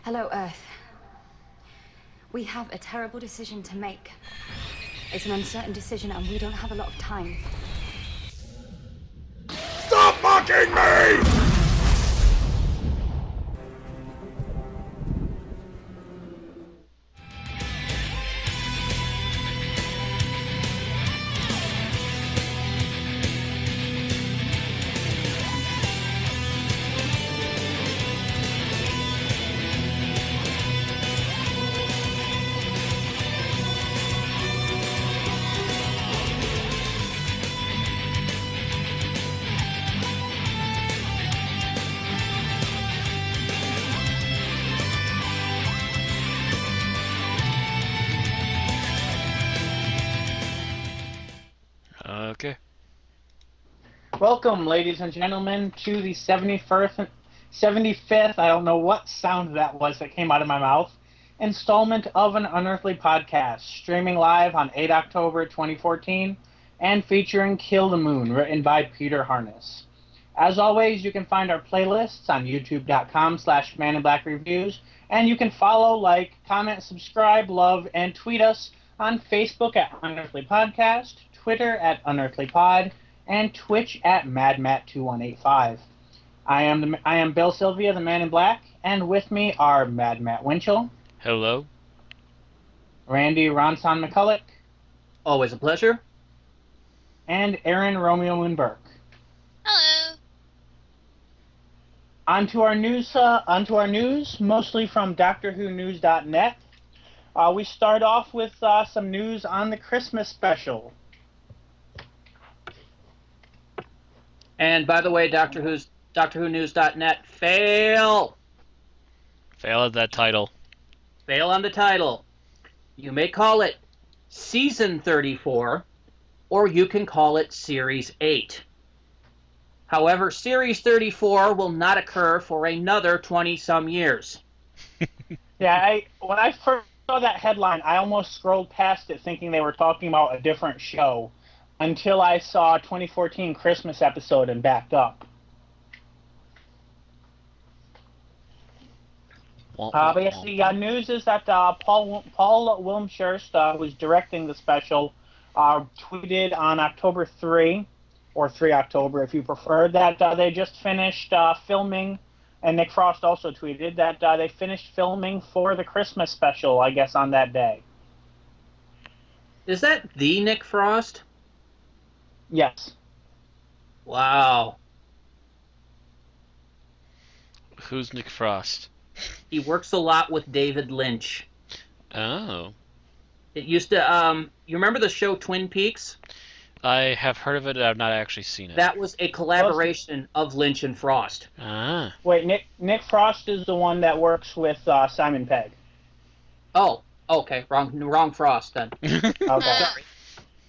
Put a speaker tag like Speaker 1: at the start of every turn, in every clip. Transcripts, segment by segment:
Speaker 1: Hello, Earth. We have a terrible decision to make. It's an uncertain decision, and we don't have a lot of time.
Speaker 2: Stop mocking me!
Speaker 3: Okay.
Speaker 4: Welcome, ladies and gentlemen, to the 75th, I don't know what sound that was that came out of my mouth, installment of an Unearthly Podcast, streaming live on 8 October 2014, and featuring Kill the Moon, written by Peter Harness. As always, you can find our playlists on youtube.com/maninblackreviews, and you can follow, like, comment, subscribe, love, and tweet us on Facebook at Unearthly Podcast, Twitter at Unearthly Pod, and Twitch at MadMat2185. I am Bill Sylvia, the Man in Black, and with me are Mad Matt Winchell.
Speaker 3: Hello.
Speaker 4: Randy Ronson McCulloch.
Speaker 5: Always a pleasure.
Speaker 4: And Aaron Romeo Moonberg.
Speaker 6: Hello.
Speaker 4: On to our news, mostly from DoctorWhoNews.net. We start off with some news on the Christmas special.
Speaker 5: And by the way, DoctorWhoNews.net, fail!
Speaker 3: Fail at that title.
Speaker 5: Fail on the title. You may call it Season 34, or you can call it Series 8. However, Series 34 will not occur for another 20-some years.
Speaker 4: Yeah, when I first saw that headline, I almost scrolled past it thinking they were talking about a different show, until I saw 2014 Christmas episode and backed up. But yes, the news is that Paul Wilmshurst, who is directing the special, tweeted on October 3, or 3 October if you prefer, that they just finished filming, and Nick Frost also tweeted that they finished filming for the Christmas special, I guess, on that day.
Speaker 5: Is that the Nick Frost?
Speaker 4: Yes.
Speaker 5: Wow.
Speaker 3: Who's Nick Frost?
Speaker 5: He works a lot with David Lynch.
Speaker 3: Oh.
Speaker 5: It used to, you remember the show Twin Peaks?
Speaker 3: I have heard of it, I've not actually seen it.
Speaker 5: That was a collaboration of Lynch and Frost.
Speaker 3: Ah.
Speaker 4: Wait, Nick Frost is the one that works with Simon Pegg.
Speaker 5: Oh, okay. Wrong Frost, then.
Speaker 4: Okay.
Speaker 5: Sorry.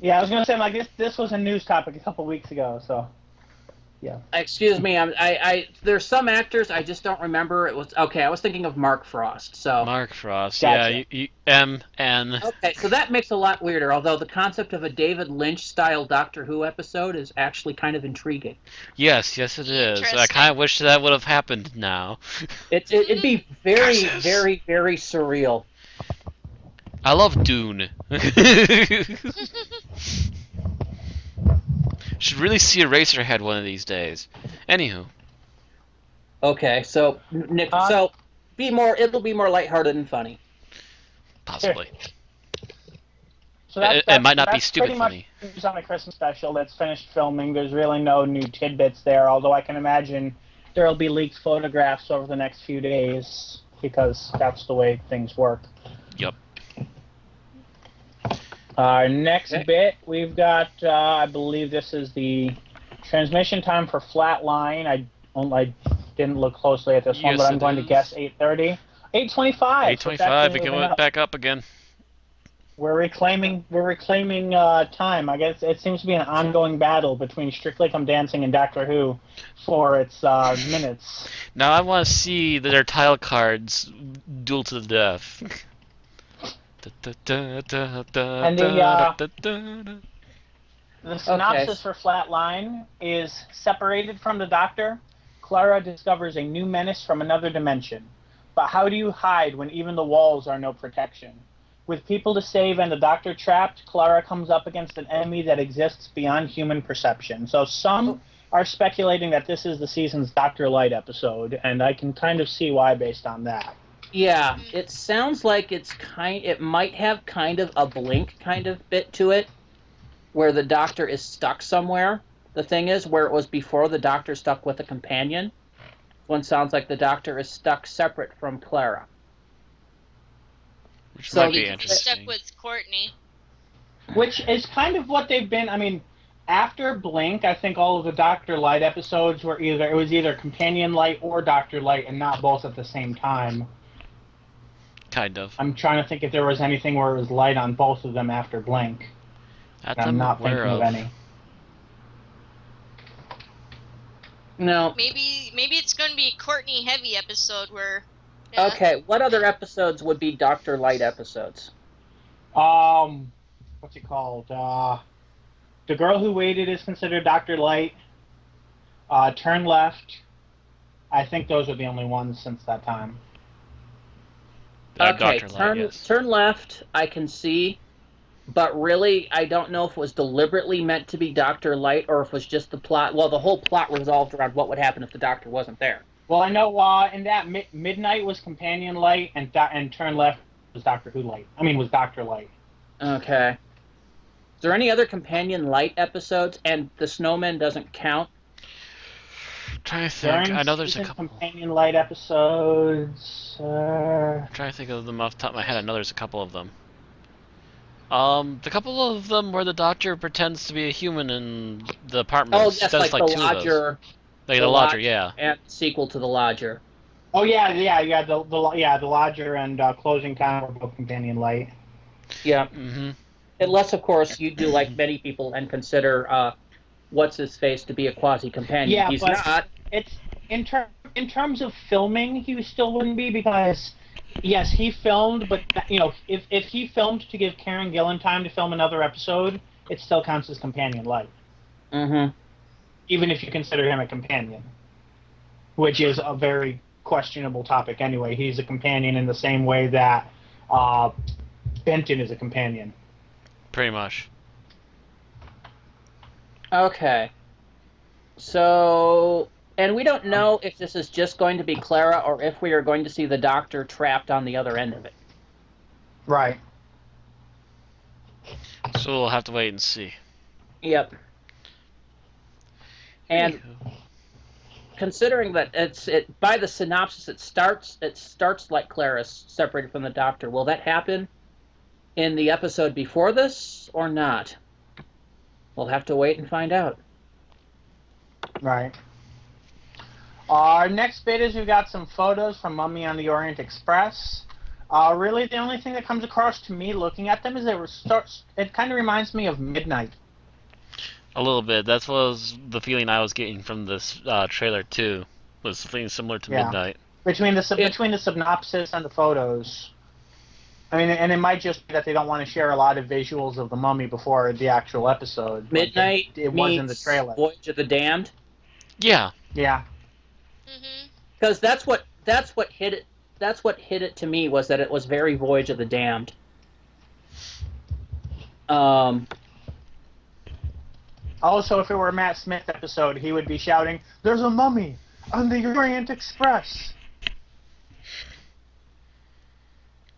Speaker 4: Yeah, I was gonna say, like, this was a news topic a couple weeks ago, so yeah.
Speaker 5: Excuse me, there's some actors I just don't remember. It was okay. I was thinking of Mark Frost. So
Speaker 3: Mark Frost,
Speaker 4: Gotcha.
Speaker 3: yeah, M-N.
Speaker 5: okay, so that makes a lot weirder. Although the concept of a David Lynch style Doctor Who episode is actually kind of intriguing.
Speaker 3: Yes, it is. I
Speaker 6: Interesting.
Speaker 3: kind of wish that would have happened now.
Speaker 5: It'd be very,
Speaker 3: Curses.
Speaker 5: very, very surreal.
Speaker 3: I love Dune. Should really see Eraserhead one of these days. Anywho.
Speaker 5: Okay, so Nick, it'll be more lighthearted and funny.
Speaker 3: Possibly.
Speaker 4: So
Speaker 3: It might not be
Speaker 4: that's
Speaker 3: stupid
Speaker 4: pretty much
Speaker 3: funny.
Speaker 4: news on the Christmas special that's finished filming. There's really no new tidbits there, although I can imagine there will be leaked photographs over the next few days, because that's the way things work.
Speaker 3: Yep.
Speaker 4: Next bit, we've got, I believe this is the transmission time for Flatline. I didn't look closely at this one,
Speaker 3: Yes,
Speaker 4: but I'm
Speaker 3: it
Speaker 4: going to
Speaker 3: is.
Speaker 4: guess 8:30. 8:25.
Speaker 3: 8:25, it went back up again.
Speaker 4: We're reclaiming time. I guess it seems to be an ongoing battle between Strictly Come Dancing and Doctor Who for its minutes.
Speaker 3: Now I want to see their title cards duel to the death.
Speaker 4: And the synopsis for Flatline is: separated from the Doctor, Clara discovers a new menace from another dimension. but how do you hide when even the walls are no protection? With people to save and the Doctor trapped, Clara comes up against an enemy that exists beyond human perception. So some are speculating that this is the season's Dr. Light episode, and I can kind of see why based on that.
Speaker 5: Yeah, it sounds like it might have kind of a Blink kind of bit to it, where the Doctor is stuck somewhere. The thing is, where it was before, the Doctor stuck with a companion. One sounds like the Doctor is stuck separate from Clara.
Speaker 3: Which
Speaker 5: So
Speaker 3: might be
Speaker 5: the-
Speaker 3: interesting.
Speaker 6: Stuck with Courtney.
Speaker 4: Which is kind of what they've been. I mean, after Blink, I think all of the Dr. Light episodes were either Companion Light or Dr. Light, and not both at the same time.
Speaker 3: Kind of.
Speaker 4: I'm trying to think if there was anything where it was light on both of them after Blink.
Speaker 3: That
Speaker 4: I'm
Speaker 3: I'm
Speaker 4: not
Speaker 3: aware
Speaker 4: thinking of any.
Speaker 5: No.
Speaker 6: Maybe it's going to be a Courtney heavy episode where.
Speaker 5: Okay, what other episodes would be Dr. Light episodes?
Speaker 4: What's it called? The Girl Who Waited is considered Dr. Light. Turn Left. I think those are the only ones since that time.
Speaker 5: Okay,
Speaker 3: Dr. Light, yes.
Speaker 5: turn left, I can see, but really, I don't know if it was deliberately meant to be Dr. Light or if it was just the plot. Well, the whole plot revolved around what would happen if the Doctor wasn't there.
Speaker 4: Well, I know in that Midnight was Companion Light, and Turn Left was Doctor Who Light. Was Dr. Light.
Speaker 5: Okay. Is there any other Companion Light episodes? And the Snowman doesn't count?
Speaker 3: Trying to think. I know there's a
Speaker 4: Season
Speaker 3: couple.
Speaker 4: Companion Light episodes.
Speaker 3: I'm trying to think of them off the top of my head. I know there's a couple of them. The couple of them where the Doctor pretends to be a human in the apartment.
Speaker 5: Oh, yes,
Speaker 3: That's
Speaker 5: like the
Speaker 3: two of those.
Speaker 5: Lodger.
Speaker 3: Like the Lodger, yeah.
Speaker 5: And sequel to the Lodger.
Speaker 4: Oh yeah. The Lodger and Closing Time were both Companion Light.
Speaker 5: Yeah.
Speaker 3: Mm-hmm.
Speaker 5: Unless, of course, you do like many people and consider what's-his-face to be a quasi-companion.
Speaker 4: Yeah,
Speaker 5: He's
Speaker 4: but
Speaker 5: not.
Speaker 4: It's in terms of filming, he still wouldn't be, because yes, he filmed, but if he filmed to give Karen Gillan time to film another episode, it still counts as Companion Light.
Speaker 5: Mm-hmm.
Speaker 4: Even if you consider him a companion, which is a very questionable topic anyway. He's a companion in the same way that Benton is a companion.
Speaker 3: Pretty much.
Speaker 5: Okay. So, and we don't know if this is just going to be Clara or if we are going to see the Doctor trapped on the other end of it.
Speaker 4: Right.
Speaker 3: So we'll have to wait and see.
Speaker 5: Yep. And considering that by the synopsis it starts like Clara's separated from the Doctor, will that happen in the episode before this or not? We'll have to wait and find out.
Speaker 4: Right. Our next bit is we've got some photos from Mummy on the Orient Express. Really, the only thing that comes across to me looking at them is it kind of reminds me of Midnight.
Speaker 3: A little bit. That was the feeling I was getting from this trailer too. Was something similar to
Speaker 4: Yeah.
Speaker 3: Midnight.
Speaker 4: Between the synopsis and the photos. And it might just be that they don't want to share a lot of visuals of the Mummy before the actual episode.
Speaker 5: Midnight
Speaker 4: It was in the
Speaker 5: meets
Speaker 4: trailer.
Speaker 5: Voyage of the Damned,
Speaker 3: Yeah.
Speaker 4: Yeah.
Speaker 6: Mm-hmm.
Speaker 5: because that's what hit it. That's what hit it to me, was that it was very Voyage of the Damned.
Speaker 4: Also, if it were a Matt Smith episode, he would be shouting, "There's a mummy on the Orient Express!"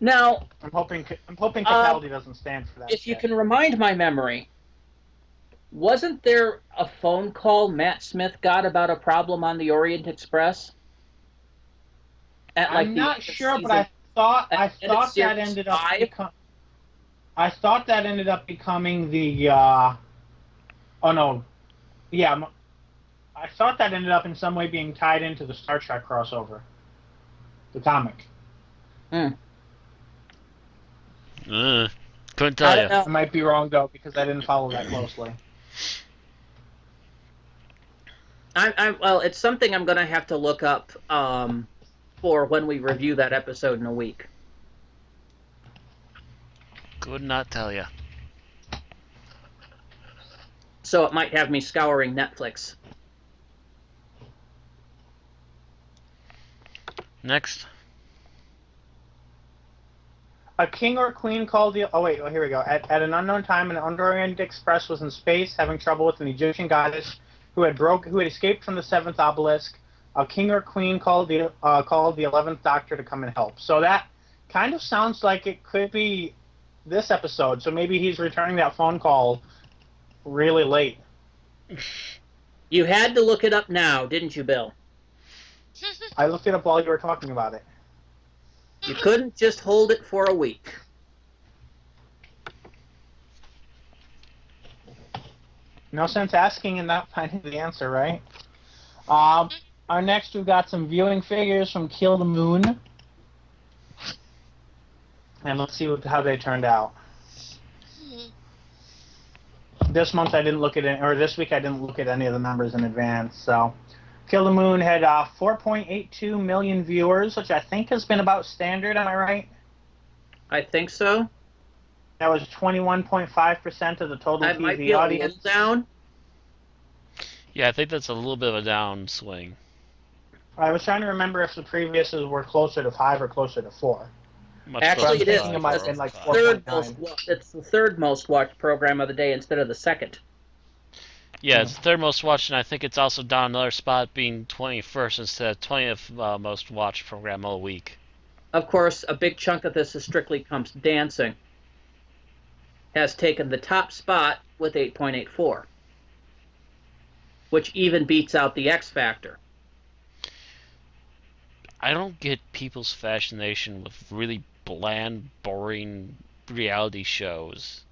Speaker 5: Now,
Speaker 4: I'm hoping Capaldi doesn't stand for that.
Speaker 5: if you
Speaker 4: shit.
Speaker 5: can remind my memory, wasn't there a phone call Matt Smith got about a problem on the Orient Express? At
Speaker 4: I'm not sure, but I thought that ended up I thought that ended up becoming the. Oh no, yeah. I thought that ended up in some way being tied into the Star Trek crossover, the comic.
Speaker 3: Couldn't tell you.
Speaker 4: I might be wrong though, because I didn't follow that closely.
Speaker 5: Well, it's something I'm going to have to look up for when we review that episode in a week.
Speaker 3: Could not tell you.
Speaker 5: So it might have me scouring Netflix.
Speaker 3: Next.
Speaker 4: A king or queen called the... Oh, wait. Oh, here we go. At an unknown time, an Underground Express was in space having trouble with an Egyptian goddess who had escaped from the 7th obelisk. A king or queen called the 11th Doctor to come and help. So that kind of sounds like it could be this episode. So maybe he's returning that phone call really late.
Speaker 5: You had to look it up now, didn't you, Bill?
Speaker 4: I looked it up while you were talking about it.
Speaker 5: You couldn't just hold it for a week.
Speaker 4: No sense asking and not finding the answer, right? Our next, we've got some viewing figures from Kill the Moon. And let's see how they turned out. This month I didn't look at it, or this week I didn't look at any of the numbers in advance. So, Kill the Moon had 4.82 million viewers, which I think has been about standard. Am I right?
Speaker 5: I think so.
Speaker 4: That was 21.5% of the total
Speaker 5: That
Speaker 4: TV
Speaker 5: might be a
Speaker 4: audience.
Speaker 5: little down.
Speaker 3: Yeah, I think that's a little bit of a downswing.
Speaker 4: I was trying to remember if the previous were closer to 5 or closer to 4.
Speaker 3: Much
Speaker 5: Actually,
Speaker 3: closer
Speaker 5: it
Speaker 3: to
Speaker 5: is.
Speaker 4: thinking it
Speaker 3: five
Speaker 4: might
Speaker 3: or
Speaker 4: have been like
Speaker 3: five.
Speaker 4: 4.9.
Speaker 5: It's the third most watched program of the day instead of the second.
Speaker 3: Yeah, it's the third most watched, and I think it's also down another spot, being 21st instead of 20th most watched program all week.
Speaker 5: Of course, a big chunk of this is Strictly Comes Dancing. Has taken the top spot with 8.84, which even beats out the X Factor.
Speaker 3: I don't get people's fascination with really bland, boring reality shows.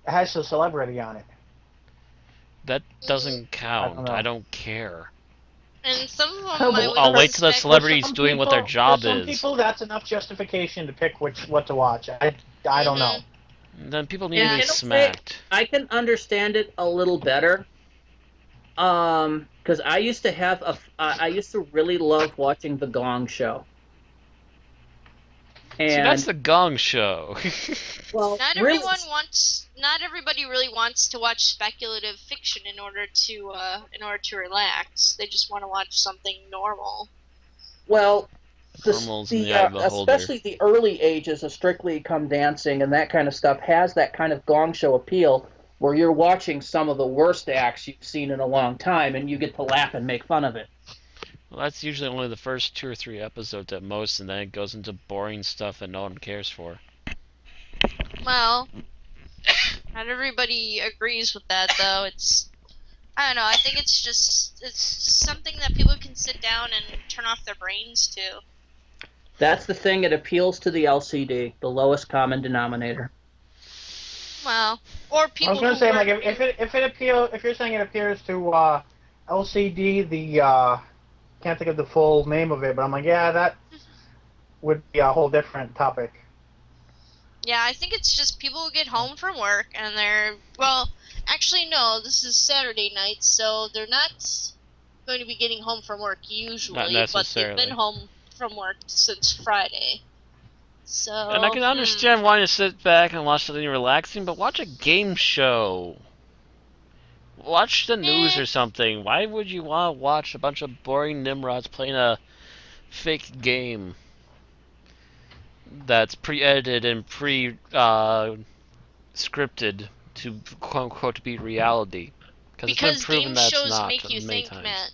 Speaker 4: It has a celebrity on it.
Speaker 3: That doesn't count.
Speaker 4: know.
Speaker 3: I don't care.
Speaker 6: And some of them,
Speaker 4: Oh,
Speaker 6: I would
Speaker 3: I'll wait till the
Speaker 6: suspect-
Speaker 3: celebrity's
Speaker 4: For some
Speaker 3: doing what their
Speaker 4: people-
Speaker 3: job
Speaker 4: for some
Speaker 3: is.
Speaker 4: people, that's enough justification to pick what to watch. I don't know.
Speaker 3: Then people need
Speaker 5: Yeah,
Speaker 3: to
Speaker 5: I
Speaker 3: be
Speaker 5: don't
Speaker 3: smacked.
Speaker 5: I can understand it a little better. Because I used to really love watching The Gong Show. And
Speaker 3: See, that's the Gong Show.
Speaker 5: well,
Speaker 6: Not
Speaker 5: really,
Speaker 6: not everybody really wants to watch speculative fiction in order to relax. They just want to watch something normal.
Speaker 5: well,
Speaker 3: Normal's in the eye of the beholder.
Speaker 5: especially the early ages of Strictly Come Dancing and that kind of stuff has that kind of Gong Show appeal where you're watching some of the worst acts you've seen in a long time and you get to laugh and make fun of it.
Speaker 3: Well, that's usually only the first 2 or 3 episodes at most, and then it goes into boring stuff that no one cares for.
Speaker 6: Well, not everybody agrees with that, though. I don't know. I think it's something that people can sit down and turn off their brains to.
Speaker 5: That's the thing, it appeals to the LCD, the lowest common denominator.
Speaker 6: Well, or
Speaker 4: I
Speaker 6: people.
Speaker 4: was going to
Speaker 6: who
Speaker 4: say, like,
Speaker 6: work-
Speaker 4: if you're saying it appears to LCD, the can't think of the full name of it, but I'm like, yeah, that would be a whole different topic.
Speaker 6: Yeah, I think it's just people who get home from work and actually no, this is Saturday night, so they're not going to be getting home from work usually, but they've
Speaker 3: necessarily.
Speaker 6: been home from work since Friday. So.
Speaker 3: And I can understand wanting to sit back and watch something relaxing, but watch a game show. Watch the news or something. Why would you want to watch a bunch of boring Nimrods playing a fake game that's pre-edited and pre-scripted to quote-unquote beat reality? Because it's been proven
Speaker 6: game
Speaker 3: that's
Speaker 6: shows
Speaker 3: not
Speaker 6: make you
Speaker 3: many
Speaker 6: think,
Speaker 3: times.
Speaker 6: Matt.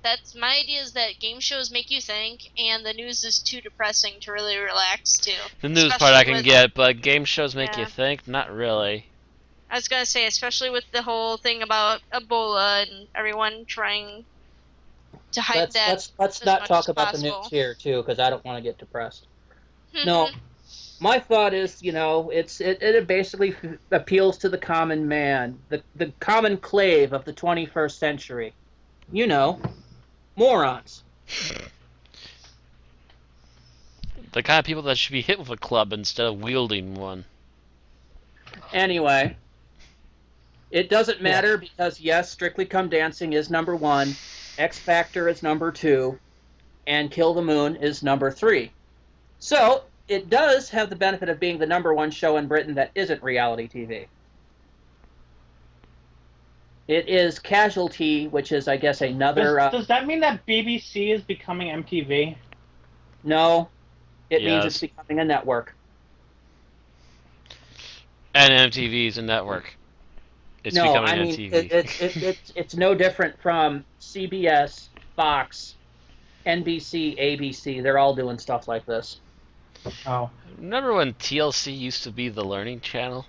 Speaker 6: That's my idea is that game shows make you think, and the news is too depressing to really relax to.
Speaker 3: The news
Speaker 6: Especially
Speaker 3: part I can
Speaker 6: with-
Speaker 3: get, but game shows make you
Speaker 6: Yeah.
Speaker 3: think? Not really.
Speaker 6: I was gonna say, especially with the whole thing about Ebola and everyone trying to hide that.
Speaker 5: Let's
Speaker 6: as
Speaker 5: not
Speaker 6: much
Speaker 5: talk
Speaker 6: as
Speaker 5: about the
Speaker 6: possible.
Speaker 5: news here too, because I don't want to get depressed. No, my thought is, it basically appeals to the common man, the common clave of the 21st century. Morons.
Speaker 3: The kind of people that should be hit with a club instead of wielding one.
Speaker 5: Anyway, it doesn't matter because, yes, Strictly Come Dancing is number 1, X Factor is number 2, and Kill the Moon is number 3. So, it does have the benefit of being the number 1 show in Britain that isn't reality TV. It is Casualty, which is, I guess, another...
Speaker 4: Does that mean that BBC is becoming MTV?
Speaker 5: No. It means it's becoming a network.
Speaker 3: And MTV is a network. It's becoming MTV.
Speaker 5: It's no different from CBS, Fox, NBC, ABC. They're all doing stuff like this.
Speaker 4: Oh.
Speaker 3: Remember when TLC used to be the Learning Channel?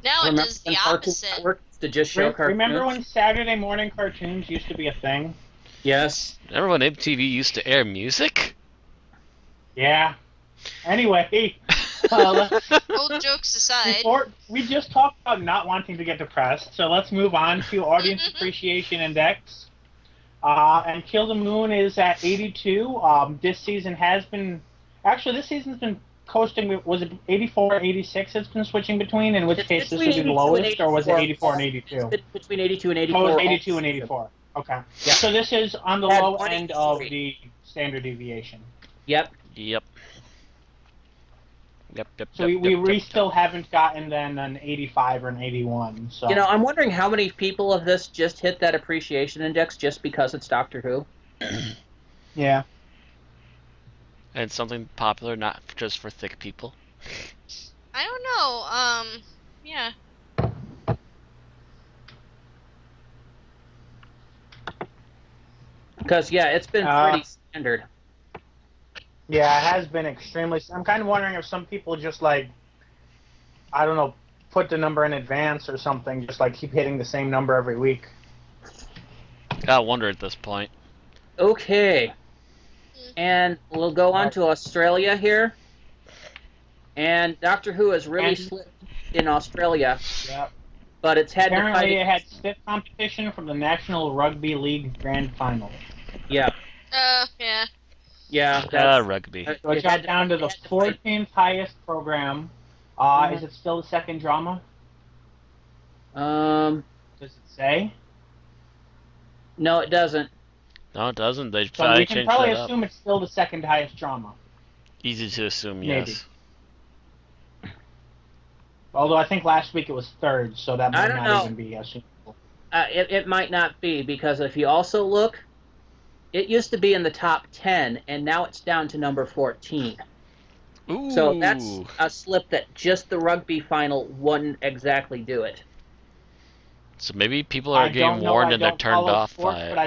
Speaker 6: Now it does the opposite.
Speaker 5: To just show cartoons?
Speaker 4: Remember when Saturday morning cartoons used to be a thing?
Speaker 5: Yes.
Speaker 3: Remember when MTV used to air music?
Speaker 4: Yeah. Anyway,
Speaker 6: Old jokes aside.
Speaker 4: We just talked about not wanting to get depressed, so let's move on to Audience Appreciation Index. And Kill the Moon is at 82. This season's been coasting. Was it 84 or 86 it's been switching between? In which case this would be the lowest, or was it 84 and 82?
Speaker 5: Between 82 and 84.
Speaker 4: Oh, it was 82 and 84. Okay. Yeah. So this is on the low end of the standard deviation.
Speaker 5: Yep.
Speaker 4: So we still haven't gotten then an 85 or an 81. So
Speaker 5: I'm wondering how many people of this just hit that appreciation index just because it's Doctor Who.
Speaker 4: Yeah.
Speaker 3: And something popular, not just for thick people.
Speaker 6: I don't know. Yeah.
Speaker 5: Because it's been pretty standard.
Speaker 4: Yeah, it has been extremely. I'm kind of wondering if some people just I don't know, put the number in advance or something, just keep hitting the same number every week.
Speaker 3: I wonder at this point.
Speaker 5: Okay. And we'll go on to Australia here. And Doctor Who has really slipped in Australia.
Speaker 4: Yeah.
Speaker 5: But it's had
Speaker 4: Apparently it had stiff competition from the National Rugby League Grand Final.
Speaker 5: Yeah.
Speaker 6: Yeah.
Speaker 5: Yeah.
Speaker 3: Rugby.
Speaker 4: So it got down to the 14th highest program. Is it still the second drama?
Speaker 5: Does
Speaker 4: it say?
Speaker 5: No, it doesn't.
Speaker 3: No, it doesn't. They
Speaker 4: so we can probably assume it's still the second highest drama.
Speaker 3: Easy to assume,
Speaker 4: Maybe.
Speaker 3: yes.
Speaker 4: Although I think last week it was third, so that might not even be assumable.
Speaker 5: It might not be, because if you also look, it used to be in the top 10, and now it's down to number 14.
Speaker 3: Ooh.
Speaker 5: So that's a slip that just the rugby final wouldn't exactly do it.
Speaker 3: So maybe people are getting warned and they're turned off
Speaker 4: sports,
Speaker 3: by it.
Speaker 4: But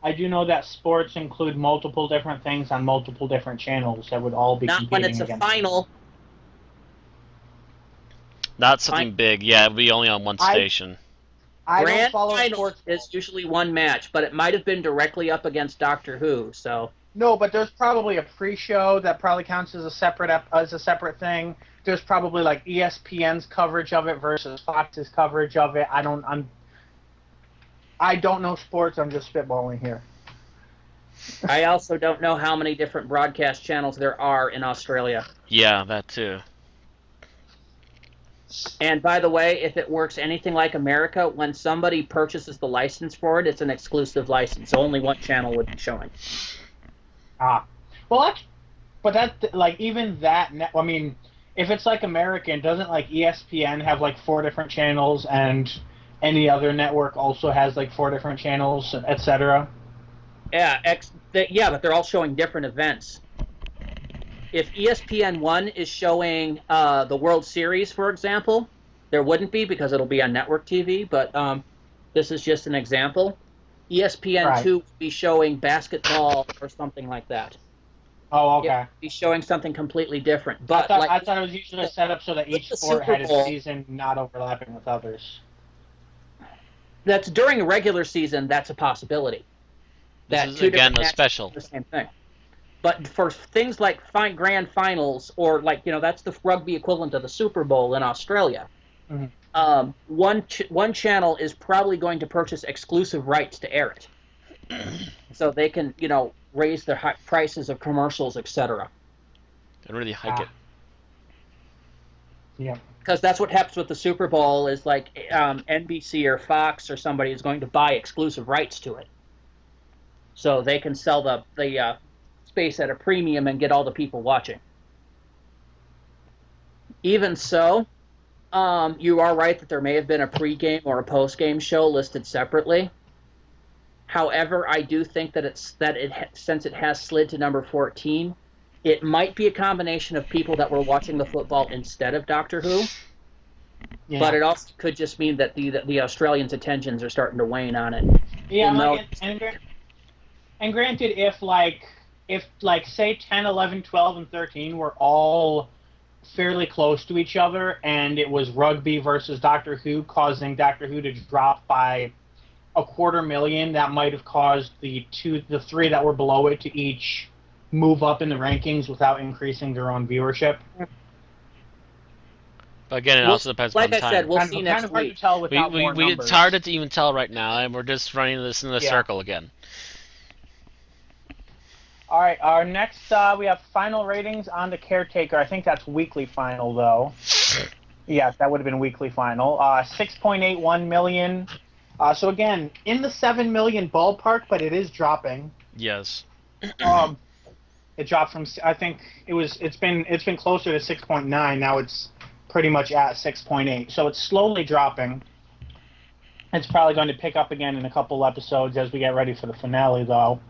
Speaker 4: I do know that sports include multiple different things on multiple different channels that would all be
Speaker 5: not
Speaker 4: competing
Speaker 5: when it's
Speaker 4: against
Speaker 5: a final.
Speaker 3: Not something big. Yeah, it would be only on one station.
Speaker 5: Grand final is usually one match, but it might have been directly up against Doctor Who. So
Speaker 4: no, but there's probably a pre-show that probably counts as a separate thing. There's probably ESPN's coverage of it versus Fox's coverage of it. I don't know sports. I'm just spitballing here.
Speaker 5: I also don't know how many different broadcast channels there are in Australia.
Speaker 3: Yeah, that too.
Speaker 5: And by the way, if it works anything like America, when somebody purchases the license for it, it's an exclusive license. Only one channel would be showing.
Speaker 4: Well, even that. I mean, if it's like American, doesn't ESPN have 4 different channels, and any other network also has 4 different channels, etc.?
Speaker 5: Yeah, but they're all showing different events. If ESPN1 is showing the World Series, for example, there wouldn't be because it'll be on network TV, but this is just an example. ESPN2 would be showing basketball or something like that.
Speaker 4: Oh, okay.
Speaker 5: It'd be showing something completely different. But
Speaker 4: I thought it was usually set up so that each sport had its season not overlapping with others.
Speaker 5: That's during a regular season, that's a possibility.
Speaker 3: This is, again, a special.
Speaker 5: The same thing. But for things like grand finals, or that's the rugby equivalent of the Super Bowl in Australia, one channel is probably going to purchase exclusive rights to air it, so they can raise their prices of commercials, etc.
Speaker 3: And really hike it.
Speaker 4: Yeah.
Speaker 5: Because that's what happens with the Super Bowl is NBC or Fox or somebody is going to buy exclusive rights to it, so they can sell the space at a premium and get all the people watching. Even so, you are right that there may have been a pre-game or a post-game show listed separately. However, I do think that since it has slid to number 14, it might be a combination of people that were watching the football instead of Doctor Who.
Speaker 4: Yeah.
Speaker 5: But it also could just mean that the Australians' attentions are starting to wane on it.
Speaker 4: Yeah, and granted, if say 10, 11, 12, and 13 were all fairly close to each other, and it was rugby versus Doctor Who, causing Doctor Who to drop by 250,000, that might have caused the three that were below it to each move up in the rankings without increasing their own viewership.
Speaker 3: But again, it also depends on time.
Speaker 5: Like I said, we'll see next week.
Speaker 4: Hard to tell without more numbers.
Speaker 3: It's hard to even tell right now, and we're just running this in a circle again.
Speaker 4: All right, our next, we have final ratings on The Caretaker. I think that's weekly final, though. Yes, that would have been weekly final. 6.81 million. So again, in the 7 million ballpark, but it is dropping.
Speaker 3: Yes.
Speaker 4: It dropped from, I think it's been closer to 6.9. Now it's pretty much at 6.8. So it's slowly dropping. It's probably going to pick up again in a couple episodes as we get ready for the finale, though.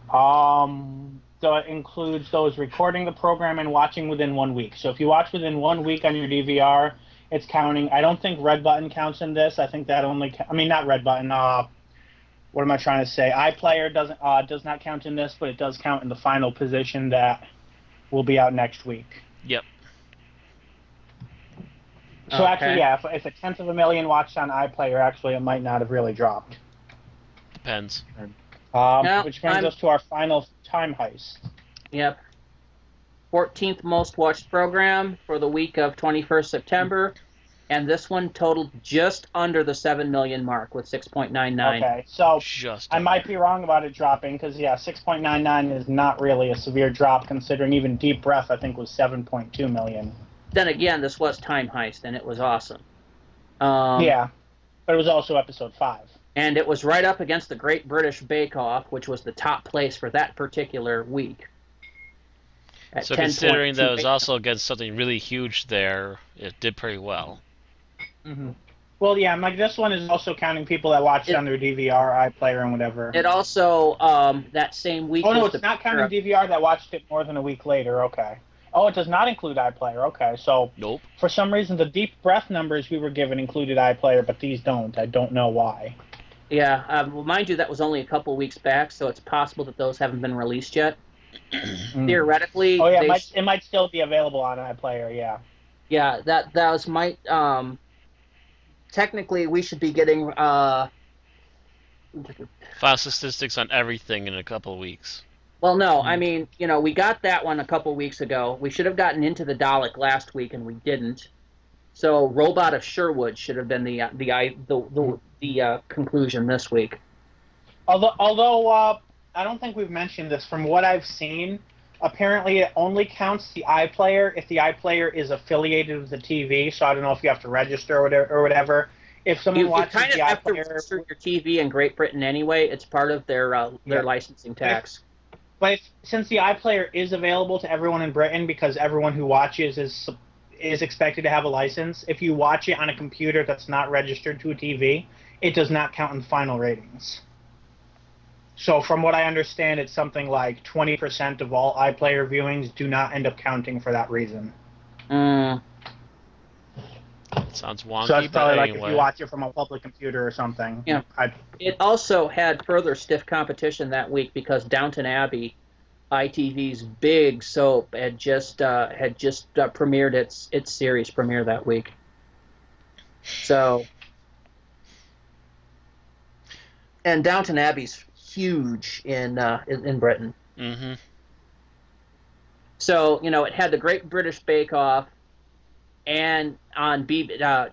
Speaker 4: So it includes those recording the program and watching within 1 week. So if you watch within 1 week on your DVR, it's counting. I don't think Red Button counts in this. I think that only, not Red Button. What am I trying to say? iPlayer does not count in this, but it does count in the final position that will be out next week.
Speaker 3: Yep.
Speaker 4: So actually, yeah, if a 1/10 of a million watched on iPlayer, actually it might not have really dropped.
Speaker 3: Depends.
Speaker 4: Which brings us to our final time heist.
Speaker 5: Yep. 14th most watched program for the week of 21st September, and this one totaled just under the 7 million mark with 6.99.
Speaker 4: Okay, so I
Speaker 3: under.
Speaker 4: might be wrong about it dropping, because, 6.99 is not really a severe drop, considering even Deep Breath, I think, was 7.2 million.
Speaker 5: Then again, this was Time Heist, and it was awesome.
Speaker 4: Yeah, but it was also episode 5.
Speaker 5: And it was right up against the Great British Bake Off, which was the top place for that particular week.
Speaker 3: So considering that it was also against something really huge there, it did pretty well.
Speaker 4: Mm-hmm. Well, yeah, this one is also counting people that watched it on their DVR, iPlayer, and whatever.
Speaker 5: It also, that same week...
Speaker 4: Oh, no, it's not counting DVR that watched it more than a week later, okay. Oh, it does not include iPlayer, okay. So,
Speaker 3: nope.
Speaker 4: For some reason, the Deep Breath numbers we were given included iPlayer, but these don't. I don't know why.
Speaker 5: Yeah, well, mind you, that was only a couple weeks back, so it's possible that those haven't been released yet. Theoretically...
Speaker 4: Oh, yeah, it might still be available on iPlayer, yeah.
Speaker 5: Yeah, that might... Technically, we should be getting...
Speaker 3: File statistics on everything in a couple of weeks.
Speaker 5: Well, no, we got that one a couple weeks ago. We should have gotten Into the Dalek last week, and we didn't. So, Robot of Sherwood should have been the conclusion this week.
Speaker 4: Although I don't think we've mentioned this. From what I've seen, apparently it only counts the iPlayer if the iPlayer is affiliated with the TV. So I don't know if you have to register or whatever. If someone watches the iPlayer, you kind of have to
Speaker 5: register your TV in Great Britain anyway. It's part of their licensing tax.
Speaker 4: But since the iPlayer is available to everyone in Britain, because everyone who watches is expected to have a license, if you watch it on a computer that's not registered to a TV, it does not count in the final ratings. So from what I understand, it's something like 20% of all iPlayer viewings do not end up counting for that reason.
Speaker 3: Sounds wonky,
Speaker 4: so that's probably
Speaker 3: anyway.
Speaker 4: If you watch it from a public computer or something.
Speaker 5: Yeah. It also had further stiff competition that week because Downton Abbey, ITV's big soap, had just premiered its series premiere that week. So, and Downton Abbey's huge in Britain.
Speaker 3: Mm-hmm.
Speaker 5: So it had the Great British Bake Off, and on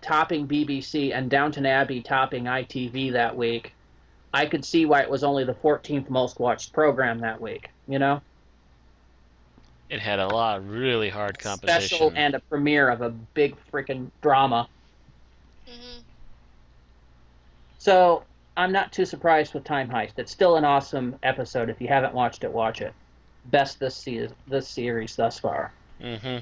Speaker 5: topping BBC, and Downton Abbey topping ITV that week. I could see why it was only the 14th most watched program that week. It
Speaker 3: had a lot of really hard competition.
Speaker 5: Special and a premiere of a big freaking drama.
Speaker 6: Mm-hmm.
Speaker 5: So I'm not too surprised with Time Heist. It's still an awesome episode. If you haven't watched it, watch it. Best this series thus far.
Speaker 3: Mm-hmm.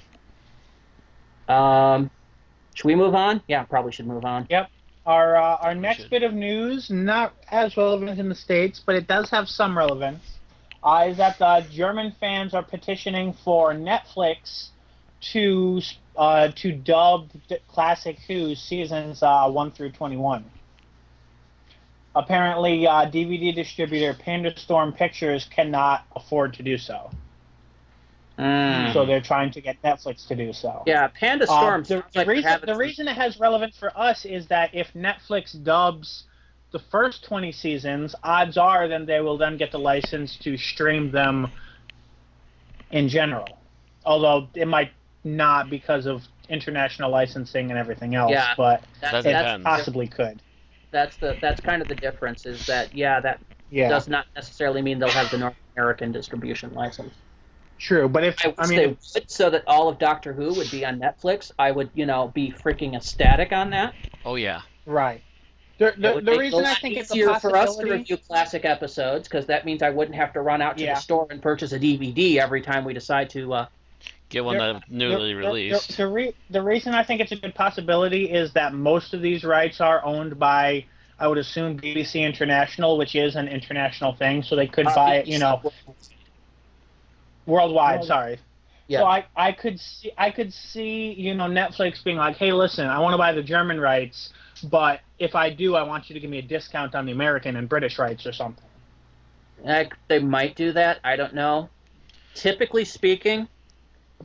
Speaker 5: Should we move on? Yeah, probably should move on.
Speaker 4: Yep. Our next bit of news, not as relevant in the States, but it does have some relevance, is that the German fans are petitioning for Netflix to dub Classic Who seasons 1 through 21. Apparently, DVD distributor Pandastorm Pictures cannot afford to do so. So they're trying to get Netflix to do so.
Speaker 5: Yeah, Pandastorm.
Speaker 4: The reason it has relevance for us is that if Netflix dubs the first 20 seasons, odds are then they will then get the license to stream them in general. Although it might not because of international licensing and everything else, but it possibly could.
Speaker 5: That's kind of the difference, is that that does not necessarily mean they'll have the North American distribution license.
Speaker 4: True, but if
Speaker 5: they would, so that all of Doctor Who would be on Netflix, I would be freaking ecstatic on that.
Speaker 3: Oh yeah.
Speaker 4: Right. The reason I think it's a possibility
Speaker 5: for us to review classic episodes, because that means I wouldn't have to run out to the store and purchase a DVD every time we decide to
Speaker 3: get one that's newly released.
Speaker 4: The reason I think it's a good possibility is that most of these rights are owned by, I would assume, BBC International, which is an international thing, so they could buy it, worldwide. Sorry. Yeah. So I could see Netflix being like, hey, listen, I want to buy the German rights, but if I do, I want you to give me a discount on the American and British rights or something.
Speaker 5: They might do that. I don't know. Typically speaking,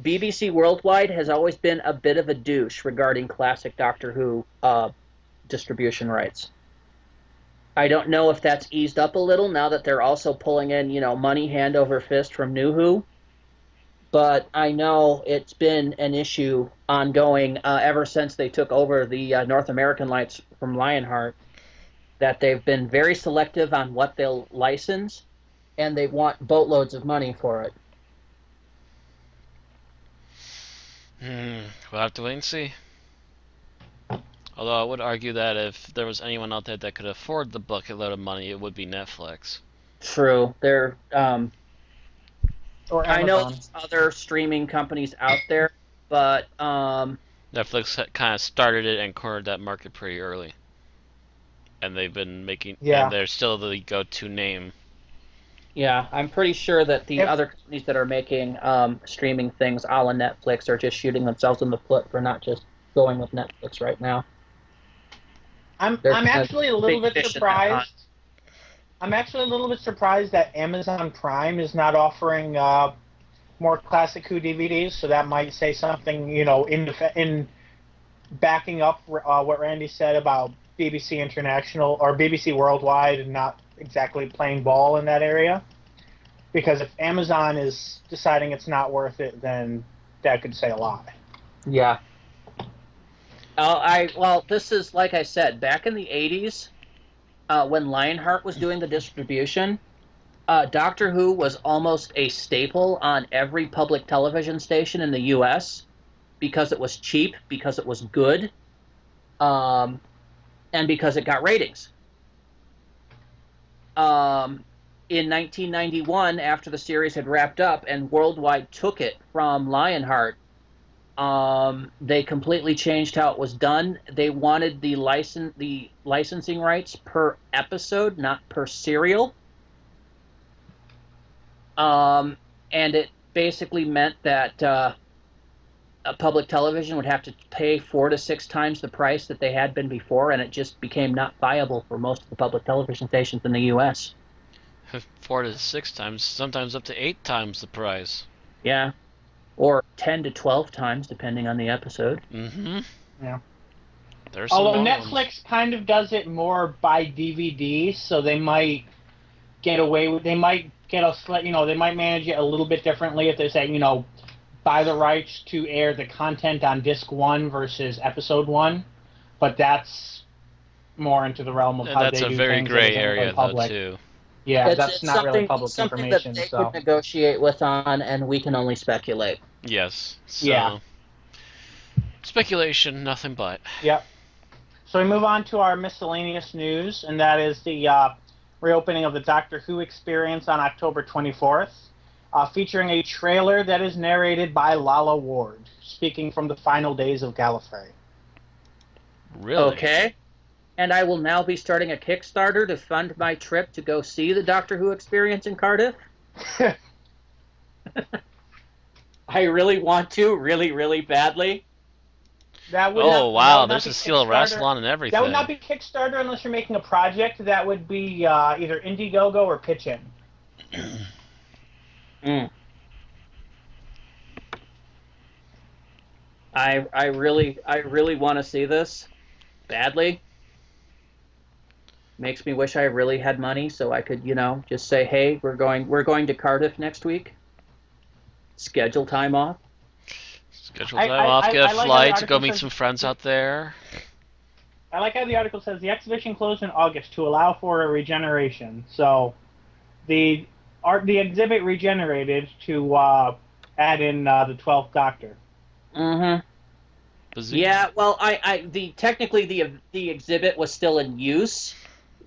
Speaker 5: BBC Worldwide has always been a bit of a douche regarding classic Doctor Who distribution rights. I don't know if that's eased up a little now that they're also pulling in, money hand over fist from New Who. But I know it's been an issue ongoing ever since they took over the North American rights from Lionheart, that they've been very selective on what they'll license, and they want boatloads of money for it.
Speaker 3: We'll have to wait and see. Although I would argue that if there was anyone out there that could afford the bucket load of money, it would be Netflix.
Speaker 5: True. They're
Speaker 4: or
Speaker 5: I know there's other streaming companies out there, but
Speaker 3: Netflix kind of started it and cornered that market pretty early. And they've been making and they're still the go-to name.
Speaker 5: Yeah, I'm pretty sure that the other companies that are making streaming things a la Netflix are just shooting themselves in the foot for not just going with Netflix right now.
Speaker 4: I'm actually a little bit surprised. I'm actually a little bit surprised that Amazon Prime is not offering more Classic Who DVDs. So that might say something, in backing up what Randy said about BBC International or BBC Worldwide and not exactly playing ball in that area. Because if Amazon is deciding it's not worth it, then that could say a lot.
Speaker 5: Yeah. This is, like I said, back in the 80s, when Lionheart was doing the distribution, Doctor Who was almost a staple on every public television station in the U.S. because it was cheap, because it was good, and because it got ratings. In 1991, after the series had wrapped up and Worldwide took it from Lionheart, they completely changed how it was done. They wanted the licensing rights per episode, not per serial. And it basically meant that a public television would have to pay 4 to 6 times the price that they had been before, and it just became not viable for most of the public television stations in the U.S.
Speaker 3: 4 to 6 times, sometimes up to 8 times the price.
Speaker 5: Yeah. Or 10 to 12 times, depending on the episode.
Speaker 3: Mm-hmm.
Speaker 4: Yeah.
Speaker 3: Although
Speaker 4: Netflix kind of does it more by DVD, so they might get away with. They might get they might manage it a little bit differently if they say, buy the rights to air the content on disc 1 versus episode 1, but that's more into the realm of how they do things.
Speaker 3: That's a very gray area, though, too.
Speaker 4: Yeah, that's not really public information.
Speaker 5: That they would negotiate with on, and we can only speculate.
Speaker 3: Yes. So,
Speaker 4: yeah.
Speaker 3: Speculation, nothing but.
Speaker 4: Yep. So we move on to our miscellaneous news, and that is the reopening of the Doctor Who Experience on October 24th, featuring a trailer that is narrated by Lalla Ward, speaking from the final days of Gallifrey.
Speaker 3: Really?
Speaker 5: Okay. And I will now be starting a Kickstarter to fund my trip to go see the Doctor Who experience in Cardiff. I really want to, really, really badly.
Speaker 4: That would
Speaker 3: Oh,
Speaker 4: not,
Speaker 3: wow,
Speaker 4: that would not
Speaker 3: there's
Speaker 4: be
Speaker 3: a Steel
Speaker 4: Kickstarter.
Speaker 3: Rassilon and everything.
Speaker 4: That would not be Kickstarter unless you're making a project. That would be either Indiegogo or Pitch In.
Speaker 5: I really want to see this badly. Makes me wish I really had money so I could, just say, hey, we're going to Cardiff next week. Schedule time off.
Speaker 3: Schedule time off, get a flight to go meet some friends out there.
Speaker 4: I like how the article says the exhibition closed in August to allow for a regeneration. So the exhibit regenerated to add in the 12th Doctor.
Speaker 5: Mm-hmm. Yeah, well, technically the exhibit was still in use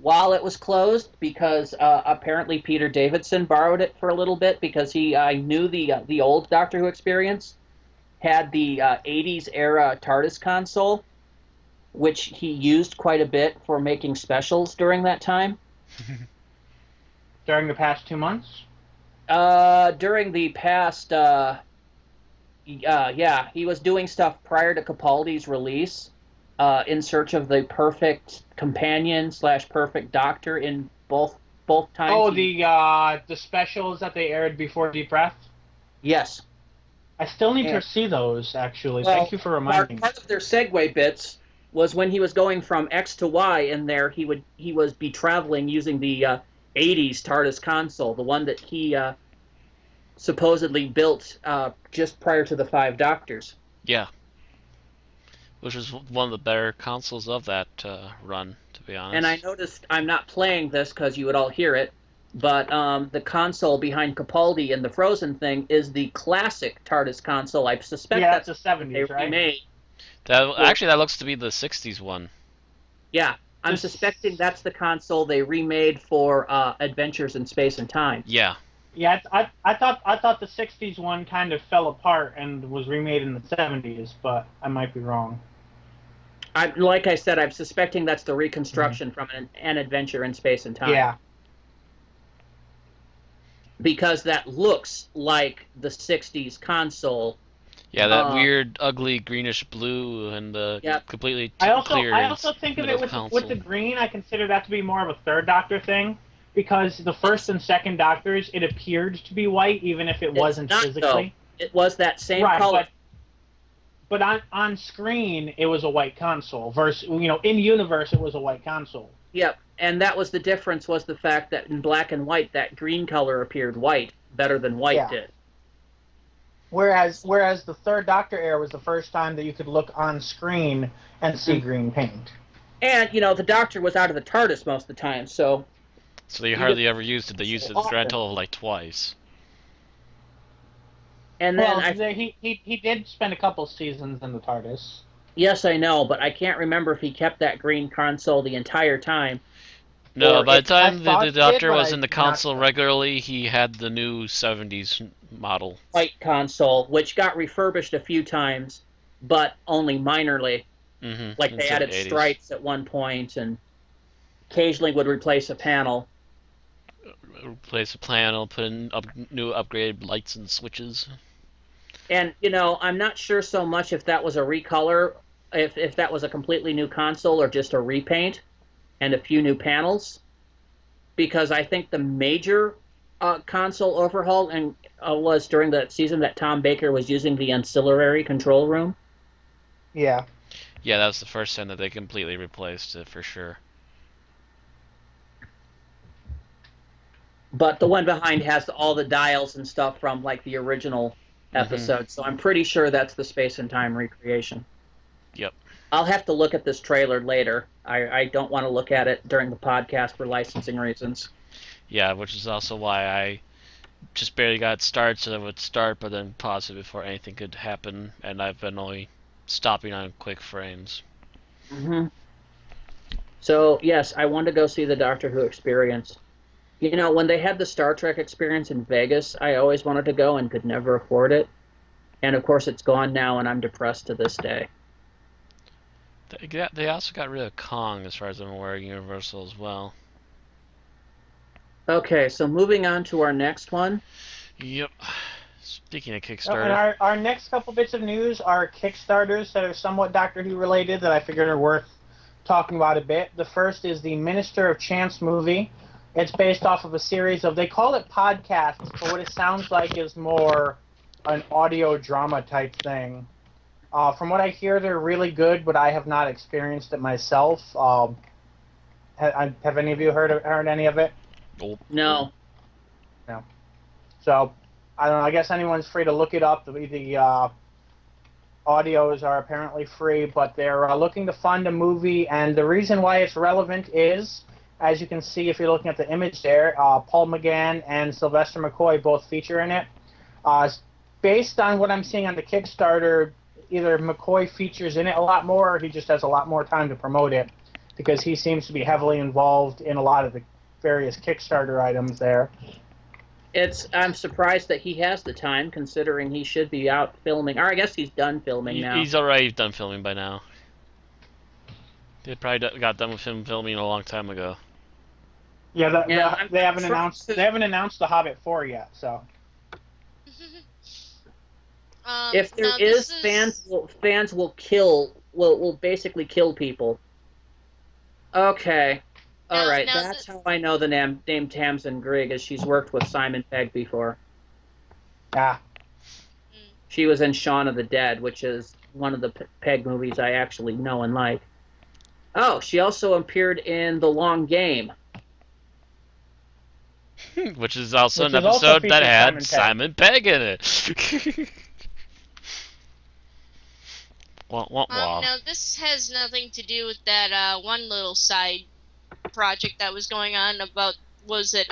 Speaker 5: while it was closed because apparently Peter Davidson borrowed it for a little bit because I knew the old Doctor Who experience had the 80s era TARDIS console, which he used quite a bit for making specials during that time.
Speaker 4: During the past 2 months?
Speaker 5: During the past, he was doing stuff prior to Capaldi's release, in search of the perfect companion / perfect Doctor in both times.
Speaker 4: Oh, the specials that they aired before Deep Breath?
Speaker 5: Yes.
Speaker 4: I still need to see those, actually.
Speaker 5: Well,
Speaker 4: Thank you for reminding me.
Speaker 5: Part of their segue bits was when he was going from X to Y in there, he was be traveling using the 80s TARDIS console, the one that he supposedly built just prior to the 5 Doctors.
Speaker 3: Yeah. Which was one of the better consoles of that run, to be honest.
Speaker 5: And I noticed, I'm not playing this because you would all hear it, but the console behind Capaldi in the Frozen thing is the classic TARDIS console. I suspect that's
Speaker 4: the 70s, right?
Speaker 5: Remade.
Speaker 3: Actually, that looks to be the 60s one.
Speaker 5: Yeah, I'm suspecting that's the console they remade for Adventures in Space and Time.
Speaker 3: Yeah.
Speaker 4: Yeah, I thought the 60s one kind of fell apart and was remade in the 70s, but I might be wrong.
Speaker 5: Like I said, I'm suspecting that's the reconstruction from an Adventure in Space and Time.
Speaker 4: Yeah.
Speaker 5: Because that looks like the 60s console.
Speaker 3: Yeah, that weird, ugly greenish blue and the completely clear.
Speaker 4: I also think of it with the green. I consider that to be more of a third Doctor thing, because the first and second Doctors, it appered to be white, even if it wasn't physically.
Speaker 5: Though. It was that same color.
Speaker 4: But on screen, it was a white console. Versus, in universe, it was a white console.
Speaker 5: Yep, and that was the difference, was the fact that in black and white, that green color appeared white better than white did.
Speaker 4: Whereas the third Doctor era was the first time that you could look on screen and see green paint.
Speaker 5: And, the Doctor was out of the TARDIS most of the time, so...
Speaker 3: So they hardly ever used it. They used it a grand total of like twice.
Speaker 5: And then
Speaker 4: he did spend a couple seasons in the TARDIS.
Speaker 5: Yes, I know, but I can't remember if he kept that green console the entire time.
Speaker 3: No, by the time the Doctor was in the console regularly, he had the new 70s model.
Speaker 5: White console, which got refurbished a few times, but only minorly.
Speaker 3: Mm-hmm.
Speaker 5: Like they added stripes at one point, and occasionally would replace a panel.
Speaker 3: Replace a panel, put in new upgraded lights and switches.
Speaker 5: And, I'm not sure so much if that was a recolor, if that was a completely new console or just a repaint and a few new panels. Because I think the major console overhaul was during that season that Tom Baker was using the ancillary control room.
Speaker 4: Yeah.
Speaker 3: Yeah, that was the first time that they completely replaced it, for sure.
Speaker 5: But the one behind has all the dials and stuff from, like, the original episode, so I'm pretty sure that's the Space and Time recreation.
Speaker 3: Yep.
Speaker 5: I'll have to look at this trailer later. I don't want to look at it during the podcast for licensing reasons.
Speaker 3: Yeah, which is also why I just barely got started, so I would start, but then pause it before anything could happen, and I've been only stopping on quick frames.
Speaker 5: Mm-hmm. So, yes, I want to go see the Doctor Who experience. When they had the Star Trek experience in Vegas, I always wanted to go and could never afford it. And, of course, it's gone now, and I'm depressed to this day.
Speaker 3: They also got rid of Kong, as far as I'm aware, Universal as well.
Speaker 5: Okay, so moving on to our next one.
Speaker 3: Yep. Speaking of
Speaker 4: And
Speaker 3: Kickstarter,
Speaker 4: our next couple bits of news are Kickstarters that are somewhat Doctor Who related that I figured are worth talking about a bit. The first is the Minister of Chance movie. It's based off of a series of, they call it podcasts, but what it sounds like is more an audio drama type thing. From what I hear, they're really good, but I have not experienced it myself. Have any of you heard any of it?
Speaker 5: No.
Speaker 4: No. So, I don't know. I guess anyone's free to look it up. The audios are apparently free, but they're looking to fund a movie, and the reason why it's relevant is, as you can see if you're looking at the image there, Paul McGann and Sylvester McCoy both feature in it. Based on what I'm seeing on the Kickstarter, either McCoy features in it a lot more, or he just has a lot more time to promote it, because he seems to be heavily involved in a lot of the various Kickstarter items there.
Speaker 5: I'm surprised that he has the time, considering he should be out filming. Or I guess he's done filming now.
Speaker 3: he's already done filming by now. They probably got done with him filming a long time ago.
Speaker 4: Yeah, they haven't
Speaker 5: sure.
Speaker 4: announced The Hobbit 4 yet, so.
Speaker 5: If there is, fans will basically kill people. Okay. All right, that's how I know the name Tamsin Grigg, as she's worked with Simon Pegg before.
Speaker 4: Ah.
Speaker 5: She was in Shaun of the Dead, which is one of the Pegg movies I actually know and like. Oh, she also appeared in The Long Game.
Speaker 3: Which is also
Speaker 4: Which
Speaker 3: an
Speaker 4: is also
Speaker 3: episode that had
Speaker 4: Simon Pegg.
Speaker 3: Simon Pegg in it. Wah, wah, wah.
Speaker 6: Now this has nothing to do with that one little side project that was going on about, was it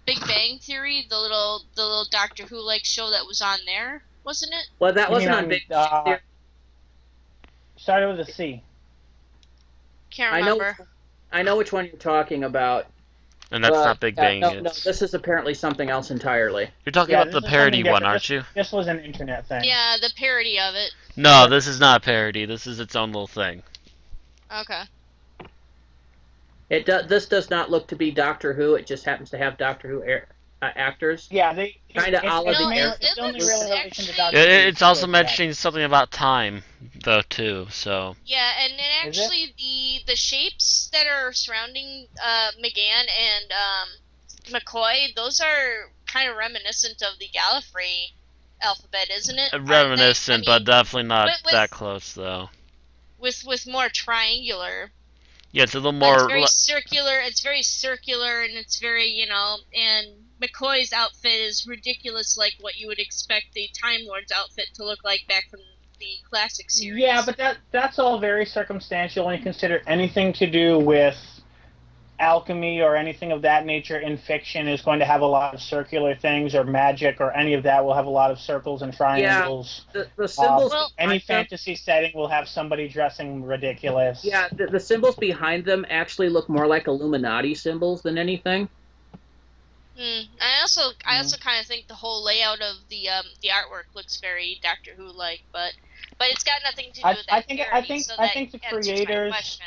Speaker 6: Big Bang Theory, the little Doctor Who like show that was on there, wasn't it?
Speaker 5: Well, that wasn't on Big Bang Theory.
Speaker 4: Started with a C.
Speaker 6: Can't remember.
Speaker 5: I know which one you're talking about.
Speaker 3: And that's not Big Bang.
Speaker 5: No, this is apparently something else entirely.
Speaker 3: You're talking about the parody one, aren't you?
Speaker 4: This was an internet thing.
Speaker 6: Yeah, the parody of it.
Speaker 3: No, this is not a parody. This is its own little thing.
Speaker 6: Okay.
Speaker 5: This does not look to be Doctor Who. It just happens to have Doctor Who actors.
Speaker 4: Yeah,
Speaker 5: kind of all of the.
Speaker 4: It's only really relation to Doctor Who.
Speaker 3: It's also mentioning something about time, though, too. So.
Speaker 6: Yeah, and actually the shapes that are surrounding McGann and McCoy, those are kind of reminiscent of the Gallifrey alphabet, isn't it?
Speaker 3: Reminiscent, but definitely not that close, though.
Speaker 6: With more triangular.
Speaker 3: Yeah, it's a little more.
Speaker 6: It's very circular. It's very circular, and it's very, and McCoy's outfit is ridiculous, like what you would expect the Time Lord's outfit to look like back from the classic series.
Speaker 4: Yeah, but that's all very circumstantial when you consider anything to do with alchemy or anything of that nature in fiction is going to have a lot of circular things, or magic or any of that will have a lot of circles and triangles.
Speaker 5: Yeah, the symbols.
Speaker 4: Any fantasy setting will have somebody dressing ridiculous.
Speaker 5: Yeah, the symbols behind them actually look more like Illuminati symbols than anything.
Speaker 6: I also kind of think the whole layout of the artwork looks very Doctor Who like, but it's got nothing to do with that.
Speaker 4: I think the creators.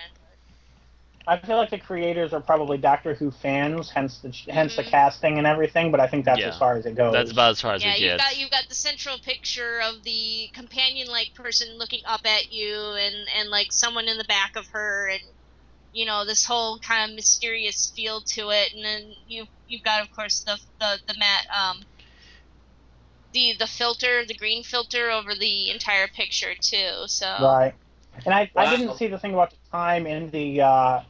Speaker 4: I feel like the creators are probably Doctor Who fans, hence the casting and everything. But I think that's as far as it goes.
Speaker 3: That's about as far as it gets.
Speaker 6: Yeah, you've got the central picture of the companion-like person looking up at you, and like someone in the back of her, and this whole kind of mysterious feel to it. And then you've got, of course, the matte the filter, the green filter over the entire picture too. So
Speaker 4: right. And I didn't see the thing about the time in the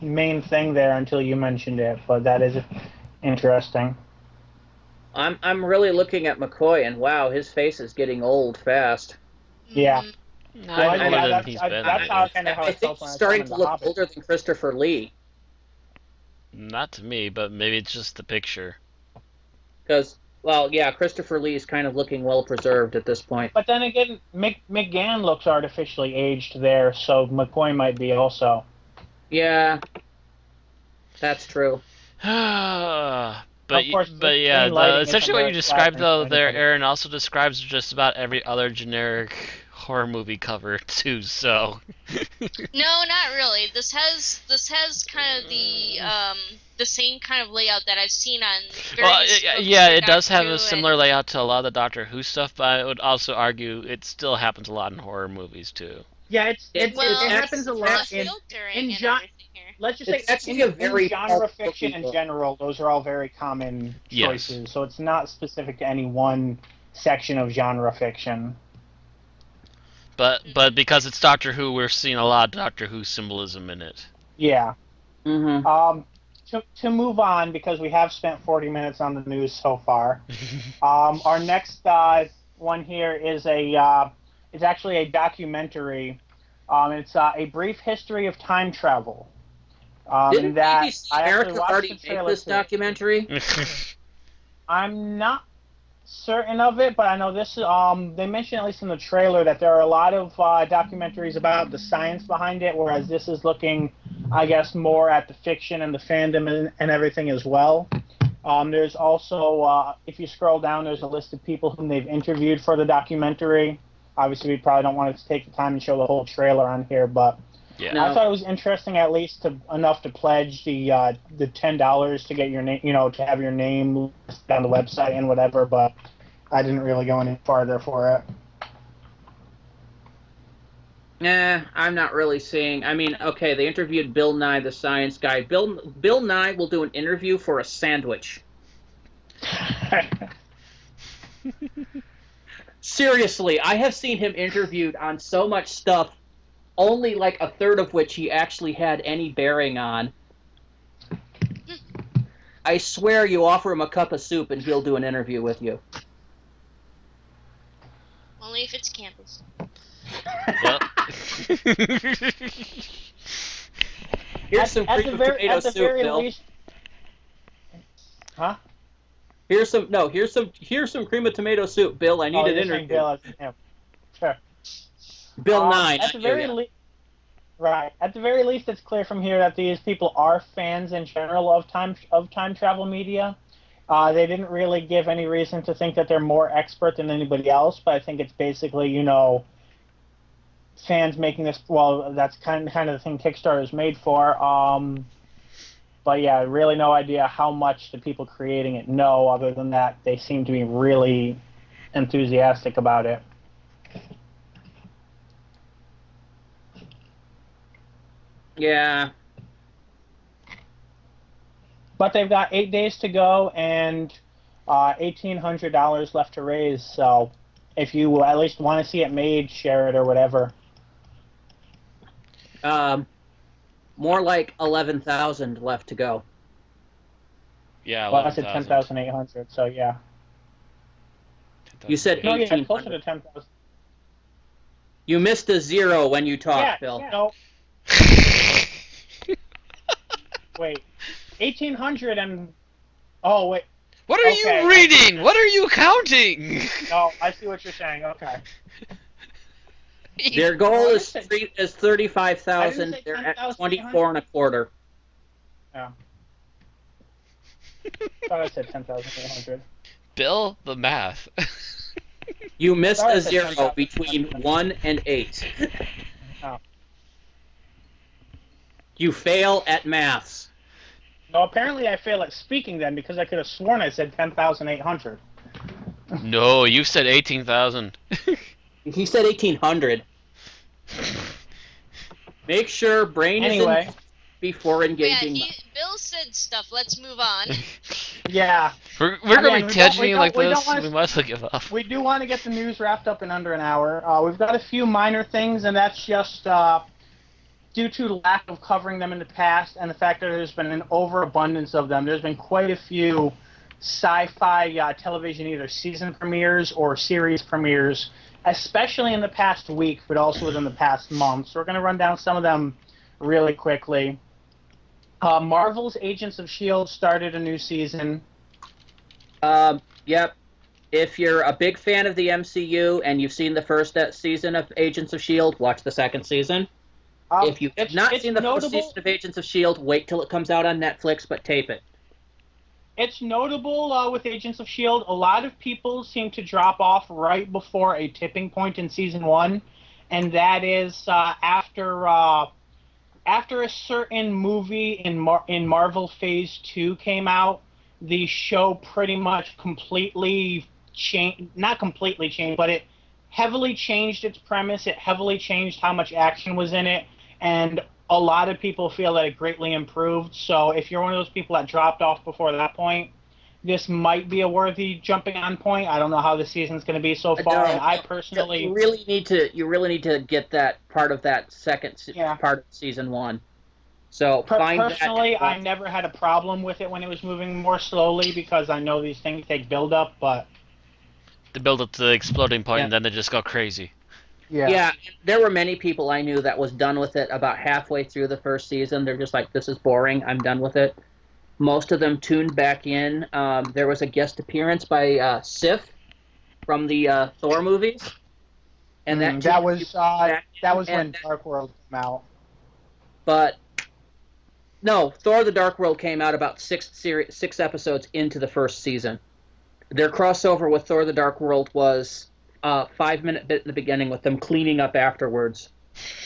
Speaker 4: main thing there until you mentioned it, but that is interesting.
Speaker 5: I'm really looking at McCoy, and wow, his face is getting old fast.
Speaker 4: Yeah.
Speaker 3: That's
Speaker 4: how
Speaker 5: I think he's starting to look older than Christopher Lee.
Speaker 3: Not to me, but maybe it's just the picture.
Speaker 5: Because, well, yeah, Christopher Lee is kind of looking well preserved at this point.
Speaker 4: But then again, McGann looks artificially aged there, so McCoy might be also.
Speaker 5: Yeah, that's true.
Speaker 3: But
Speaker 4: course,
Speaker 3: yeah, essentially what you described though there, Aaron, also describes just about every other generic horror movie cover too, so.
Speaker 6: No, not really. This has kind of the same kind of layout that I've seen on various books
Speaker 3: yeah,
Speaker 6: for
Speaker 3: it does have
Speaker 6: Doctor
Speaker 3: a
Speaker 6: Who
Speaker 3: similar
Speaker 6: and-
Speaker 3: layout to a lot of the Doctor Who stuff, but I would also argue it still happens a lot in horror movies too.
Speaker 4: Yeah, it
Speaker 6: Well,
Speaker 4: happens a
Speaker 6: it's
Speaker 4: lot
Speaker 6: the
Speaker 4: in
Speaker 6: filtering
Speaker 4: in
Speaker 6: and
Speaker 4: John.
Speaker 6: everything here.
Speaker 4: Let's just say
Speaker 5: It's actually a very
Speaker 4: in genre
Speaker 5: powerful
Speaker 4: fiction in
Speaker 5: people.
Speaker 4: general, those are all very common
Speaker 3: Yes.
Speaker 4: choices. So it's not specific to any one section of genre fiction.
Speaker 3: But because it's Doctor Who, we're seeing a lot of Doctor Who symbolism in it.
Speaker 4: Yeah.
Speaker 5: Mm-hmm.
Speaker 4: To move on, because we have spent 40 minutes on the news so far. Our next one here is it's actually a documentary. It's a brief history of time travel.
Speaker 5: Didn't
Speaker 4: and that
Speaker 5: BBC
Speaker 4: I actually
Speaker 5: America
Speaker 4: watched
Speaker 5: already
Speaker 4: the
Speaker 5: make
Speaker 4: trailer
Speaker 5: this
Speaker 4: too.
Speaker 5: documentary?
Speaker 4: I'm not certain of it, but I know this. They mentioned, at least in the trailer, that there are a lot of documentaries about the science behind it, whereas this is looking, I guess, more at the fiction and the fandom and everything as well. There's also, if you scroll down, there's a list of people whom they've interviewed for the documentary. Obviously, we probably don't want to take the time and show the whole trailer on here, but
Speaker 3: Yeah.
Speaker 5: No.
Speaker 4: I thought it was interesting, at least enough to pledge the $10 to get your name, to have your name listed on the website and whatever. But I didn't really go any farther for it.
Speaker 5: Nah, I'm not really seeing. I mean, okay, they interviewed Bill Nye, the science guy. Bill Nye will do an interview for a sandwich. Seriously, I have seen him interviewed on so much stuff, only like a third of which he actually had any bearing on. I swear you offer him a cup of soup and he'll do an interview with you.
Speaker 6: Only if it's campus.
Speaker 3: Well.
Speaker 5: Here's some cream of tomato soup, Bill.
Speaker 4: least. Huh?
Speaker 5: Here's some cream of tomato soup, Bill. I need an
Speaker 4: you're saying
Speaker 5: interview.
Speaker 4: Bill, yeah. Sure.
Speaker 5: Bill Nye.
Speaker 4: At
Speaker 5: not
Speaker 4: the
Speaker 5: you,
Speaker 4: very
Speaker 5: yeah.
Speaker 4: Right. At the very least, it's clear from here that these people are fans in general of time travel media. They didn't really give any reason to think that they're more expert than anybody else, but I think it's basically, fans making this. Well, that's kind of the thing Kickstarter is made for. But yeah, really no idea how much the people creating it know. Other than that, they seem to be really enthusiastic about it.
Speaker 5: Yeah.
Speaker 4: But they've got 8 days to go and $1,800 left to raise. So if you at least want to see it made, share it or whatever.
Speaker 5: More like 11,000 left to go.
Speaker 3: Yeah,
Speaker 4: Well, I said
Speaker 3: 11,000.
Speaker 4: 10,800. So yeah.
Speaker 5: You said
Speaker 4: No, yeah,
Speaker 5: 1,800.
Speaker 4: closer to 10,000.
Speaker 5: You missed a zero when you talked, Bill.
Speaker 4: No. Wait. 1,800 and. Oh wait.
Speaker 3: What are
Speaker 4: Okay.
Speaker 3: you reading? What are you counting?
Speaker 4: No, I see what you're saying. Okay.
Speaker 5: Their goal
Speaker 4: No, I
Speaker 5: is
Speaker 4: said-
Speaker 5: 35,000.
Speaker 4: I didn't say
Speaker 5: They're at
Speaker 4: 10,800.
Speaker 5: 24 and a quarter.
Speaker 4: Yeah. Thought I said 10,800.
Speaker 3: Bill, the math.
Speaker 5: You missed
Speaker 4: Sorry, I
Speaker 5: a
Speaker 4: said
Speaker 5: zero
Speaker 4: 10,000.
Speaker 5: between 1 and 8.
Speaker 4: Oh.
Speaker 5: You fail at maths.
Speaker 4: No, apparently I fail at speaking then because I could have sworn I said 10,800.
Speaker 3: No, you said 18,000.
Speaker 5: He said 1,800. Make sure brain
Speaker 4: Anyway.
Speaker 5: is in before
Speaker 6: Yeah,
Speaker 5: engaging.
Speaker 6: Bill said stuff. Let's move on.
Speaker 4: Yeah.
Speaker 3: We're gonna
Speaker 4: Again,
Speaker 3: be
Speaker 4: we
Speaker 3: touching you
Speaker 4: don't-
Speaker 3: like
Speaker 4: we don't
Speaker 3: this.
Speaker 4: wanna-
Speaker 3: We might as well give up.
Speaker 4: We do want to get the news wrapped up in under an hour. We've got a few minor things, and that's just due to lack of covering them in the past and the fact that there's been an overabundance of them. There's been quite a few sci-fi television, either season premieres or series premieres, especially in the past week, but also within the past month. So we're going to run down some of them really quickly. Marvel's Agents of S.H.I.E.L.D. started a new season.
Speaker 5: Yep. If you're a big fan of the MCU and you've seen the first season of Agents of S.H.I.E.L.D., watch the second season. If you have not seen the first season of Agents of S.H.I.E.L.D., wait till it comes out on Netflix, but tape it.
Speaker 4: It's notable with Agents of S.H.I.E.L.D. A lot of people seem to drop off right before a tipping point in Season 1. and that is after a certain movie in Marvel Phase 2 came out, the show pretty much completely changed, not completely changed, but it heavily changed its premise. It heavily changed how much action was in it, and a lot of people feel that it greatly improved. So if you're one of those people that dropped off before that point, this might be a worthy jumping on point. I don't know how the season's going to be so far, and I personally...
Speaker 5: You really need to get that part of that part of season 1. So
Speaker 4: personally, I never had a problem with it when it was moving more slowly because I know these things take build up, but
Speaker 3: The build up to the exploding point, and then they just got crazy.
Speaker 5: Yeah, there were many people I knew that was done with it about halfway through the first season. They're just like, this is boring, I'm done with it. Most of them tuned back in. There was a guest appearance by Sif from the Thor movies, and that was
Speaker 4: when Dark World came out.
Speaker 5: But no, Thor: The Dark World came out about 6 episodes into the first season. Their crossover with Thor: The Dark World was a 5-minute bit in the beginning with them cleaning up afterwards.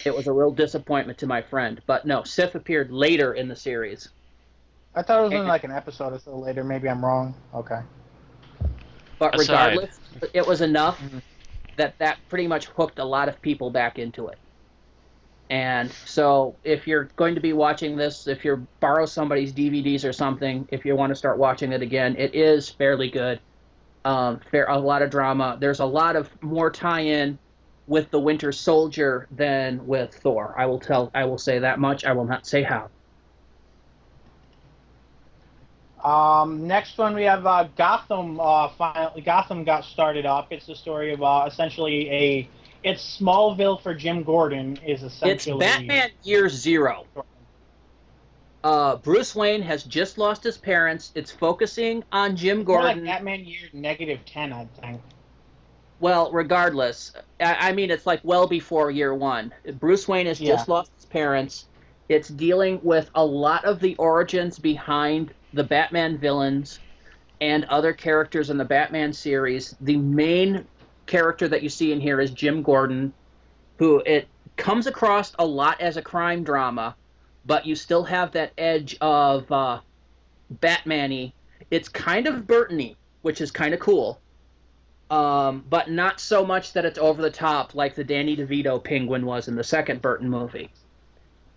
Speaker 5: It was a real disappointment to my friend. But no, Sif appeared later in the series.
Speaker 4: I thought it was in like an episode or so later. Maybe I'm wrong. Okay.
Speaker 5: But regardless, it was enough that pretty much hooked a lot of people back into it. And so if you're going to be watching this, if you borrow somebody's DVDs or something, if you want to start watching it again, it is fairly good. A lot of drama. There's a lot of more tie-in with the Winter Soldier than with Thor. I will say that much. I will not say how.
Speaker 4: Next one we have Gotham. Finally, Gotham got started up. It's the story of essentially it's Smallville for Jim Gordon. Is essentially
Speaker 5: it's Batman Year Zero. Bruce Wayne has just lost his parents. It's focusing on Jim Gordon.
Speaker 4: More like Batman Year -10, I think.
Speaker 5: Well, regardless, I mean, it's like well before Year 1. Bruce Wayne has just lost his parents. It's dealing with a lot of the origins behind the Batman villains and other characters in the Batman series. The main character that you see in here is Jim Gordon, who it comes across a lot as a crime drama, but you still have that edge of Batman-y. It's kind of Burton-y, which is kind of cool, but not so much that it's over the top like the Danny DeVito Penguin was in the second Burton movie.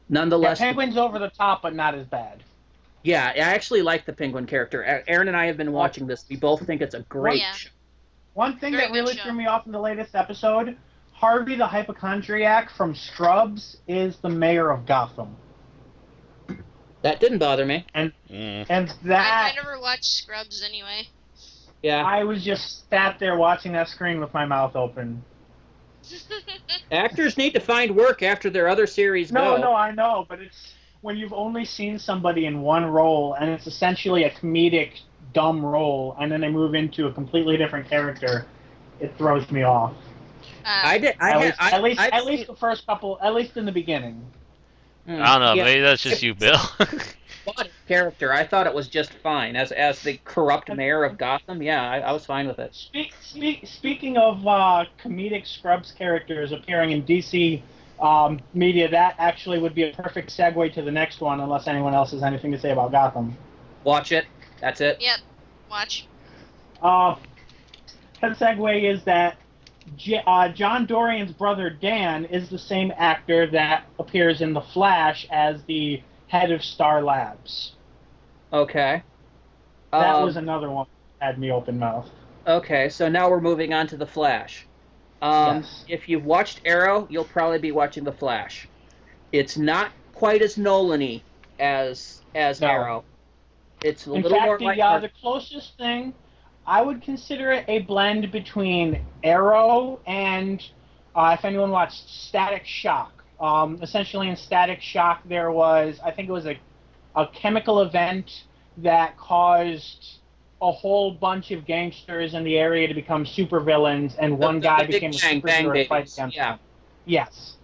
Speaker 5: Nonetheless,
Speaker 4: Penguin's over the top, but not as bad.
Speaker 5: Yeah, I actually like the Penguin character. Aaron and I have been watching this. We both think it's a great show.
Speaker 4: One thing that really threw me off in the latest episode, Harvey the hypochondriac from Scrubs is the mayor of Gotham.
Speaker 5: That didn't bother me.
Speaker 4: And that...
Speaker 6: I never watched Scrubs anyway.
Speaker 5: Yeah.
Speaker 4: I was just sat there watching that screen with my mouth open.
Speaker 5: Actors need to find work after their other series go.
Speaker 4: No, I know, but it's when you've only seen somebody in one role, and it's essentially a comedic, dumb role, and then they move into a completely different character, it throws me off. At least the first couple, at least in the beginning.
Speaker 3: I don't know, maybe that's just you, Bill.
Speaker 5: Character, I thought it was just fine as the corrupt mayor of Gotham. Yeah, I was fine with it.
Speaker 4: Speaking of comedic Scrubs characters appearing in DC media, that actually would be a perfect segue to the next one, unless anyone else has anything to say about Gotham.
Speaker 5: Watch it. That's it.
Speaker 6: Yep. Watch.
Speaker 4: That segue is that John Dorian's brother Dan is the same actor that appears in The Flash as the head of Star Labs.
Speaker 5: Okay.
Speaker 4: That was another one that had me open mouth.
Speaker 5: Okay, so now we're moving on to The Flash.
Speaker 4: Yes.
Speaker 5: If you've watched Arrow, you'll probably be watching The Flash. It's not quite as Nolan-y as Arrow. It's a little more like...
Speaker 4: the closest thing, I would consider it a blend between Arrow and, if anyone watched Static Shock. Essentially in Static Shock there was, I think it was a chemical event that caused a whole bunch of gangsters in the area to become supervillains, and one guy became a superhero to fight against them. Yes.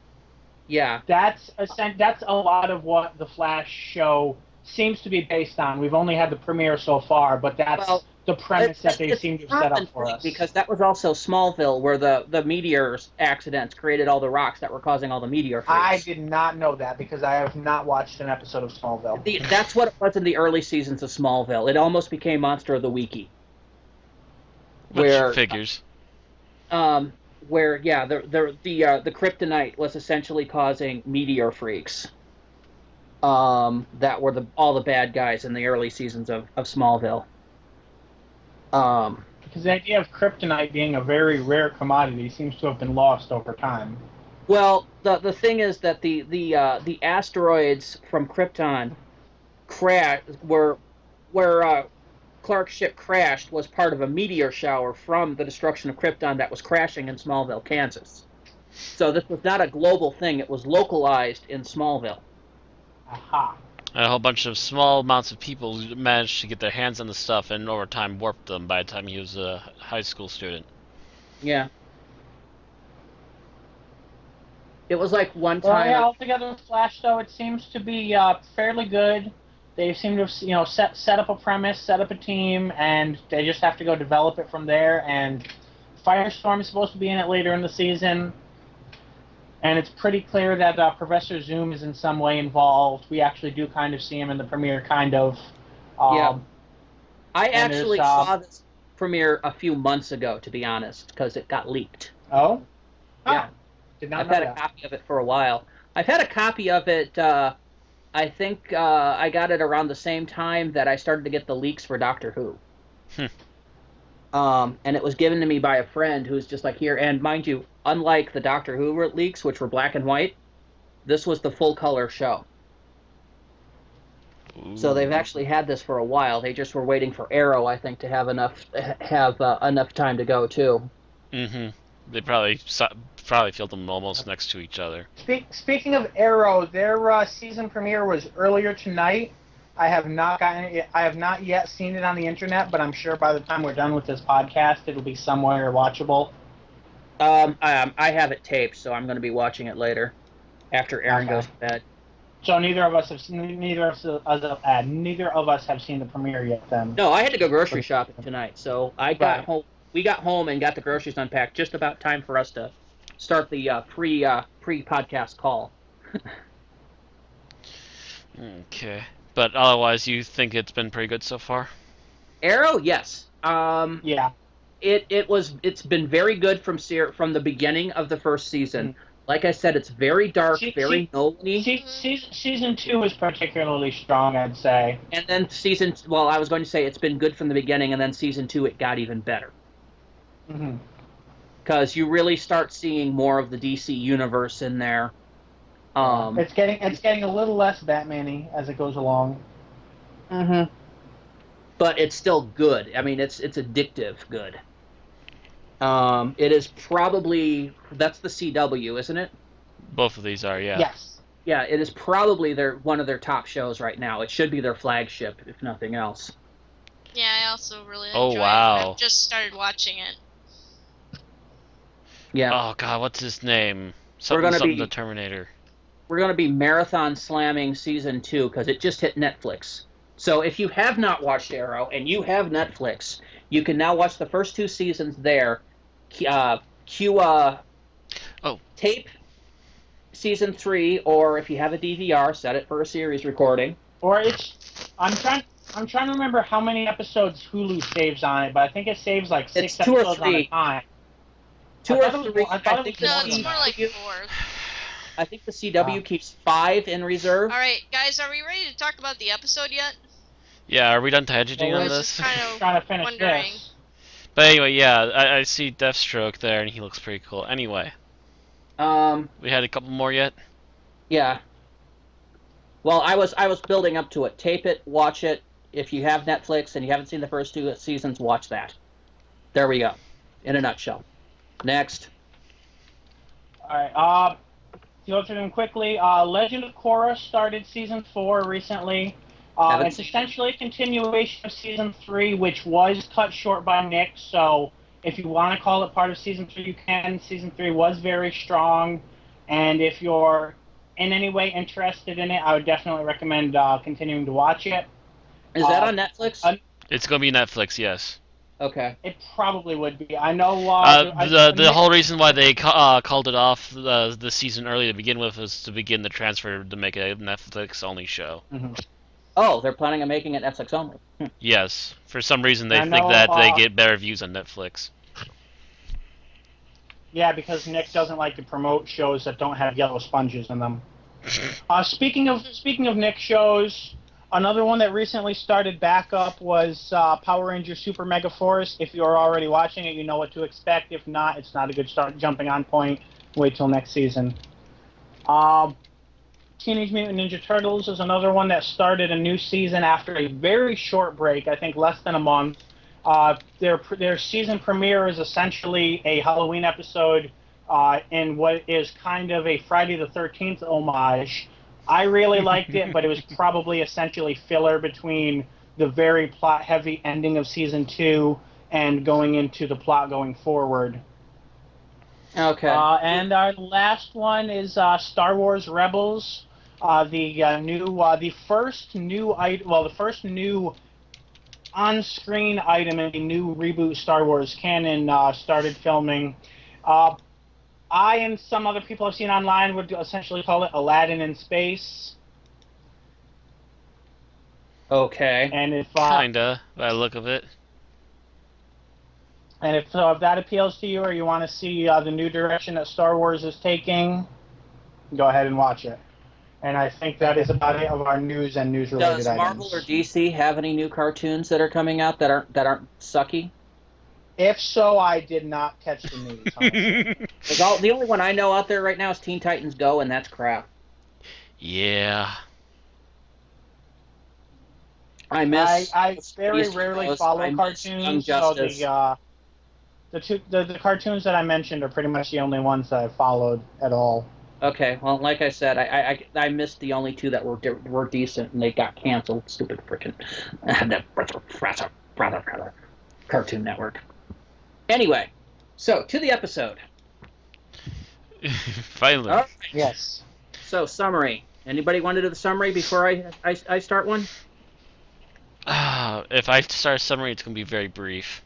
Speaker 5: Yeah.
Speaker 4: That's a lot of what the Flash show seems to be based on. We've only had the premiere so far, but that's the premise that they seem to have set up for us.
Speaker 5: Because that was also Smallville, where the meteor accidents created all the rocks that were causing all the meteor freaks.
Speaker 4: I did not know that because I have not watched an episode of Smallville.
Speaker 5: That's what it was in the early seasons of Smallville. It almost became Monster of the Weeky.
Speaker 3: Which figures.
Speaker 5: Where the kryptonite was essentially causing meteor freaks. That were all the bad guys in the early seasons of Smallville.
Speaker 4: Because the idea of kryptonite being a very rare commodity seems to have been lost over time.
Speaker 5: Well, the thing is that the asteroids from Krypton where Clark's ship crashed was part of a meteor shower from the destruction of Krypton that was crashing in Smallville, Kansas. So this was not a global thing; it was localized in Smallville.
Speaker 4: Aha.
Speaker 3: And a whole bunch of small amounts of people managed to get their hands on the stuff and over time warped them by the time he was a high school student.
Speaker 5: Yeah. It was like one
Speaker 4: Well,
Speaker 5: time...
Speaker 4: yeah, altogether with Flash, though, it seems to be fairly good. They seem to have, set up a premise, set up a team, and they just have to go develop it from there. And Firestorm is supposed to be in it later in the season. And it's pretty clear that Professor Zoom is in some way involved. We actually do kind of see him in the premiere, kind of.
Speaker 5: Yeah. I actually saw this premiere a few months ago, to be honest, because it got leaked.
Speaker 4: Oh?
Speaker 5: Yeah.
Speaker 4: Did not
Speaker 5: I've
Speaker 4: know
Speaker 5: had
Speaker 4: that.
Speaker 5: a copy of it for a while. I've had a copy of it, I think I got it around the same time that I started to get the leaks for Doctor Who. And it was given to me by a friend who's just like, here, and mind you, unlike the Doctor Who leaks, which were black and white, this was the full color show.
Speaker 3: Ooh.
Speaker 5: So they've actually had this for a while. They just were waiting for Arrow, I think, to have enough time to go too.
Speaker 3: Mm-hmm. They probably filmed them almost next to each other.
Speaker 4: Speaking of Arrow, their season premiere was earlier tonight. I have not yet seen it on the internet, but I'm sure by the time we're done with this podcast, it'll be somewhere watchable.
Speaker 5: I have it taped, so I'm going to be watching it later, after Aaron goes to bed.
Speaker 4: So neither of us have seen the premiere yet. Then
Speaker 5: no, I had to go grocery shopping tonight, so I got home. We got home and got the groceries unpacked just about time for us to start the pre-podcast call.
Speaker 3: Okay, but otherwise, you think it's been pretty good so far?
Speaker 5: Arrow, yes.
Speaker 4: Yeah.
Speaker 5: It's been very good from the beginning of the first season. Like I said, it's very dark, very Nolan-y.
Speaker 4: Season 2 is particularly strong, I'd say.
Speaker 5: And then I was going to say it's been good from the beginning, and then season 2 it got even better. Because you really start seeing more of the DC universe in there.
Speaker 4: It's getting a little less Batman-y as it goes along.
Speaker 5: But it's still good. I mean, it's addictive good. It is probably, that's the CW, isn't it?
Speaker 3: Both of these are, yeah.
Speaker 4: Yes.
Speaker 5: Yeah, it is probably one of their top shows right now. It should be their flagship, if nothing else.
Speaker 6: Yeah, I also really enjoy it.
Speaker 3: Wow.
Speaker 6: I've just started watching it.
Speaker 5: Yeah.
Speaker 3: Oh god, what's his name? Something the Terminator.
Speaker 5: We're going to be marathon slamming season 2 because it just hit Netflix. So if you have not watched Arrow and you have Netflix, you can now watch the first 2 seasons there. Tape season 3, or if you have a DVR, set it for a series recording.
Speaker 4: Or I'm trying to remember how many episodes Hulu saves on it, but I think it saves like 6 episodes on a time.
Speaker 5: 2 or 3.
Speaker 6: No, it's more like 4.
Speaker 5: I think the CW keeps 5 in reserve.
Speaker 6: Alright, guys, are we ready to talk about the episode yet?
Speaker 3: Yeah, are we done editing on
Speaker 6: I was
Speaker 3: this?
Speaker 6: just kind of
Speaker 4: trying to finish
Speaker 6: wondering.
Speaker 4: this.
Speaker 3: But anyway, yeah, I see Deathstroke there, and he looks pretty cool. Anyway. We had a couple more yet?
Speaker 5: Yeah. Well, I was building up to it. Tape it, watch it. If you have Netflix and you haven't seen the first 2 seasons, watch that. There we go. In a nutshell. Next.
Speaker 4: Alright, to go through them quickly, Legend of Korra started season 4 recently. It's essentially a continuation of season 3, which was cut short by Nick, so if you want to call it part of season 3, you can. Season 3 was very strong, and if you're in any way interested in it, I would definitely recommend continuing to watch it.
Speaker 5: Is that on Netflix?
Speaker 3: It's going to be Netflix, yes.
Speaker 5: Okay.
Speaker 4: It probably would be. I know.
Speaker 3: The whole reason why they called it off the season early to begin with was to begin the transfer to make a Netflix only show.
Speaker 4: Mm-hmm.
Speaker 5: Oh, they're planning on making it Netflix only.
Speaker 3: Yes, for some reason they
Speaker 4: I
Speaker 3: think
Speaker 4: know,
Speaker 3: that they get better views on Netflix.
Speaker 4: Yeah, because Nick doesn't like to promote shows that don't have yellow sponges in them. Speaking of Nick shows, another one that recently started back up was Power Rangers Super Mega Force. If you're already watching it, you know what to expect. If not, it's not a good jumping on point. Wait till next season. Teenage Mutant Ninja Turtles is another one that started a new season after a very short break, I think less than a month. Their season premiere is essentially a Halloween episode in what is kind of a Friday the 13th homage. I really liked it, but it was probably essentially filler between the very plot-heavy ending of Season 2 and going into the plot going forward.
Speaker 5: Okay.
Speaker 4: And our last one is Star Wars Rebels. The first new on-screen item in the new reboot Star Wars canon started filming. I and some other people I've seen online would essentially call it Aladdin in space.
Speaker 5: Okay.
Speaker 4: And if
Speaker 3: Kinda, by the look of it.
Speaker 4: And if that appeals to you, or you want to see the new direction that Star Wars is taking, go ahead and watch it. And I think that is about it of our news and news-related items.
Speaker 5: Does Marvel or DC have any new cartoons that are coming out that aren't sucky?
Speaker 4: If so, I did not catch the news.
Speaker 5: The only one I know out there right now is Teen Titans Go, and that's crap.
Speaker 3: Yeah.
Speaker 4: I very rarely follow cartoons, so the cartoons that I mentioned are pretty much the only ones that I've followed at all.
Speaker 5: Okay, well, like I said, I missed the only two that were decent, and they got canceled. Stupid frickin' Cartoon Network. Anyway, so to the episode.
Speaker 3: Finally.
Speaker 5: Right.
Speaker 4: Yes.
Speaker 5: So summary. Anybody want to do the summary before I start one?
Speaker 3: If I start a summary, it's gonna be very brief.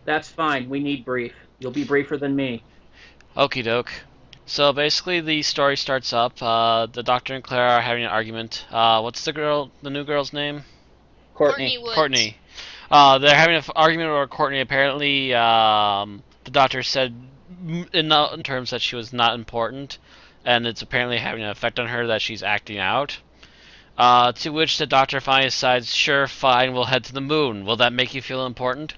Speaker 5: That's fine. We need brief. You'll be briefer than me.
Speaker 3: Okie doke. So basically, the story starts up. The Doctor and Clara are having an argument. What's the new girl's name?
Speaker 5: Courtney.
Speaker 6: Woods.
Speaker 3: Courtney. They're having an argument over Courtney. Apparently, the Doctor said in terms that she was not important, and it's apparently having an effect on her that she's acting out. To which the Doctor finally decides, sure, fine, we'll head to the moon. Will that make you feel important?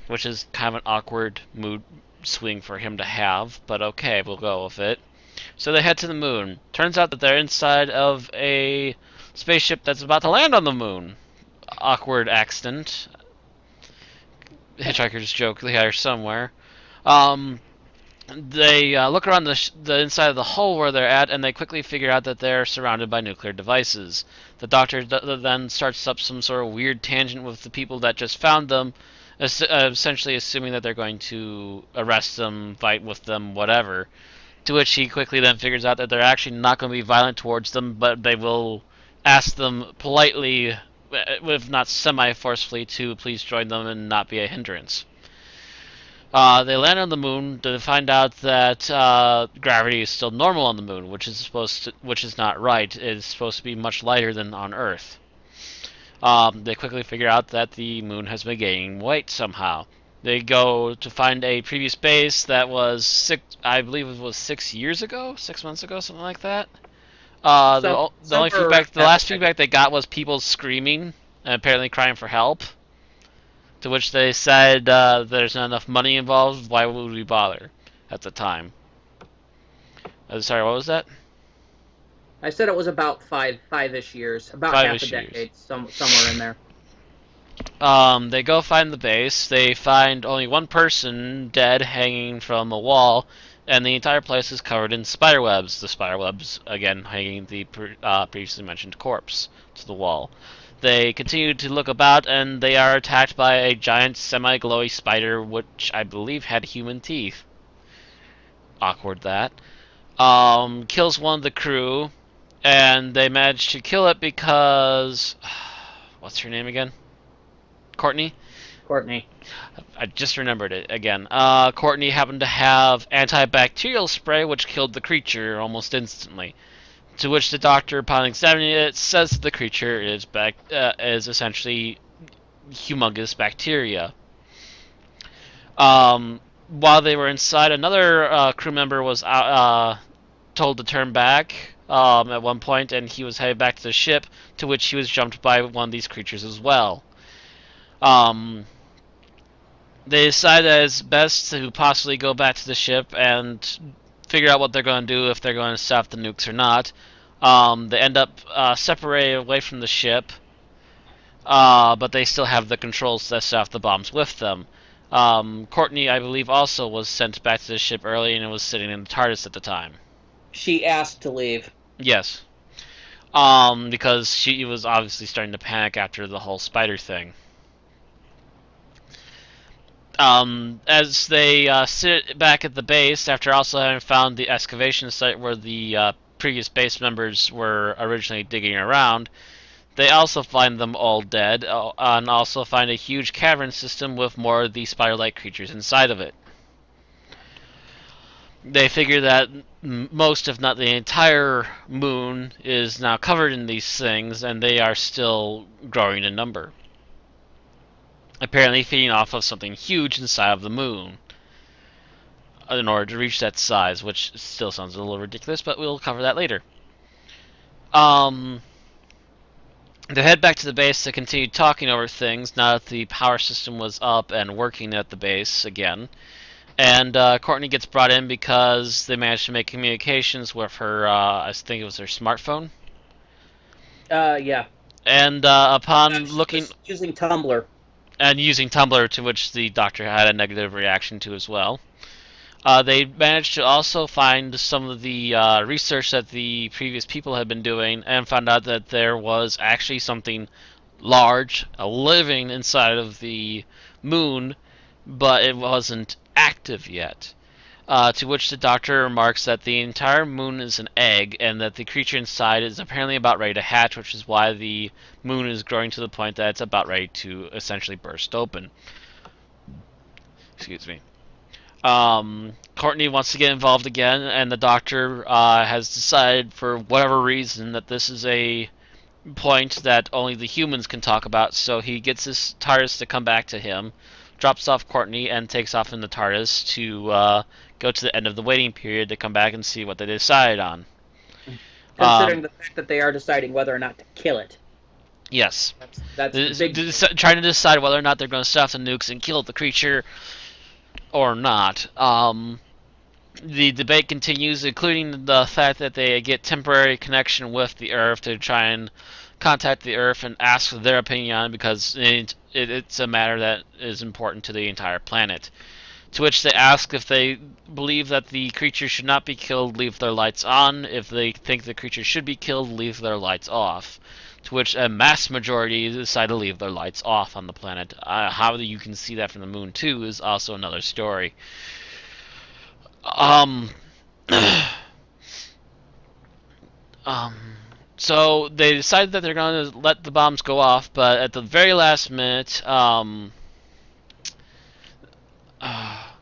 Speaker 3: Which is kind of an awkward mood swing for him to have, but okay, we'll go with it. So they head to the moon. Turns out that they're inside of a spaceship that's about to land on the moon. Awkward accident. Hitchhiker's joke there somewhere. They look around the inside of the hull where they're at, and they quickly figure out that they're surrounded by nuclear devices. The Doctor then starts up some sort of weird tangent with the people that just found them, essentially assuming that they're going to arrest them, fight with them, whatever. To which he quickly then figures out that they're actually not going to be violent towards them, but they will ask them politely, if not semi-forcefully, to please join them and not be a hindrance. They land on the moon to find out that gravity is still normal on the moon, which is not right. It's supposed to be much lighter than on Earth. They quickly figure out that the moon has been gaining weight somehow. They go to find a previous base that was 6 years ago, 6 months ago, something like that. The last feedback they got was people screaming and apparently crying for help. To which they said there's not enough money involved. Why would we bother at the time? Sorry, what was that?
Speaker 5: I said it was about five-ish years, about half a decade, somewhere in there.
Speaker 3: They go find the base. They find only one person dead hanging from a wall, and the entire place is covered in spiderwebs. The spiderwebs, again, hanging the previously mentioned corpse to the wall. They continue to look about, and they are attacked by a giant semi-glowy spider, which I believe had human teeth. Awkward, that. Kills one of the crew, and they manage to kill it because... what's her name again? Courtney?
Speaker 5: Courtney.
Speaker 3: I just remembered it again. Courtney happened to have antibacterial spray, which killed the creature almost instantly. To which the doctor, upon examining it, says the creature is essentially humongous bacteria. While they were inside, another crew member was told to turn back at one point, and he was headed back to the ship, to which he was jumped by one of these creatures as well. They decide that it's best to possibly go back to the ship and figure out what they're going to do, if they're going to stop the nukes or not. They end up separated away from the ship, but they still have the controls to set off the bombs with them. Courtney, I believe, also was sent back to the ship early and was sitting in the TARDIS at the time.
Speaker 5: She asked to leave.
Speaker 3: Yes. Because she was obviously starting to panic after the whole spider thing. As they sit back at the base, after also having found the excavation site where the previous base members were originally digging around, they also find them all dead, and also find a huge cavern system with more of the spider-like creatures inside of it. They figure that most, if not the entire moon, is now covered in these things, and they are still growing in number. Apparently feeding off of something huge inside of the moon in order to reach that size, which still sounds a little ridiculous, but we'll cover that later. They head back to the base to continue talking over things now that the power system was up and working at the base again. And Courtney gets brought in because they managed to make communications with her, I think it was her smartphone.
Speaker 5: Yeah.
Speaker 3: And upon looking...
Speaker 5: using Tumblr.
Speaker 3: And using Tumblr, to which the doctor had a negative reaction to as well. They managed to also find some of the research that the previous people had been doing and found out that there was actually something large, living inside of the moon, but it wasn't active yet. To which the doctor remarks that the entire moon is an egg and that the creature inside is apparently about ready to hatch, which is why the moon is growing to the point that it's about ready to essentially burst open. Excuse me. Courtney wants to get involved again, and the doctor has decided for whatever reason that this is a point that only the humans can talk about, so he gets his TARDIS to come back to him, drops off Courtney, and takes off in the TARDIS to go to the end of the waiting period to come back and see what they decide on.
Speaker 5: Considering the fact that they are deciding whether or not to kill it.
Speaker 3: Yes.
Speaker 5: That's big.
Speaker 3: Trying to decide whether or not they're going to set off the nukes and kill the creature or not. The debate continues, including the fact that they get temporary connection with the Earth to try and contact the Earth and ask their opinion on it, because it's a matter that is important to the entire planet. To which they ask if they believe that the creature should not be killed, leave their lights on. If they think the creature should be killed, leave their lights off. To which a mass majority decide to leave their lights off on the planet. How you can see that from the moon too is also another story. So they decided that they're going to let the bombs go off, but at the very last minute,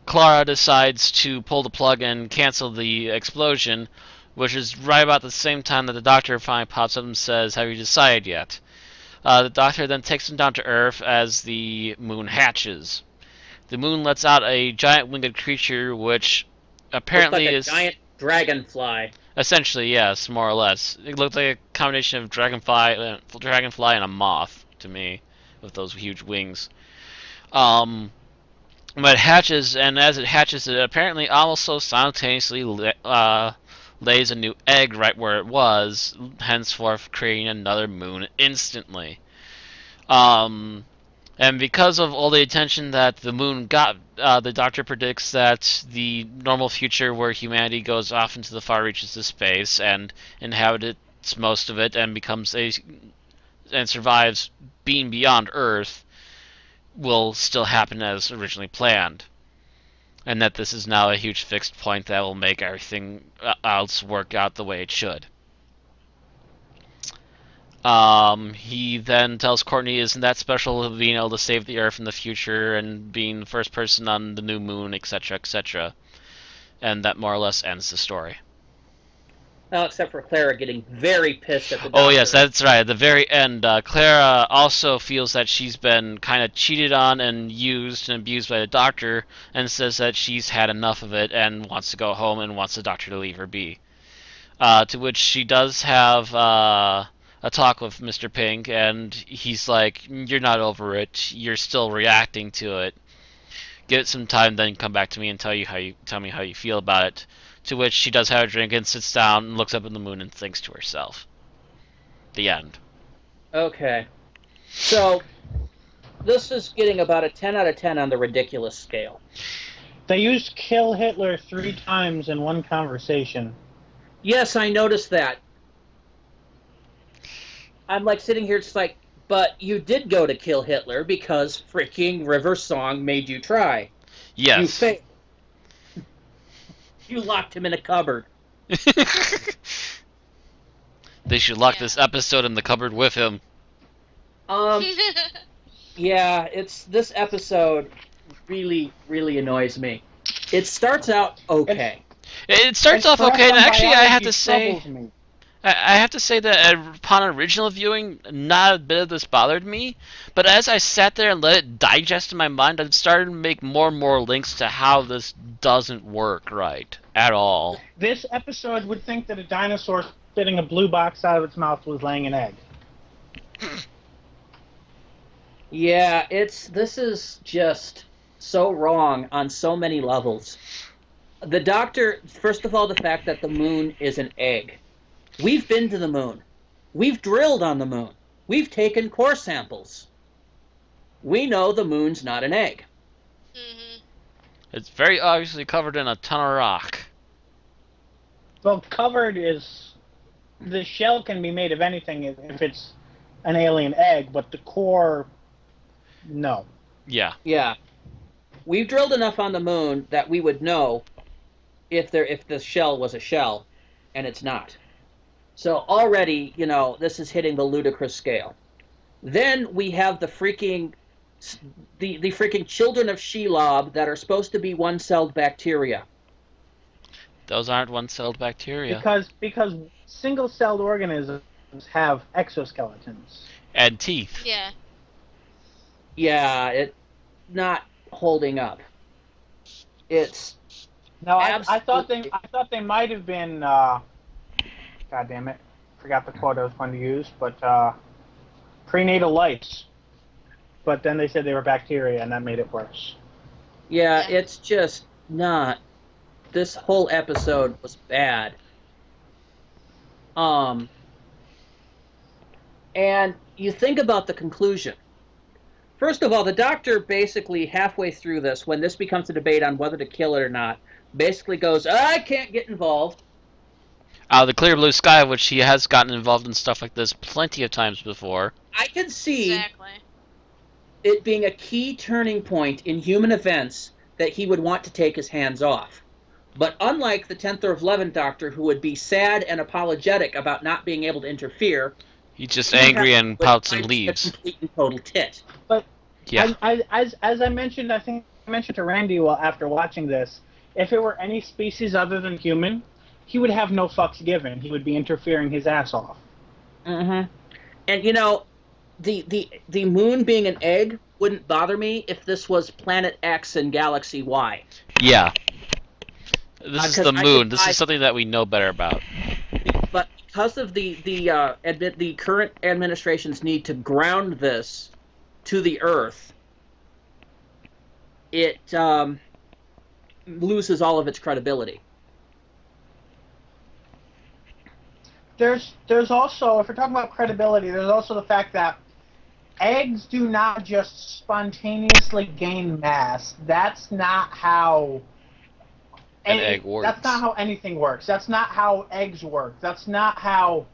Speaker 3: Clara decides to pull the plug and cancel the explosion, which is right about the same time that the doctor finally pops up and says, "Have you decided yet?" The doctor then takes him down to Earth as the moon hatches. The moon lets out a giant winged creature, which apparently
Speaker 5: is a giant dragonfly.
Speaker 3: Essentially, yes, more or less. It looked like a combination of dragonfly and a moth to me, with those huge wings. But it hatches, and as it hatches, it apparently almost so simultaneously lays a new egg right where it was, henceforth creating another moon instantly. And because of all the attention that the moon got, the doctor predicts that the normal future where humanity goes off into the far reaches of space and inhabits most of it and survives being beyond Earth will still happen as originally planned. And that this is now a huge fixed point that will make everything else work out the way it should. He then tells Courtney isn't that special of being able to save the Earth in the future and being the first person on the new moon, etc., etc. And that more or less ends the story.
Speaker 5: Well, except for Clara getting very pissed at the doctor.
Speaker 3: Oh yes, that's right. At the very end, Clara also feels that she's been kind of cheated on and used and abused by the doctor, and says that she's had enough of it and wants to go home and wants the doctor to leave her be. To which she does have a talk with Mr. Pink, and he's like, "You're not over it. You're still reacting to it. Give it some time, then come back to me and tell me how you feel about it." To which she does have a drink and sits down and looks up at the moon and thinks to herself. The end.
Speaker 5: Okay. So, this is getting about a 10 out of 10 on the ridiculous scale.
Speaker 4: They used "kill Hitler" 3 times in one conversation.
Speaker 5: Yes, I noticed that. I'm like sitting here, it's like, but you did go to kill Hitler because freaking River Song made you try.
Speaker 3: Yes.
Speaker 5: You failed. You locked him in a cupboard.
Speaker 3: They should lock this episode in the cupboard with him.
Speaker 5: Yeah, this episode really, really annoys me. It starts out okay.
Speaker 3: It starts off okay, and actually I have to say,
Speaker 4: Me.
Speaker 3: I have to say that upon original viewing, not a bit of this bothered me. But as I sat there and let it digest in my mind, I started to make more and more links to how this doesn't work right at all.
Speaker 4: This episode would think that a dinosaur spitting a blue box out of its mouth was laying an egg.
Speaker 5: Yeah, this is just so wrong on so many levels. The doctor, first of all, the fact that the moon is an egg. We've been to the moon. We've drilled on the moon. We've taken core samples. We know the moon's not an egg.
Speaker 6: Mm-hmm.
Speaker 3: It's very obviously covered in a ton of rock.
Speaker 4: Well, covered is... The shell can be made of anything if it's an alien egg, but the core... No.
Speaker 3: Yeah.
Speaker 5: Yeah. We've drilled enough on the moon that we would know if the shell was a shell, and it's not. So already, this is hitting the ludicrous scale. Then we have the freaking children of Shelob that are supposed to be one-celled bacteria.
Speaker 3: Those aren't one-celled bacteria.
Speaker 4: Because single-celled organisms have exoskeletons.
Speaker 3: And teeth.
Speaker 6: Yeah.
Speaker 5: Yeah, it's not holding up. It's
Speaker 4: No, I thought they might have been. God damn it! Forgot the quote I was going to use, but prenatal lice. But then they said they were bacteria, and that made it worse.
Speaker 5: Yeah, it's just not. This whole episode was bad. And you think about the conclusion. First of all, the doctor basically halfway through this, when this becomes a debate on whether to kill it or not, basically goes, I can't get involved.
Speaker 3: Out of the clear blue sky, which he has gotten involved in stuff like this plenty of times before.
Speaker 5: I can see
Speaker 6: Exactly.
Speaker 5: it being a key turning point in human events that he would want to take his hands off. But unlike the 10th or 11th Doctor, who would be sad and apologetic about not being able to interfere,
Speaker 3: He's just angry and pouts and leaves.
Speaker 5: A complete and total tit.
Speaker 4: But
Speaker 3: Yeah.
Speaker 4: as I mentioned, I think I mentioned to Randy after watching this, if it were any species other than human, he would have no fucks given. He would be interfering his ass off.
Speaker 5: Mm-hmm. And the moon being an egg wouldn't bother me if this was Planet X and Galaxy Y.
Speaker 3: Yeah. This is the moon. This
Speaker 5: I-
Speaker 3: is something that we know better about.
Speaker 5: But because of the current administration's need to ground this to the Earth, it loses all of its credibility.
Speaker 4: There's also, if we're talking about credibility, there's also the fact that eggs do not just spontaneously gain mass. That's not how
Speaker 3: An egg works.
Speaker 4: That's not how anything works. That's not how eggs work. That's not how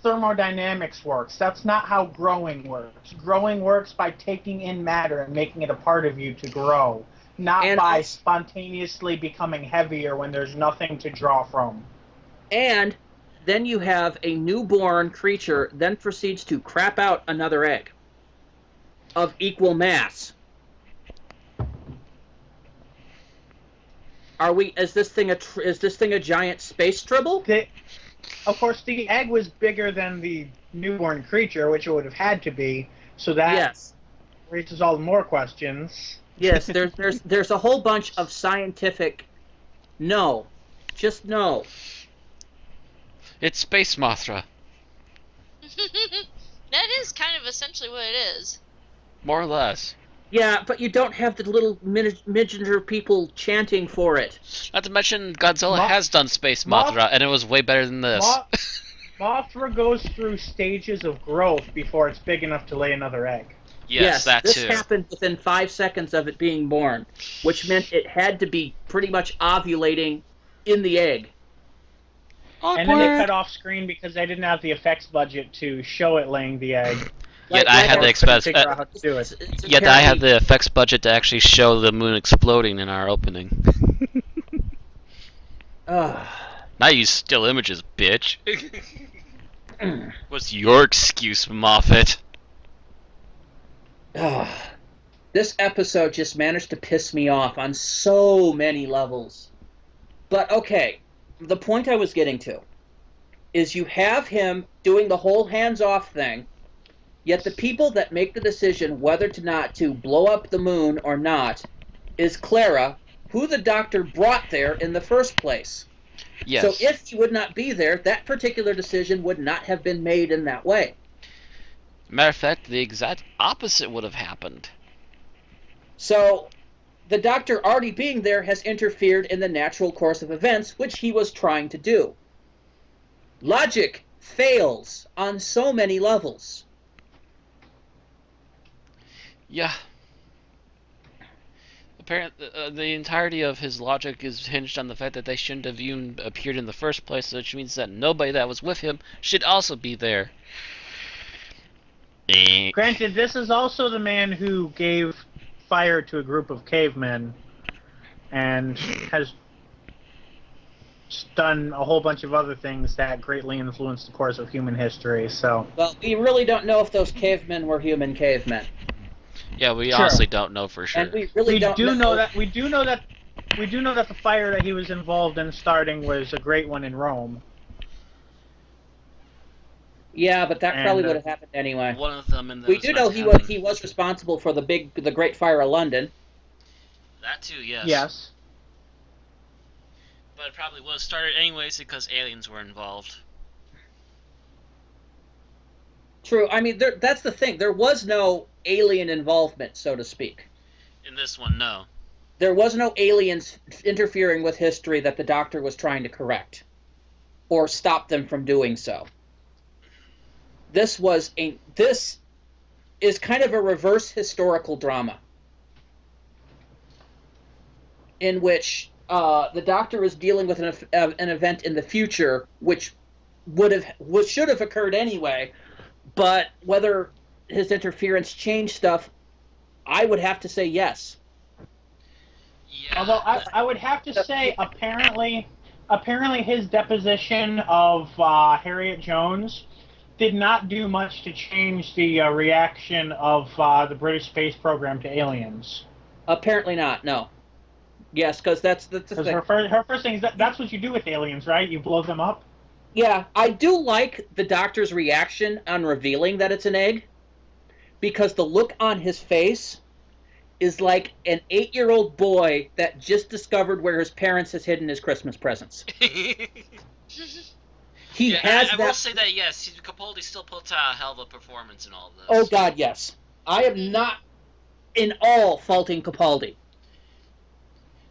Speaker 4: thermodynamics works. That's not how growing works. Growing works by taking in matter and making it a part of you to grow, not by spontaneously becoming heavier when there's nothing to draw from.
Speaker 5: And then you have a newborn creature then proceeds to crap out another egg of equal mass. Is this thing a giant space tribble?
Speaker 4: Of course, the egg was bigger than the newborn creature, which it would have had to be. So that raises all the more questions.
Speaker 5: Yes, there's a whole bunch of scientific no. Just no.
Speaker 3: It's Space Mothra.
Speaker 6: That is kind of essentially what it is.
Speaker 3: More or less.
Speaker 5: Yeah, but you don't have the little miniature people chanting for it.
Speaker 3: Not to mention, Godzilla has done Space Mothra, and it was way better than this.
Speaker 4: Mothra goes through stages of growth before it's big enough to lay another egg.
Speaker 3: Yes, that
Speaker 5: this
Speaker 3: too.
Speaker 5: This happened within 5 seconds of it being born, which meant it had to be pretty much ovulating in the egg.
Speaker 3: Awkward.
Speaker 4: And then they cut off screen because they didn't have the effects budget to show it laying the egg.
Speaker 3: Yet I had the effects budget to actually show the moon exploding in our opening. Now use still images, bitch. What's your excuse, Moffat?
Speaker 5: This episode just managed to piss me off on so many levels. But okay, the point I was getting to is you have him doing the whole hands-off thing, yet the people that make the decision whether to not to blow up the moon or not is Clara, who the Doctor brought there in the first place.
Speaker 3: Yes.
Speaker 5: So if he would not be there, that particular decision would not have been made in that way.
Speaker 3: Matter of fact, the exact opposite would have happened.
Speaker 5: So the Doctor already being there has interfered in the natural course of events, which he was trying to do. Logic fails on so many levels.
Speaker 3: Yeah. Apparently, the entirety of his logic is hinged on the fact that they shouldn't have even appeared in the first place, which means that nobody that was with him should also be there.
Speaker 4: Granted, this is also the man who gave fire to a group of cavemen and has done a whole bunch of other things that greatly influenced the course of human history. So,
Speaker 5: well, we really don't know if those cavemen were human cavemen.
Speaker 3: Yeah, we honestly don't know for sure.
Speaker 5: And we really
Speaker 4: we do know that the fire that he was involved in starting was a great one in Rome.
Speaker 5: Yeah, but that probably would have happened anyway.
Speaker 3: One of them in
Speaker 5: we do know he was responsible for the Great Fire of London.
Speaker 3: That too, yes.
Speaker 4: Yes.
Speaker 3: But it probably was started anyways because aliens were involved.
Speaker 5: True. I mean, that's the thing. There was no alien involvement, so to speak.
Speaker 3: In this one, no.
Speaker 5: There was no aliens interfering with history that the Doctor was trying to correct or stop them from doing so. This is kind of a reverse historical drama in which the Doctor is dealing with an event in the future which should have occurred anyway, but whether his interference changed stuff, I would have to say yes.
Speaker 3: Yeah.
Speaker 4: Although I would have to say, apparently his deposition of Harriet Jones did not do much to change the reaction of the British space program to aliens.
Speaker 5: Apparently not, no. Yes, because that's the thing.
Speaker 4: Her first thing is that's what you do with aliens, right? You blow them up?
Speaker 5: Yeah, I do like the Doctor's reaction on revealing that it's an egg, because the look on his face is like an 8-year-old boy that just discovered where his parents has hidden his Christmas presents. I
Speaker 3: will say that, yes, Capaldi still puts out a hell of a performance in all of this.
Speaker 5: Oh, God, yes. I am not in all faulting Capaldi.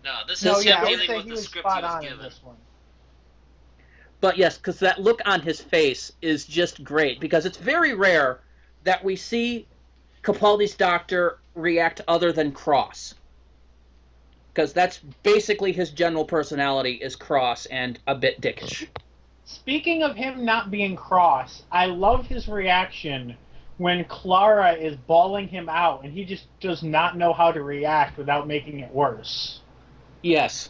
Speaker 3: No, this is him dealing with
Speaker 4: he
Speaker 3: the
Speaker 4: was
Speaker 3: script he was
Speaker 4: spot on
Speaker 3: given.
Speaker 4: in this one.
Speaker 5: But yes, because that look on his face is just great, because it's very rare that we see Capaldi's Doctor react other than cross. Because that's basically his general personality, is cross and a bit dickish.
Speaker 4: Speaking of him not being cross, I love his reaction when Clara is bawling him out and he just does not know how to react without making it worse.
Speaker 5: Yes.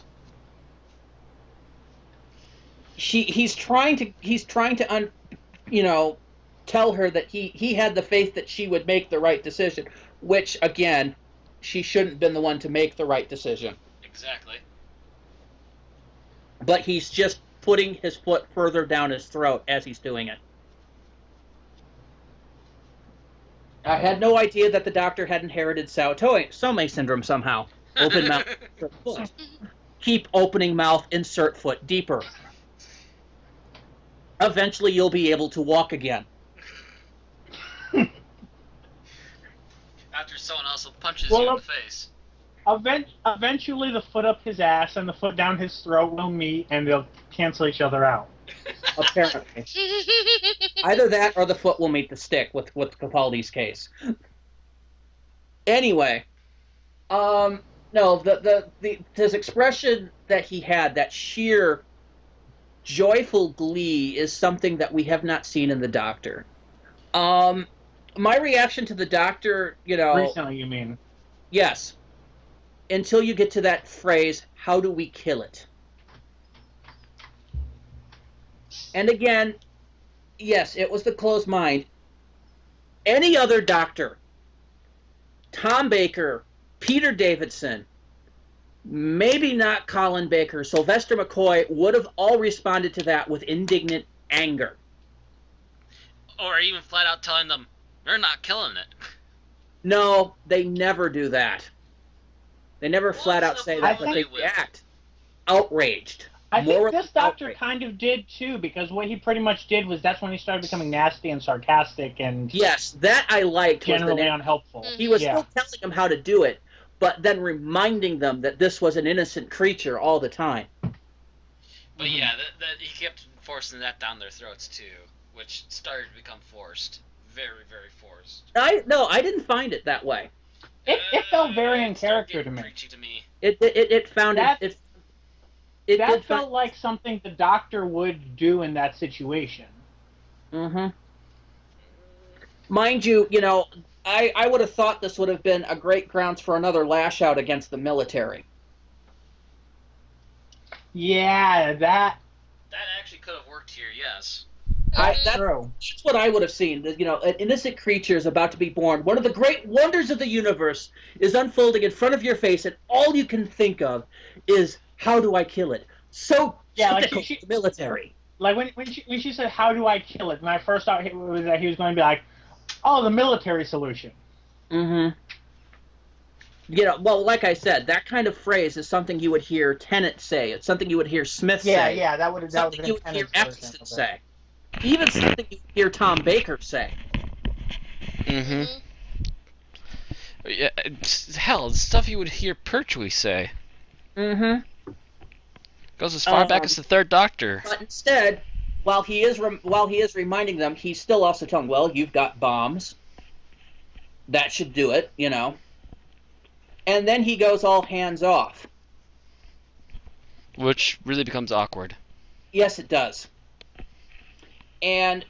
Speaker 5: he's trying to tell her that he had the faith that she would make the right decision, which again, she shouldn't have been the one to make the right decision.
Speaker 3: Exactly.
Speaker 5: But he's just putting his foot further down his throat as he's doing it. I had no idea that the doctor had inherited Some syndrome somehow. Open mouth, insert foot. Keep opening mouth, insert foot deeper. Eventually you'll be able to walk again.
Speaker 3: After someone else punches you in the face.
Speaker 4: Eventually, the foot up his ass and the foot down his throat will meet, and they'll cancel each other out.
Speaker 5: Apparently. Either that or the foot will meet the stick with Capaldi's case. Anyway, no, his expression that he had, that sheer joyful glee, is something that we have not seen in the Doctor. My reaction to the Doctor,
Speaker 4: Recently, you mean?
Speaker 5: Yes. Until you get to that phrase, how do we kill it? And again, yes, it was the closed mind. Any other Doctor, Tom Baker, Peter Davidson, maybe not Colin Baker, Sylvester McCoy, would have all responded to that with indignant anger.
Speaker 3: Or even flat out telling them, they're not killing it.
Speaker 5: No, they never do that. They never flat out say that, but they react outraged.
Speaker 4: I think this Doctor kind of did too, because what he pretty much did was that's when he started becoming nasty and sarcastic and
Speaker 5: yes, that I liked.
Speaker 4: Generally unhelpful.
Speaker 5: He was still telling them how to do it, but then reminding them that this was an innocent creature all the time.
Speaker 3: But yeah, he kept forcing that down their throats too, which started to become forced. Very, very forced.
Speaker 5: I didn't find it that way.
Speaker 4: It felt very in character to me.
Speaker 3: Preachy to me.
Speaker 4: That felt like something the Doctor would do in that situation.
Speaker 5: Mm-hmm. Mind you, I would have thought this would have been a great grounds for another lash out against the military.
Speaker 4: Yeah, that
Speaker 3: actually could have worked here, yes.
Speaker 5: That's what I would have seen. An innocent creature is about to be born. One of the great wonders of the universe is unfolding in front of your face, and all you can think of is, how do I kill it? So typical of the military.
Speaker 4: Like when she said, how do I kill it? And I first thought it was that he was going to be like, oh, the military solution.
Speaker 5: Mm-hmm. Well, like I said, that kind of phrase is something you would hear Tennant say. It's something you would hear Smith say.
Speaker 4: Yeah, that would have been
Speaker 5: something you would hear Eccleston say. Even something you would hear Tom Baker say.
Speaker 3: Mm-hmm. Yeah, hell, it's stuff you would hear Pertwee say.
Speaker 5: Mm-hmm.
Speaker 3: Goes as far back as the Third Doctor.
Speaker 5: But instead, while he is reminding them, he's still also telling, well, you've got bombs. That should do it, And then he goes all hands off.
Speaker 3: Which really becomes awkward.
Speaker 5: Yes, it does. And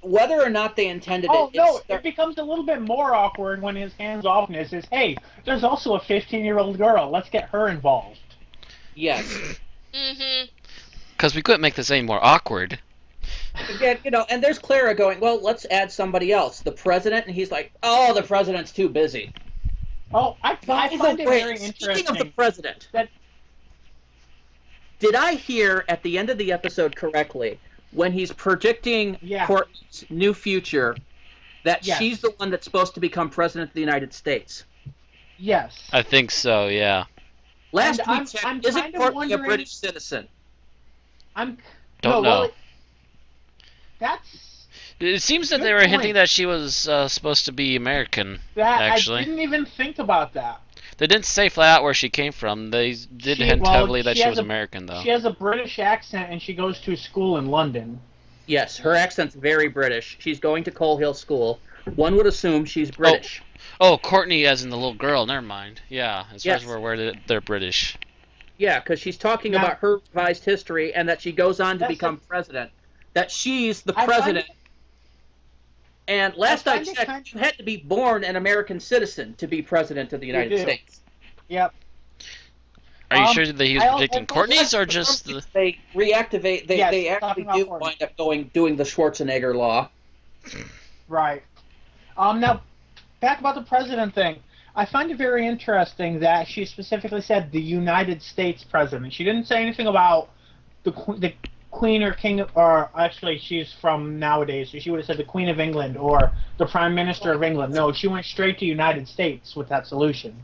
Speaker 5: whether or not they intended
Speaker 4: it becomes a little bit more awkward when his hands-offness is, hey, there's also a 15-year-old girl. Let's get her involved.
Speaker 5: Yes.
Speaker 6: Mm-hmm.
Speaker 3: Because we couldn't make this any more awkward.
Speaker 5: Again, and there's Clara going, well, let's add somebody else. The president, and he's like, oh, the president's too busy.
Speaker 4: Oh, I find it very interesting.
Speaker 5: Speaking of the president, did I hear at the end of the episode correctly, when he's predicting Courtney's new future, that she's the one that's supposed to become president of the United States?
Speaker 4: Yes.
Speaker 3: I think so, yeah.
Speaker 5: Last we checked, isn't Courtney a British citizen?
Speaker 3: Don't know. It seems that they were hinting that she was supposed to be American, actually.
Speaker 4: I didn't even think about that.
Speaker 3: They didn't say flat out where she came from. They did hint heavily that she was American, though.
Speaker 4: She has a British accent, and she goes to school in London.
Speaker 5: Yes, her accent's very British. She's going to Coal Hill School. One would assume she's British.
Speaker 3: Oh, Courtney as in the little girl. Never mind. Yeah, as far as we're aware, they're British.
Speaker 5: Yeah, because she's talking about her revised history and that she goes on to become president. That she's the president. And last I checked, you had to be born an American citizen to be president of the United States.
Speaker 4: Yep.
Speaker 3: Are you sure that he was predicting
Speaker 5: and
Speaker 3: Courtney's or just the...
Speaker 5: They reactivate.
Speaker 4: Yes,
Speaker 5: They actually do wind up doing the Schwarzenegger law.
Speaker 4: Right. Now, back about the president thing. I find it very interesting that she specifically said the United States president. She didn't say anything about the Queen or King, or actually she's from nowadays, so she would have said the Queen of England or the Prime Minister of England. No, she went straight to United States with that solution.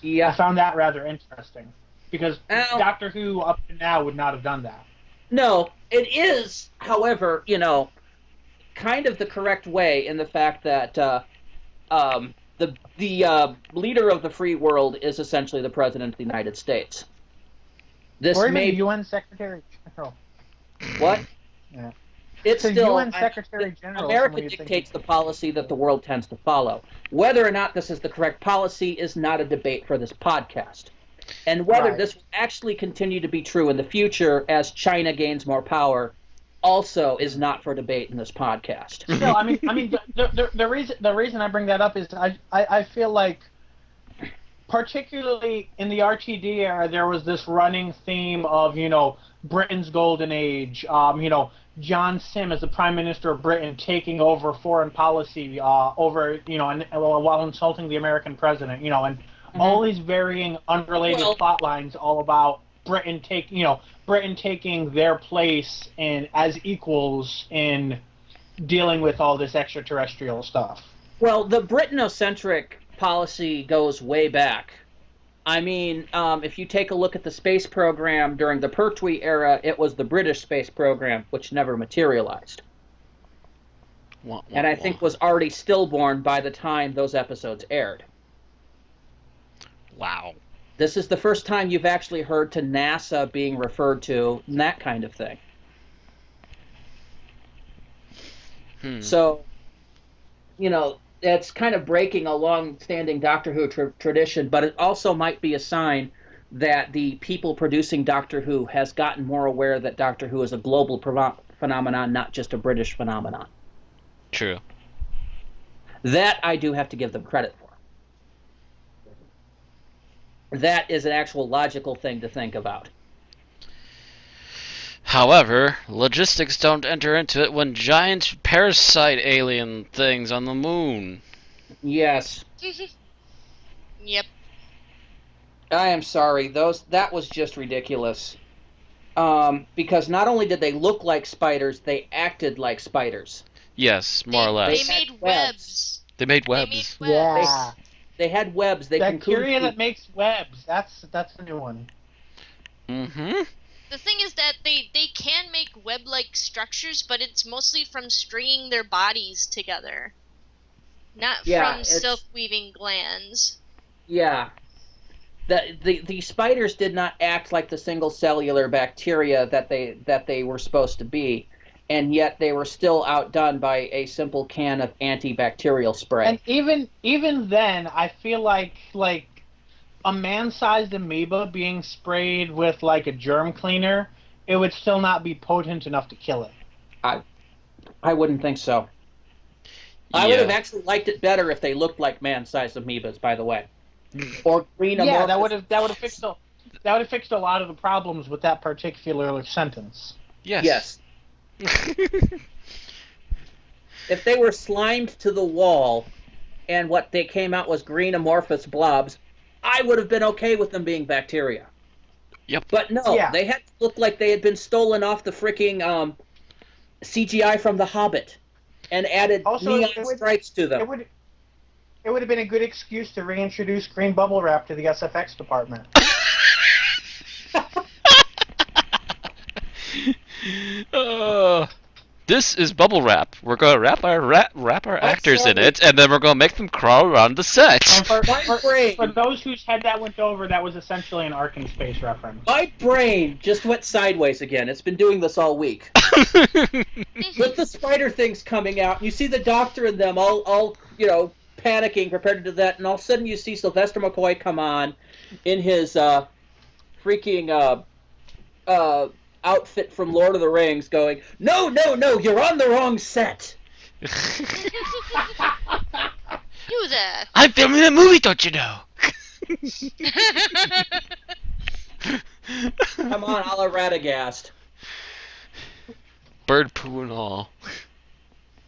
Speaker 5: Yeah.
Speaker 4: I found that rather interesting because Doctor Who up to now would not have done that.
Speaker 5: No, it is, however, kind of the correct way in the fact that the leader of the free world is essentially the president of the United States. This
Speaker 4: or even
Speaker 5: may
Speaker 4: the UN Secretary General.
Speaker 5: What?
Speaker 4: Yeah.
Speaker 5: It's
Speaker 4: The
Speaker 5: still
Speaker 4: UN Secretary General.
Speaker 5: America dictates the policy that the world tends to follow. Whether or not this is the correct policy is not a debate for this podcast. And whether this will actually continue to be true in the future as China gains more power also is not for debate in this podcast.
Speaker 4: No, I mean, the reason I bring that up is I feel like, particularly in the RTD era, there was this running theme of Britain's golden age. John Sim as the Prime Minister of Britain taking over foreign policy while insulting the American president. And all these varying unrelated plot lines all about Britain taking their place as equals in dealing with all this extraterrestrial stuff.
Speaker 5: Well, the Britinocentric policy goes way back. I mean, if you take a look at the space program during the Pertwee era, it was the British space program, which never materialized. And I think was already stillborn by the time those episodes aired.
Speaker 3: Wow.
Speaker 5: This is the first time you've actually heard to NASA being referred to and that kind of thing. So, it's kind of breaking a long-standing Doctor Who tradition, but it also might be a sign that the people producing Doctor Who has gotten more aware that Doctor Who is a global phenomenon, not just a British phenomenon.
Speaker 3: True.
Speaker 5: That I do have to give them credit for. That is an actual logical thing to think about.
Speaker 3: However, logistics don't enter into it when giant parasite alien things on the moon.
Speaker 5: Yes.
Speaker 6: Yep.
Speaker 5: I am sorry. That was just ridiculous. Because not only did they look like spiders, they acted like spiders.
Speaker 3: Yes, more or less.
Speaker 6: They made webs.
Speaker 3: They made webs.
Speaker 4: Yeah.
Speaker 5: They had webs.
Speaker 4: Bacteria that makes webs. That's a new one.
Speaker 3: Mm-hmm.
Speaker 6: The thing is that they can make web-like structures, but it's mostly from stringing their bodies together, not from silk-weaving glands.
Speaker 5: Yeah. The spiders did not act like the single cellular bacteria that they were supposed to be, and yet they were still outdone by a simple can of antibacterial spray.
Speaker 4: And even then, I feel like a man-sized amoeba being sprayed with like a germ cleaner, it would still not be potent enough to kill it.
Speaker 5: I wouldn't think so. Yeah. I would have actually liked it better if they looked like man-sized amoebas, by the way. Or green amorphous.
Speaker 4: Yeah, that would have fixed a lot of the problems with that particular sentence.
Speaker 3: Yes.
Speaker 5: If they were slimed to the wall and what they came out was green amorphous blobs, I would have been okay with them being bacteria.
Speaker 3: Yep.
Speaker 5: But no, they had to look like they had been stolen off the freaking CGI from The Hobbit and added neon stripes to them.
Speaker 4: It would have been a good excuse to reintroduce green bubble wrap to the SFX department.
Speaker 3: This is bubble wrap. We're gonna wrap our actors in it, and then we're gonna make them crawl around the set.
Speaker 4: For those whose head that went over, that was essentially an Ark in Space reference.
Speaker 5: My brain just went sideways again. It's been doing this all week. With the spider things coming out, you see the Doctor and them all panicking, prepared to do that, and all of a sudden you see Sylvester McCoy come on in his freaking outfit from Lord of the Rings going, No, you're on the wrong set.
Speaker 6: You there.
Speaker 3: I'm filming a movie, don't you know?
Speaker 5: Come on, a la Radagast.
Speaker 3: Bird poo and all.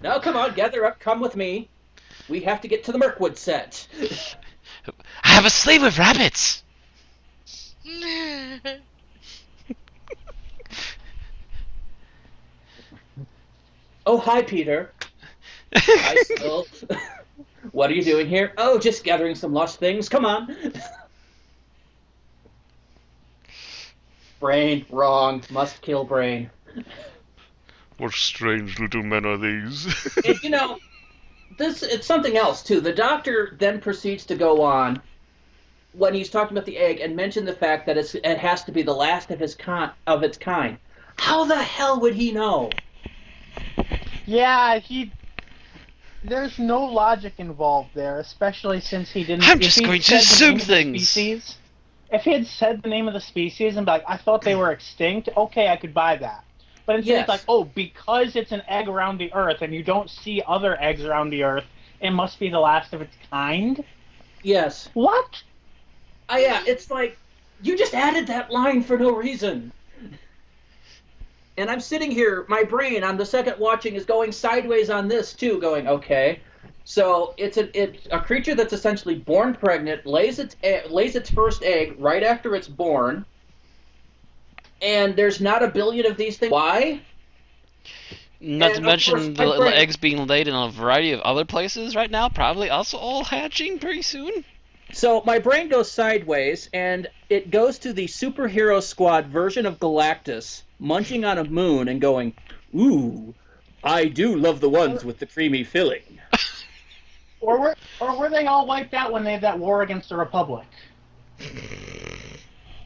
Speaker 5: Now, come on, gather up, come with me. We have to get to the Mirkwood set.
Speaker 3: I have a sleigh with rabbits!
Speaker 5: Oh, hi, Peter. Hi, Syl. What are you doing here? Oh, just gathering some lost things. Come on. Brain, wrong. Must kill Brain.
Speaker 3: What strange little men are these?
Speaker 5: And, you know, it's something else, too. The doctor then proceeds to go on, when he's talking about the egg, and mention the fact that it has to be the last of its kind. How the hell would he know?
Speaker 4: Yeah, there's no logic involved there, especially since he didn't...
Speaker 3: I'm just going to assume things!
Speaker 4: If he had said the name of the species and be like, I thought they were extinct, okay, I could buy that. But instead it's like, oh, because it's an egg around the Earth and you don't see other eggs around the Earth, it must be the last of its kind?
Speaker 5: Yes.
Speaker 4: What?
Speaker 5: Yeah, it's like, you just added that line for no reason. And I'm sitting here, my brain on the second watching is going sideways on this too, going, okay. So it's a creature that's essentially born pregnant, lays its first egg right after it's born, and there's not a billion of these things. Why?
Speaker 3: Not to mention the eggs being laid in a variety of other places right now, probably also all hatching pretty soon.
Speaker 5: So my brain goes sideways, and it goes to the superhero squad version of Galactus, munching on a moon and going, ooh, I do love the ones with the creamy filling.
Speaker 4: Or were they all wiped out when they had that war against the Republic?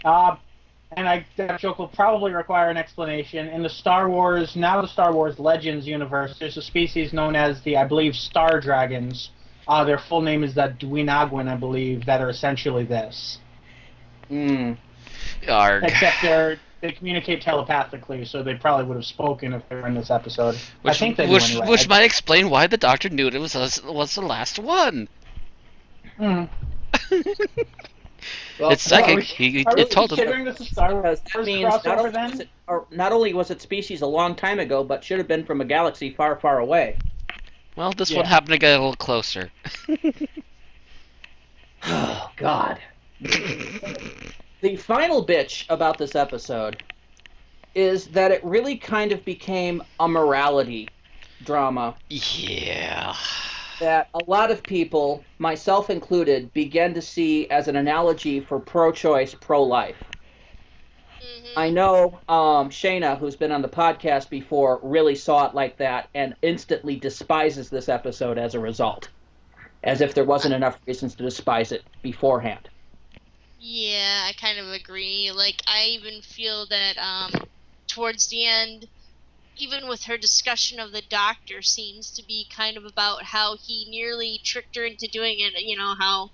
Speaker 4: And that joke will probably require an explanation. In the Star Wars Legends universe, there's a species known as the, I believe, Star Dragons. Their full name is the Dwynagwin, I believe, that are essentially this.
Speaker 3: Arg.
Speaker 4: Except they communicate telepathically, so they probably would have spoken if they were in this episode. I think they do anyway.
Speaker 3: Which might explain why the Doctor knew it was the last one.
Speaker 4: Well,
Speaker 3: It's psychic. It told him.
Speaker 4: Considering this is Star Wars,
Speaker 5: that means not only was it species a long time ago, but should have been from a galaxy far, far away.
Speaker 3: Well, this one happened to get a little closer.
Speaker 5: Oh, God. The final bitch about this episode is that it really kind of became a morality drama.
Speaker 3: Yeah.
Speaker 5: That a lot of people, myself included, began to see as an analogy for pro-choice, pro-life. I know Shayna, who's been on the podcast before, really saw it like that and instantly despises this episode as a result. As if there wasn't enough reasons to despise it beforehand.
Speaker 6: Yeah, I kind of agree. Like, I even feel that towards the end, even with her discussion of the Doctor, seems to be kind of about how he nearly tricked her into doing it. You know, how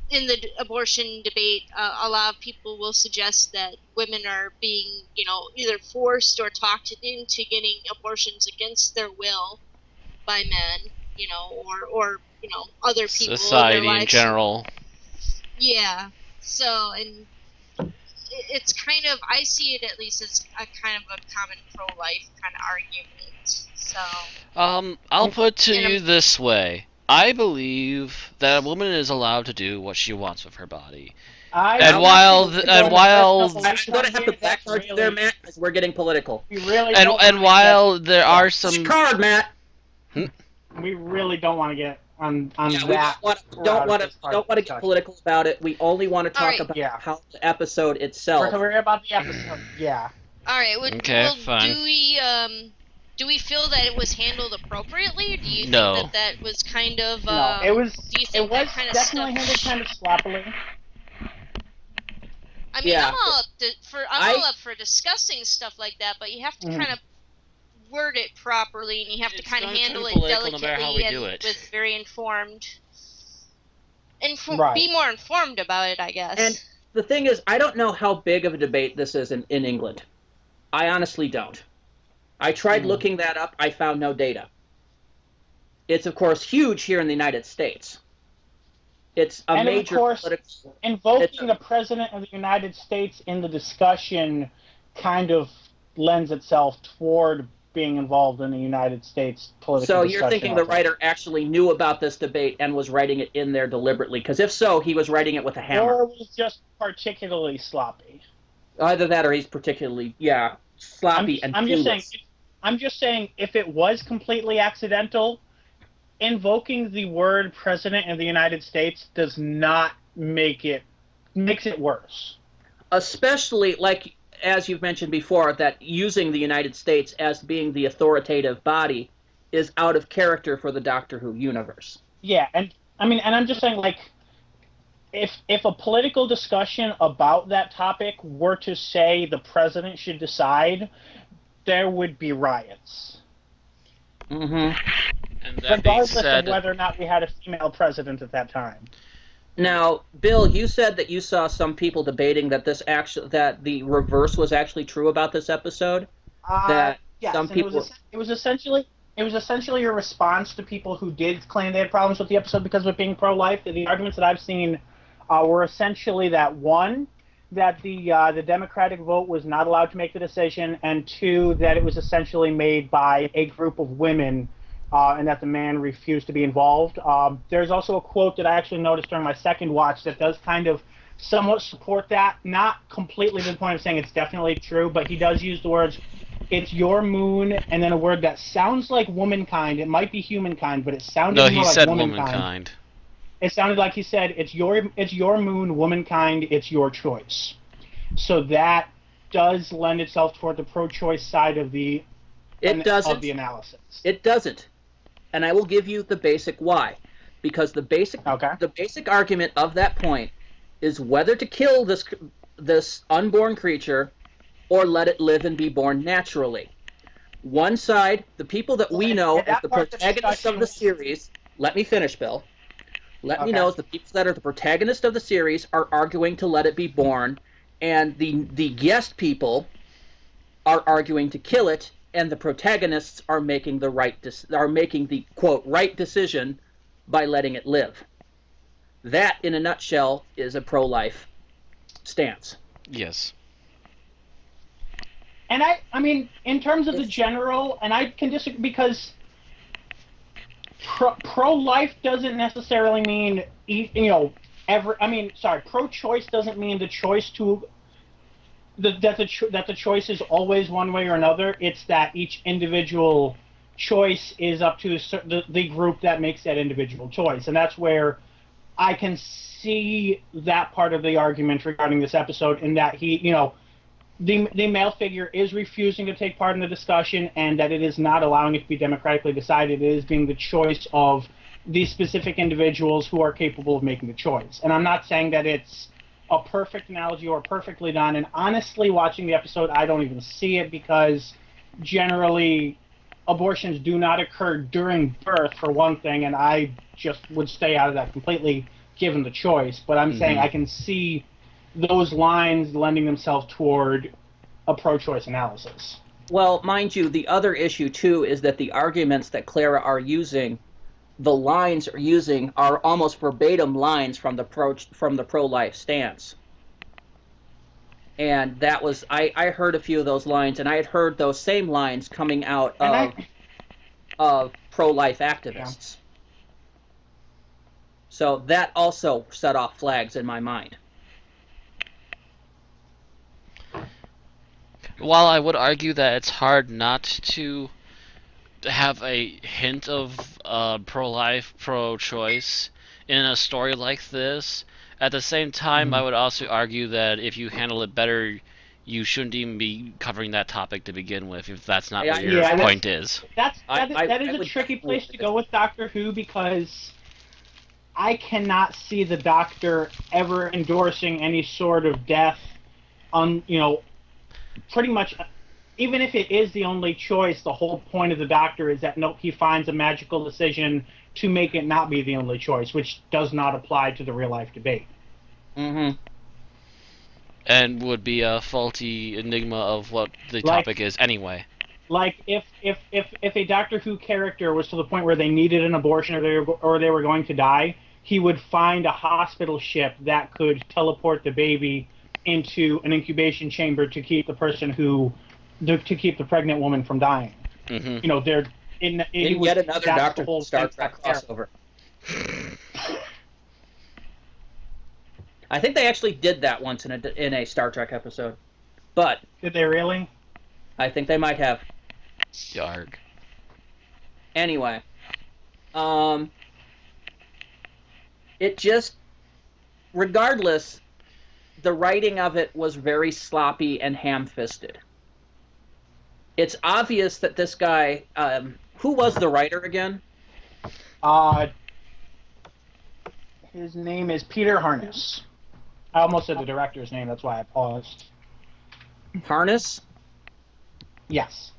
Speaker 6: in the abortion debate, a lot of people will suggest that women are being, you know, either forced or talked into getting abortions against their will by men, you know, or you know, other people.
Speaker 3: Society in general.
Speaker 6: Yeah. So, and it's kind of, I see it at least as a kind of a common pro-life kind of argument. So.
Speaker 3: I'll put it to you this way. I believe that a woman is allowed to do what she wants with her body. I'm going to
Speaker 5: have to backcharge you there, Matt, because we're getting political.
Speaker 3: And while there are some
Speaker 5: card, Matt.
Speaker 4: We really don't want to get on
Speaker 5: that. Don't want to get political about it. We only want to talk about how the episode itself.
Speaker 4: We're worried about the episode. Yeah.
Speaker 6: All right.
Speaker 3: Fine.
Speaker 6: Do we feel that it was handled appropriately, or do you think that was kind of?
Speaker 4: No, it was.
Speaker 6: Do you think
Speaker 4: it was
Speaker 6: kind of
Speaker 4: definitely handled kind of sloppily.
Speaker 6: I mean, I'm all up for discussing stuff like that, but you have to kind of word it properly, and you have to kind of handle it delicately and with very informed. Be more informed about it, I guess.
Speaker 5: And the thing is, I don't know how big of a debate this is in England. I honestly don't. I tried looking that up. I found no data. It's, of course, huge here in the United States. It's a
Speaker 4: And
Speaker 5: major
Speaker 4: of course,
Speaker 5: political.
Speaker 4: invoking the President of the United States in the discussion kind of lends itself toward being involved in the United States political
Speaker 5: So
Speaker 4: discussion.
Speaker 5: you're thinking the writer actually knew about this debate and was writing it in there deliberately? Because if so, he was writing it with a hammer.
Speaker 4: Or it was just particularly sloppy.
Speaker 5: Either that, or he's particularly sloppy and clueless.
Speaker 4: I'm just saying, if it was completely accidental, invoking the word President of the United States does not makes it worse.
Speaker 5: Especially, like, as you've mentioned before, that using the United States as being the authoritative body is out of character for the Doctor Who universe.
Speaker 4: Yeah, and I'm just saying, like, if a political discussion about that topic were to say the president should decide, there would be riots.
Speaker 5: Mm-hmm.
Speaker 3: And that
Speaker 4: regardless
Speaker 3: being said,
Speaker 4: of whether or not we had a female president at that time.
Speaker 5: Now, Bill, you said that you saw some people debating that that the reverse was actually true about this episode. That
Speaker 4: yes,
Speaker 5: some people.
Speaker 4: It was essentially a response to people who did claim they had problems with the episode because of it being pro-life. The arguments that I've seen were essentially that, one, that the Democratic vote was not allowed to make the decision, and two, that it was essentially made by a group of women, and that the man refused to be involved. There's also a quote that I actually noticed during my second watch that does kind of somewhat support that, not completely to the point of saying it's definitely true, but he does use the words, "It's your moon," and then a word that sounds like womankind. It might be humankind, but it sounded more like womankind.
Speaker 3: No, he said womankind.
Speaker 4: It sounded like he said, it's your moon, womankind, it's your choice. So that does lend itself toward the pro-choice side of the analysis.
Speaker 5: It doesn't. And I will give you the basic why. Because the basic argument of that point is whether to kill this unborn creature or let it live and be born naturally. One side, the people that we know as the protagonists of the series, let me finish, Bill. Let me know as the people that are the protagonist of the series are arguing to let it be born, and the guest people are arguing to kill it, and the protagonists are making the quote right decision by letting it live. That, in a nutshell, is a pro-life stance.
Speaker 3: Yes.
Speaker 4: And I mean, in terms of the general, and I can disagree because pro-life doesn't necessarily mean, pro-choice doesn't mean the choice to that the choice is always one way or another. It's that each individual choice is up to the group that makes that individual choice, and that's where I can see that part of the argument regarding this episode, in that the male figure is refusing to take part in the discussion, and that it is not allowing it to be democratically decided. It is being the choice of these specific individuals who are capable of making the choice. And I'm not saying that it's a perfect analogy or perfectly done, and honestly, watching the episode, I don't even see it, because generally abortions do not occur during birth, for one thing, and I just would stay out of that completely given the choice. But I'm saying I can see those lines lending themselves toward a pro-choice analysis.
Speaker 5: Well, mind you, the other issue, too, is that the arguments that Clara are using, the lines are using, are almost verbatim lines from the pro-life stance. And that was, I heard a few of those lines, and I had heard those same lines coming out of pro-life activists. Yeah. So that also set off flags in my mind.
Speaker 3: While I would argue that it's hard not to have a hint of pro-life, pro-choice in a story like this, at the same time, I would also argue that if you handle it better, you shouldn't even be covering that topic to begin with, if that's not what your point is.
Speaker 4: That is a tricky place to go with Doctor Who, because I cannot see the Doctor ever endorsing any sort of death on, pretty much, even if it is the only choice, the whole point of the Doctor is that he finds a magical decision to make it not be the only choice, which does not apply to the real-life debate.
Speaker 5: Mm-hmm.
Speaker 3: And would be a faulty enigma of what the topic is anyway.
Speaker 4: Like, if a Doctor Who character was to the point where they needed an abortion or they were going to die, he would find a hospital ship that could teleport the baby into an incubation chamber to keep the pregnant woman from dying.
Speaker 3: Mm-hmm.
Speaker 4: You know, they're in
Speaker 5: yet another Doctor Star Trek crossover. I think they actually did that once in a Star Trek episode, but
Speaker 4: did they really?
Speaker 5: I think they might have.
Speaker 3: Yarg.
Speaker 5: Anyway, it just, regardless, the writing of it was very sloppy and ham-fisted. It's obvious that this guy, who was the writer again?
Speaker 4: His name is Peter Harness. I almost said the director's name, that's why I paused.
Speaker 5: Harness?
Speaker 4: Yes.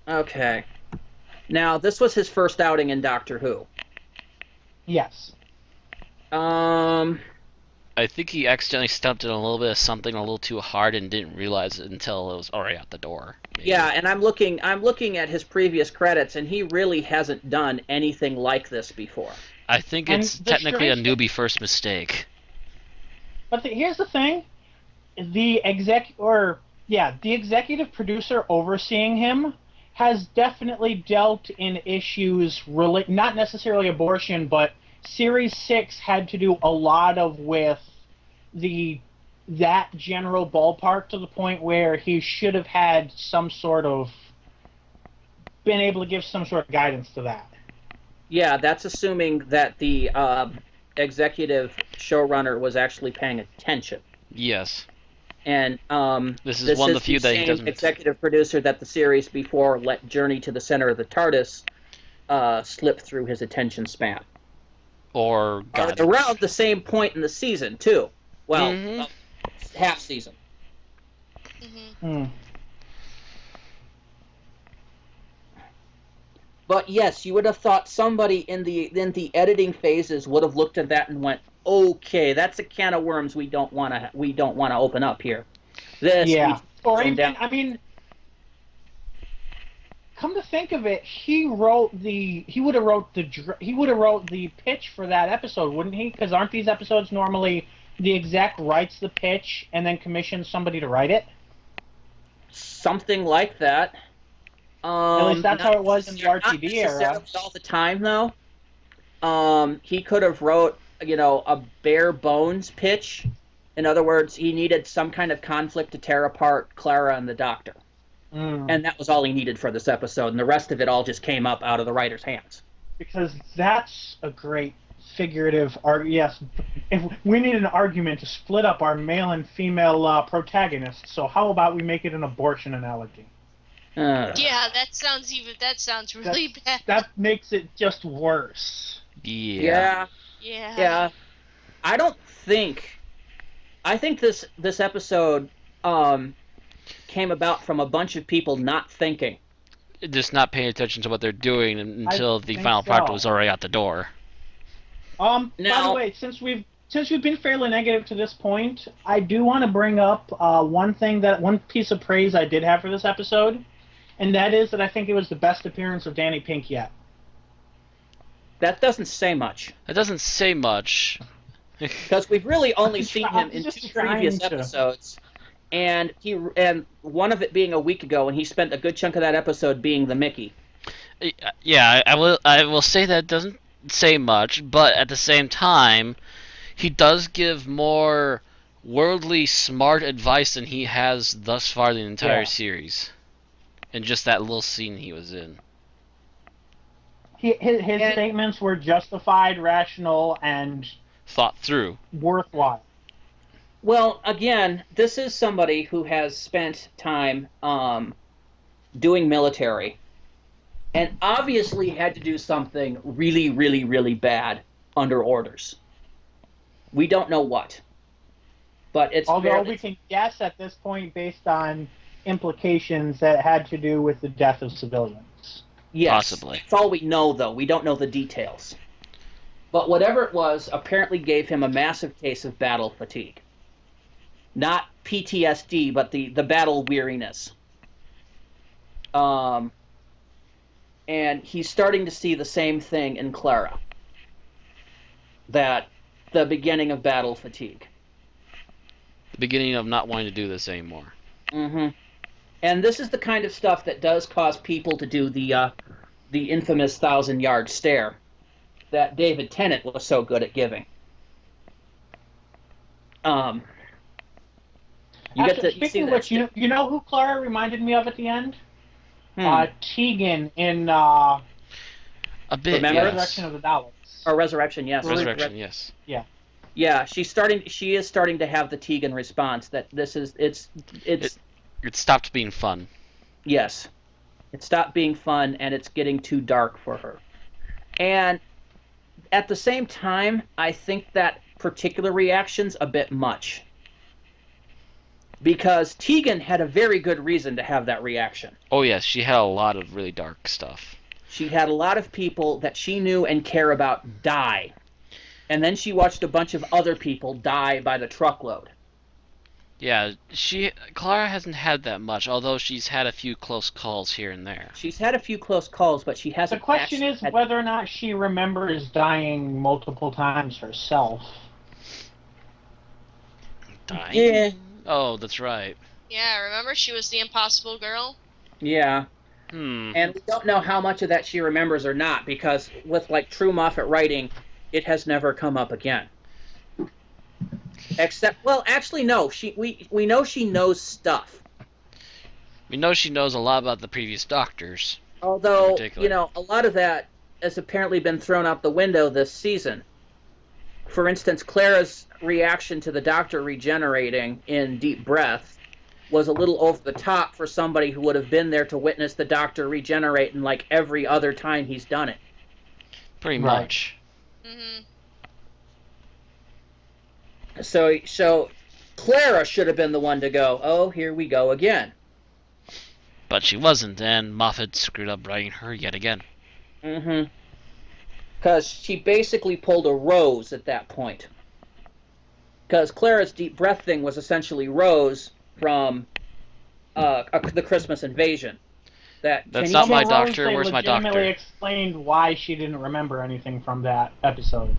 Speaker 5: Okay. Now, this was his first outing in Doctor Who.
Speaker 4: Yes.
Speaker 3: I think he accidentally stepped in a little bit of something a little too hard and didn't realize it until it was already out the door. Maybe.
Speaker 5: Yeah, and I'm looking at his previous credits, and he really hasn't done anything like this before.
Speaker 3: I think it's technically a newbie first mistake.
Speaker 4: But here's the thing: the executive producer overseeing him has definitely dealt in issues not necessarily abortion, but Series 6 had to do a lot with that general ballpark, to the point where he should have had been able to give some sort of guidance to that.
Speaker 5: Yeah, that's assuming that the executive showrunner was actually paying attention.
Speaker 3: Yes.
Speaker 5: And
Speaker 3: this is one of the few that he doesn't.
Speaker 5: Executive producer that the series before let Journey to the Center of the TARDIS slip through his attention span.
Speaker 3: Or
Speaker 5: around the same point in the season too. Well, half season.
Speaker 6: Mm-hmm.
Speaker 5: But yes, you would have thought somebody in the editing phases would have looked at that and went, "Okay, that's a can of worms we don't want to open up here."
Speaker 4: Or even, I mean, come to think of it, he would have wrote the pitch for that episode, wouldn't he? Because aren't these episodes normally the exec writes the pitch and then commissions somebody to write it?
Speaker 5: Something like that.
Speaker 4: At least that's how it was in the RTD era.
Speaker 5: All the time, though. He could have wrote, a bare bones pitch. In other words, he needed some kind of conflict to tear apart Clara and the Doctor. And that was all he needed for this episode, and the rest of it all just came up out of the writer's hands.
Speaker 4: Because that's a great figurative yes, if we need an argument to split up our male and female protagonists, so how about we make it an abortion analogy?
Speaker 6: Yeah, that sounds really bad.
Speaker 4: That makes it just worse.
Speaker 5: Yeah. I think this episode came about from a bunch of people not thinking.
Speaker 3: Just not paying attention to what they're doing until the final product was already out the door.
Speaker 4: By the way, since we've been fairly negative to this point, I do want to bring up one piece of praise I did have for this episode, and that is that I think it was the best appearance of Danny Pink yet.
Speaker 5: That doesn't say much. Because we've really only seen him in 2 previous episodes, and one of it being a week ago, and he spent a good chunk of that episode being the Mickey.
Speaker 3: Yeah, I will say that doesn't say much, but at the same time, he does give more worldly smart advice than he has thus far in the entire series. In just that little scene he was in.
Speaker 4: His statements were justified, rational, and
Speaker 3: thought through.
Speaker 4: Worthwhile.
Speaker 5: Well, again, this is somebody who has spent time doing military, and obviously had to do something really, really, really bad under orders. We don't know what. But it's
Speaker 4: although we can guess at this point based on implications that had to do with the death of civilians.
Speaker 5: Yes,
Speaker 3: possibly.
Speaker 5: That's all we know, though. We don't know the details. But whatever it was, apparently gave him a massive case of battle fatigue. Not PTSD, but the battle weariness. And he's starting to see the same thing in Clara. that the beginning of battle fatigue.
Speaker 3: The beginning of not wanting to do this anymore.
Speaker 5: Mm-hmm. And this is the kind of stuff that does cause people to do the infamous 1,000-yard stare that David Tennant was so good at giving.
Speaker 4: Speaking of which, you know who Clara reminded me of at the end? Tegan in
Speaker 3: a bit, yes.
Speaker 4: Resurrection of the Daleks.
Speaker 5: Or Resurrection, yes.
Speaker 3: Resurrection, yes.
Speaker 4: Yeah.
Speaker 5: Yeah, she is starting to have the Tegan response that it
Speaker 3: stopped being fun.
Speaker 5: Yes. It stopped being fun and it's getting too dark for her. And at the same time, I think that particular reaction's a bit much. Because Tegan had a very good reason to have that reaction.
Speaker 3: Oh yes, she had a lot of really dark stuff.
Speaker 5: She had a lot of people that she knew and care about die. And then she watched a bunch of other people die by the truckload.
Speaker 3: Yeah, Clara hasn't had that much, although she's had a few close calls here and there.
Speaker 5: She's had a few close calls, but she hasn't.
Speaker 4: The question is whether or not she remembers dying multiple times herself.
Speaker 3: Dying?
Speaker 5: Yeah.
Speaker 3: Oh, that's right.
Speaker 6: Yeah, remember she was the impossible girl?
Speaker 5: Yeah. And we don't know how much of that she remembers or not, because with true Moffat writing, it has never come up again. Except, well, actually, no. We know she knows stuff.
Speaker 3: We know she knows a lot about the previous Doctors.
Speaker 5: Although, a lot of that has apparently been thrown out the window this season. For instance, Clara's reaction to the Doctor regenerating in Deep Breath was a little over the top for somebody who would have been there to witness the Doctor regenerate in every other time he's done it.
Speaker 3: Pretty much.
Speaker 6: Mm-hmm.
Speaker 5: So Clara should have been the one to go, oh, here we go again.
Speaker 3: But she wasn't, and Moffat screwed up writing her yet again.
Speaker 5: Mm-hmm. Because she basically pulled a Rose at that point. Because Clara's Deep Breath thing was essentially Rose from the Christmas Invasion.
Speaker 3: That's not my doctor, where's my doctor?
Speaker 4: Legitimately explained why she didn't remember anything from that episode.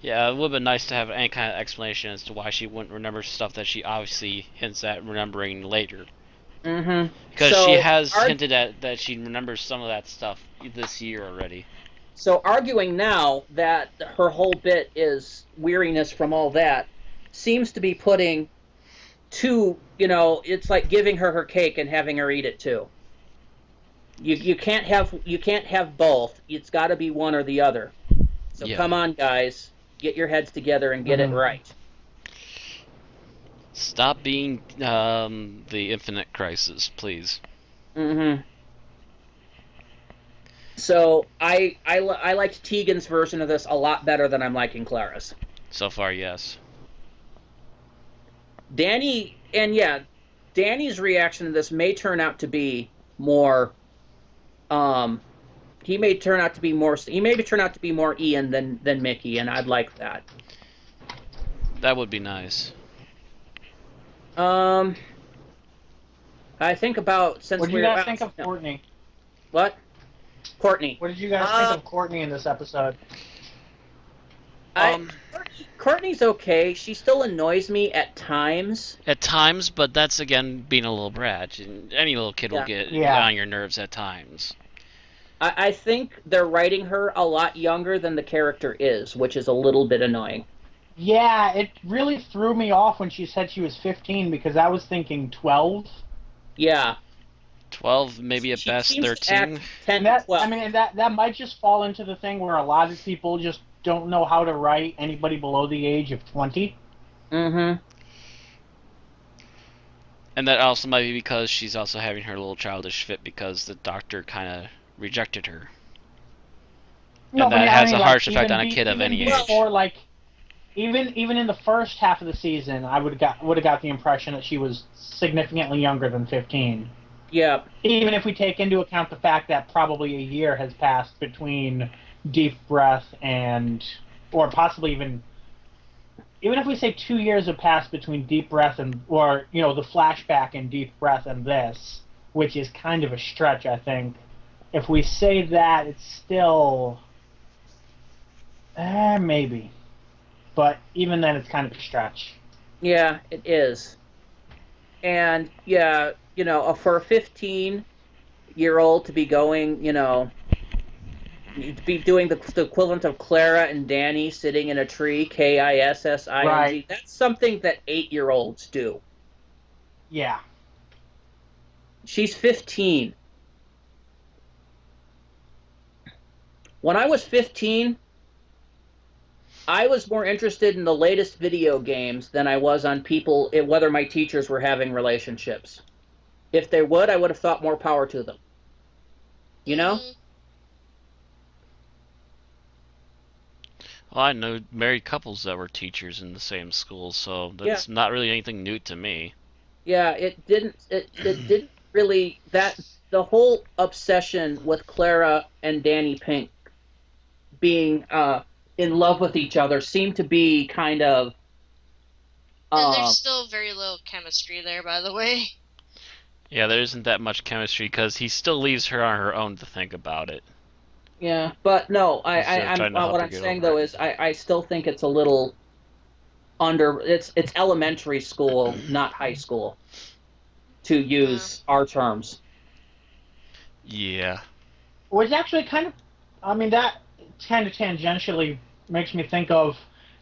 Speaker 3: Yeah, it would have been nice to have any kind of explanation as to why she wouldn't remember stuff that she obviously hints at remembering later.
Speaker 5: Mm-hmm.
Speaker 3: Because she has hinted at that she remembers some of that stuff this year already.
Speaker 5: So arguing now that her whole bit is weariness from all that seems to be putting it's like giving her cake and having her eat it too. You can't have both. It's got to be one or the other. So Come on, guys. Get your heads together and get it right.
Speaker 3: Stop being the Infinite Crisis, please.
Speaker 5: Mm-hmm. So I liked Tegan's version of this a lot better than I'm liking Clara's.
Speaker 3: So far, yes.
Speaker 5: Danny's reaction to this may turn out to be more. He may turn out to be more Ian than Mickey, and I'd like that.
Speaker 3: That would be nice.
Speaker 5: I think about since
Speaker 4: what did you guys think of Courtney?
Speaker 5: What? Courtney.
Speaker 4: What did you guys think of Courtney in this episode?
Speaker 5: Courtney's okay. She still annoys me at times.
Speaker 3: At times, but that's again being a little brat. Any little kid will get on your nerves at times.
Speaker 5: I think they're writing her a lot younger than the character is, which is a little bit annoying.
Speaker 4: Yeah, it really threw me off when she said she was 15 because I was thinking 12.
Speaker 5: Yeah.
Speaker 3: 12, maybe at best 13.
Speaker 5: 10,
Speaker 4: that might just fall into the thing where a lot of people just don't know how to write anybody below the age of 20.
Speaker 5: Mm-hmm.
Speaker 3: And that also might be because she's also having her little childish fit because the Doctor kind of rejected her. And that has a harsh effect on a kid of any age.
Speaker 4: Or even in the first half of the season, I would have got the impression that she was significantly younger than 15.
Speaker 5: Yeah.
Speaker 4: Even if we take into account the fact that probably a year has passed between Deep Breath or possibly even if we say 2 years have passed between Deep Breath the flashback in Deep Breath and this, which is kind of a stretch, I think. If we say that, it's still Maybe. But even then, it's kind of a stretch.
Speaker 5: Yeah, it is. And yeah, for a 15-year-old to be going, to be doing the equivalent of Clara and Danny sitting in a tree, Kissing.
Speaker 4: Right.
Speaker 5: That's something that 8-year-olds do.
Speaker 4: Yeah.
Speaker 5: She's 15. When I was 15, I was more interested in the latest video games than I was on whether my teachers were having relationships. If they would, I would have thought more power to them. You know?
Speaker 3: Well, I know married couples that were teachers in the same school, so that's not really anything new to me.
Speaker 5: Yeah, it didn't really, the whole obsession with Clara and Danny Pink being in love with each other seemed to be kind of
Speaker 6: And there's still very little chemistry there, by the way.
Speaker 3: Yeah, there isn't that much chemistry because he still leaves her on her own to think about it.
Speaker 5: Yeah, but no,
Speaker 3: What
Speaker 5: I'm saying though is I still think it's a little it's elementary school, not high school, to use our terms.
Speaker 3: Yeah.
Speaker 4: Which actually kind of, that kind of tangentially makes me think of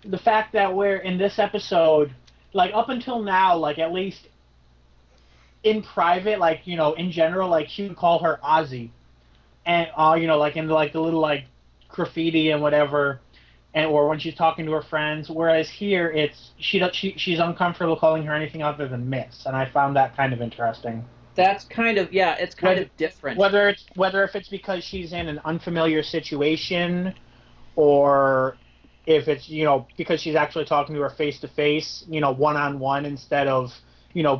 Speaker 4: the fact that we're in this episode, like up until now, like at least in private, like, in general, like she would call her Ozzy. And, like in like the little like graffiti and whatever, or when she's talking to her friends. Whereas here, she's uncomfortable calling her anything other than Miss, and I found that kind of interesting.
Speaker 5: That's kind of it's kind of different.
Speaker 4: Whether if it's because she's in an unfamiliar situation, or if it's because she's actually talking to her face to face, one on one instead of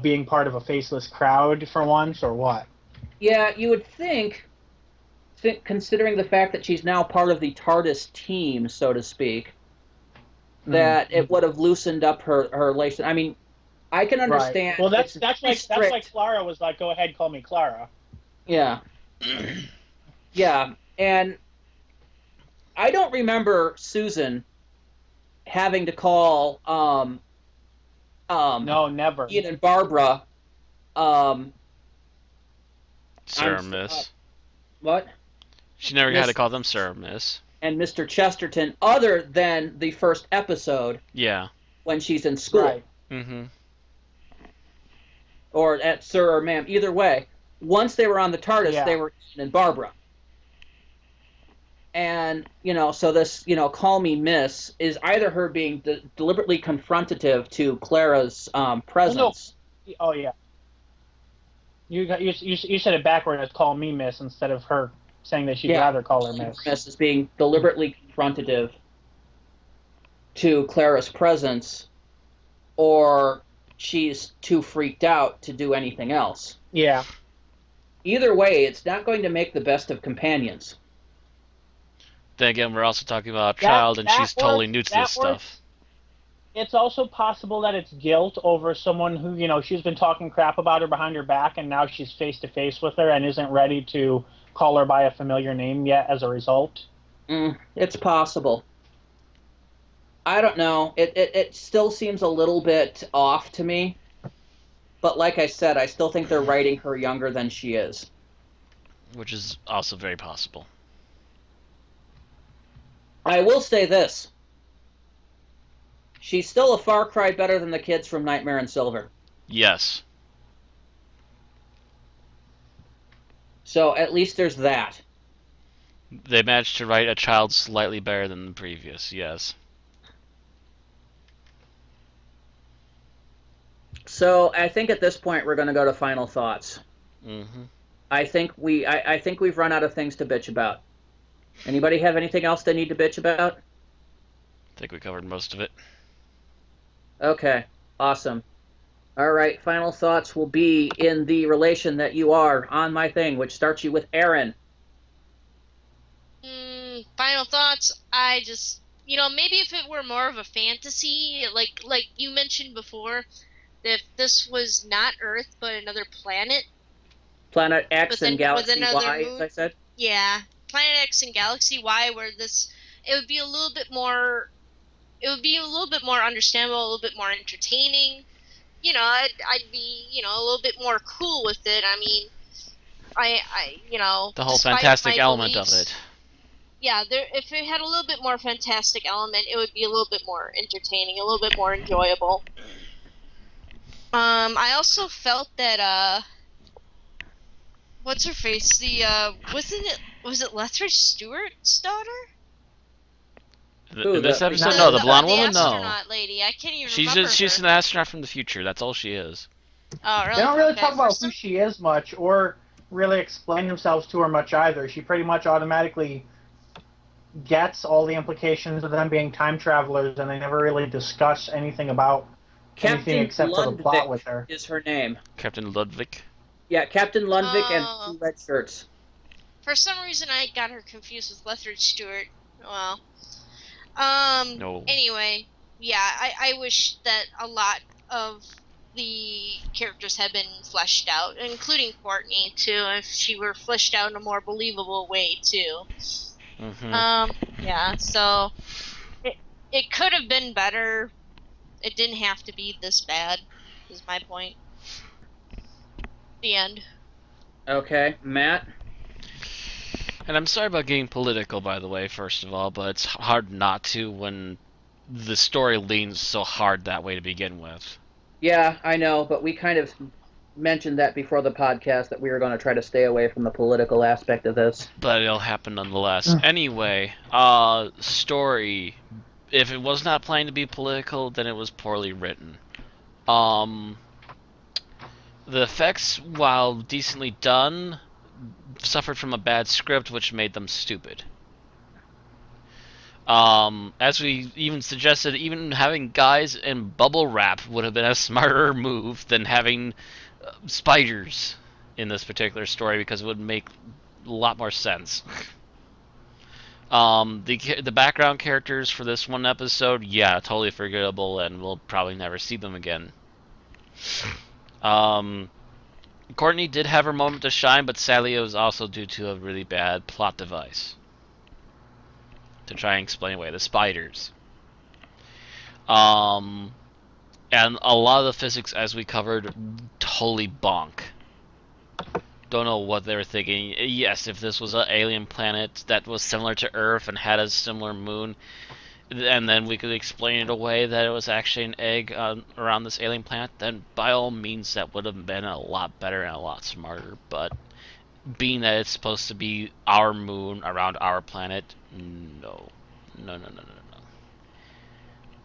Speaker 4: being part of a faceless crowd for once, or what?
Speaker 5: Yeah, you would think, considering the fact that she's now part of the TARDIS team, so to speak, that it would have loosened up her relation. I mean, I can understand.
Speaker 4: Right. Well, that's like Clara was like, "Go ahead, call me Clara."
Speaker 5: Yeah. Yeah, and I don't remember Susan having to call
Speaker 4: no, never.
Speaker 5: Ian and Barbara
Speaker 3: Sir or Miss.
Speaker 5: What?
Speaker 3: She never had to call them Sir or Miss.
Speaker 5: And Mr. Chesterton, other than the first episode.
Speaker 3: Yeah.
Speaker 5: When she's in school.
Speaker 4: Right.
Speaker 3: Mm-hmm.
Speaker 5: Or at Sir or Ma'am. Either way, once they were on the TARDIS, they were Ian and Barbara. And, so this, call me Miss is either her being deliberately confrontative to Clara's presence.
Speaker 4: No. Oh, yeah. You said it backward as call me Miss instead of her saying that she'd rather call her Miss.
Speaker 5: Miss is being deliberately confrontative to Clara's presence, or she's too freaked out to do anything else.
Speaker 4: Yeah.
Speaker 5: Either way, it's not going to make the best of companions.
Speaker 3: Then again, we're also talking about a child, and she's totally new to this stuff.
Speaker 4: It's also possible that it's guilt over someone who, she's been talking crap about her behind her back, and now she's face to face with her and isn't ready to call her by a familiar name yet as a result.
Speaker 5: It's possible. I don't know. It still seems a little bit off to me. But like I said, I still think they're writing her younger than she is.
Speaker 3: Which is also very possible.
Speaker 5: I will say this. She's still a far cry better than the kids from Nightmare in Silver.
Speaker 3: Yes.
Speaker 5: So at least there's that.
Speaker 3: They managed to write a child slightly better than the previous, yes.
Speaker 5: So I think at this point we're going to go to final thoughts.
Speaker 3: Mm-hmm.
Speaker 5: I think we've run out of things to bitch about. Anybody have anything else they need to bitch about?
Speaker 3: I think we covered most of it.
Speaker 5: Okay, awesome. All right, final thoughts will be in the relation that you are on my thing, which starts you with Aaron.
Speaker 6: Final thoughts, I just, maybe if it were more of a fantasy, like you mentioned before, if this was not Earth, but another planet.
Speaker 5: Planet X and Galaxy Y, as I said?
Speaker 6: Yeah, Planet X and Galaxy Y, where this, it would be a little bit more. It would be a little bit more understandable, a little bit more entertaining. I'd be, a little bit more cool with it. I mean,
Speaker 3: The whole
Speaker 6: despite
Speaker 3: fantastic
Speaker 6: my
Speaker 3: element
Speaker 6: beliefs,
Speaker 3: of it.
Speaker 6: Yeah, if it had a little bit more fantastic element, it would be a little bit more entertaining, a little bit more enjoyable. I also felt that what's her face? Was it Lethbridge Stewart's daughter?
Speaker 3: In this episode,
Speaker 4: the-
Speaker 3: no, the blonde woman,
Speaker 6: the
Speaker 3: no.
Speaker 6: astronaut lady. I can't even
Speaker 3: She's
Speaker 6: remember
Speaker 3: she's
Speaker 6: her.
Speaker 3: an astronaut from the future. That's all she is.
Speaker 6: Oh, really?
Speaker 4: They don't really
Speaker 6: Okay,
Speaker 4: talk
Speaker 6: for
Speaker 4: about
Speaker 6: some-
Speaker 4: who she is much, or really explain themselves to her much either. She pretty much automatically gets all the implications of them being time travelers, and they never really discuss anything about anything
Speaker 5: Captain
Speaker 4: except for the plot with her.
Speaker 5: Ludwig is her name.
Speaker 3: Captain Ludwig.
Speaker 5: Yeah, Captain Ludwig
Speaker 6: Oh.
Speaker 5: and 2 red shirts.
Speaker 6: For some reason, I got her confused with Lethbridge Stewart. Well,
Speaker 3: No.
Speaker 6: Anyway, yeah, I wish that a lot of the characters had been fleshed out, including Courtney too. If she were fleshed out in a more believable way too. Yeah. So it could have been better. It didn't have to be this bad. Is my point. The end.
Speaker 5: Okay, Matt?
Speaker 3: And I'm sorry about getting political, by the way, first of all, but it's hard not to when the story leans so hard that way to begin with.
Speaker 5: Yeah, I know, but we kind of mentioned that before the podcast that we were going to try to stay away from the political aspect of this.
Speaker 3: But it'll happen nonetheless. Anyway, story. If it was not planned to be political, then it was poorly written. The effects, while decently done, suffered from a bad script, which made them stupid. As we even suggested, even having guys in bubble wrap would have been a smarter move than having spiders in this particular story, because it would make a lot more sense. The background characters for this one episode, yeah, totally forgettable, and we'll probably never see them again. Courtney did have her moment to shine, but sadly it was also due to a really bad plot device to try and explain away the spiders. And a lot of the physics, as we covered, totally bonk. Don't know what they were thinking. Yes, if this was an alien planet that was similar to Earth and had a similar moon, and then we could explain it away that it was actually an egg around this alien planet, then by all means that would have been a lot better and a lot smarter. But being that it's supposed to be our moon around our planet, no.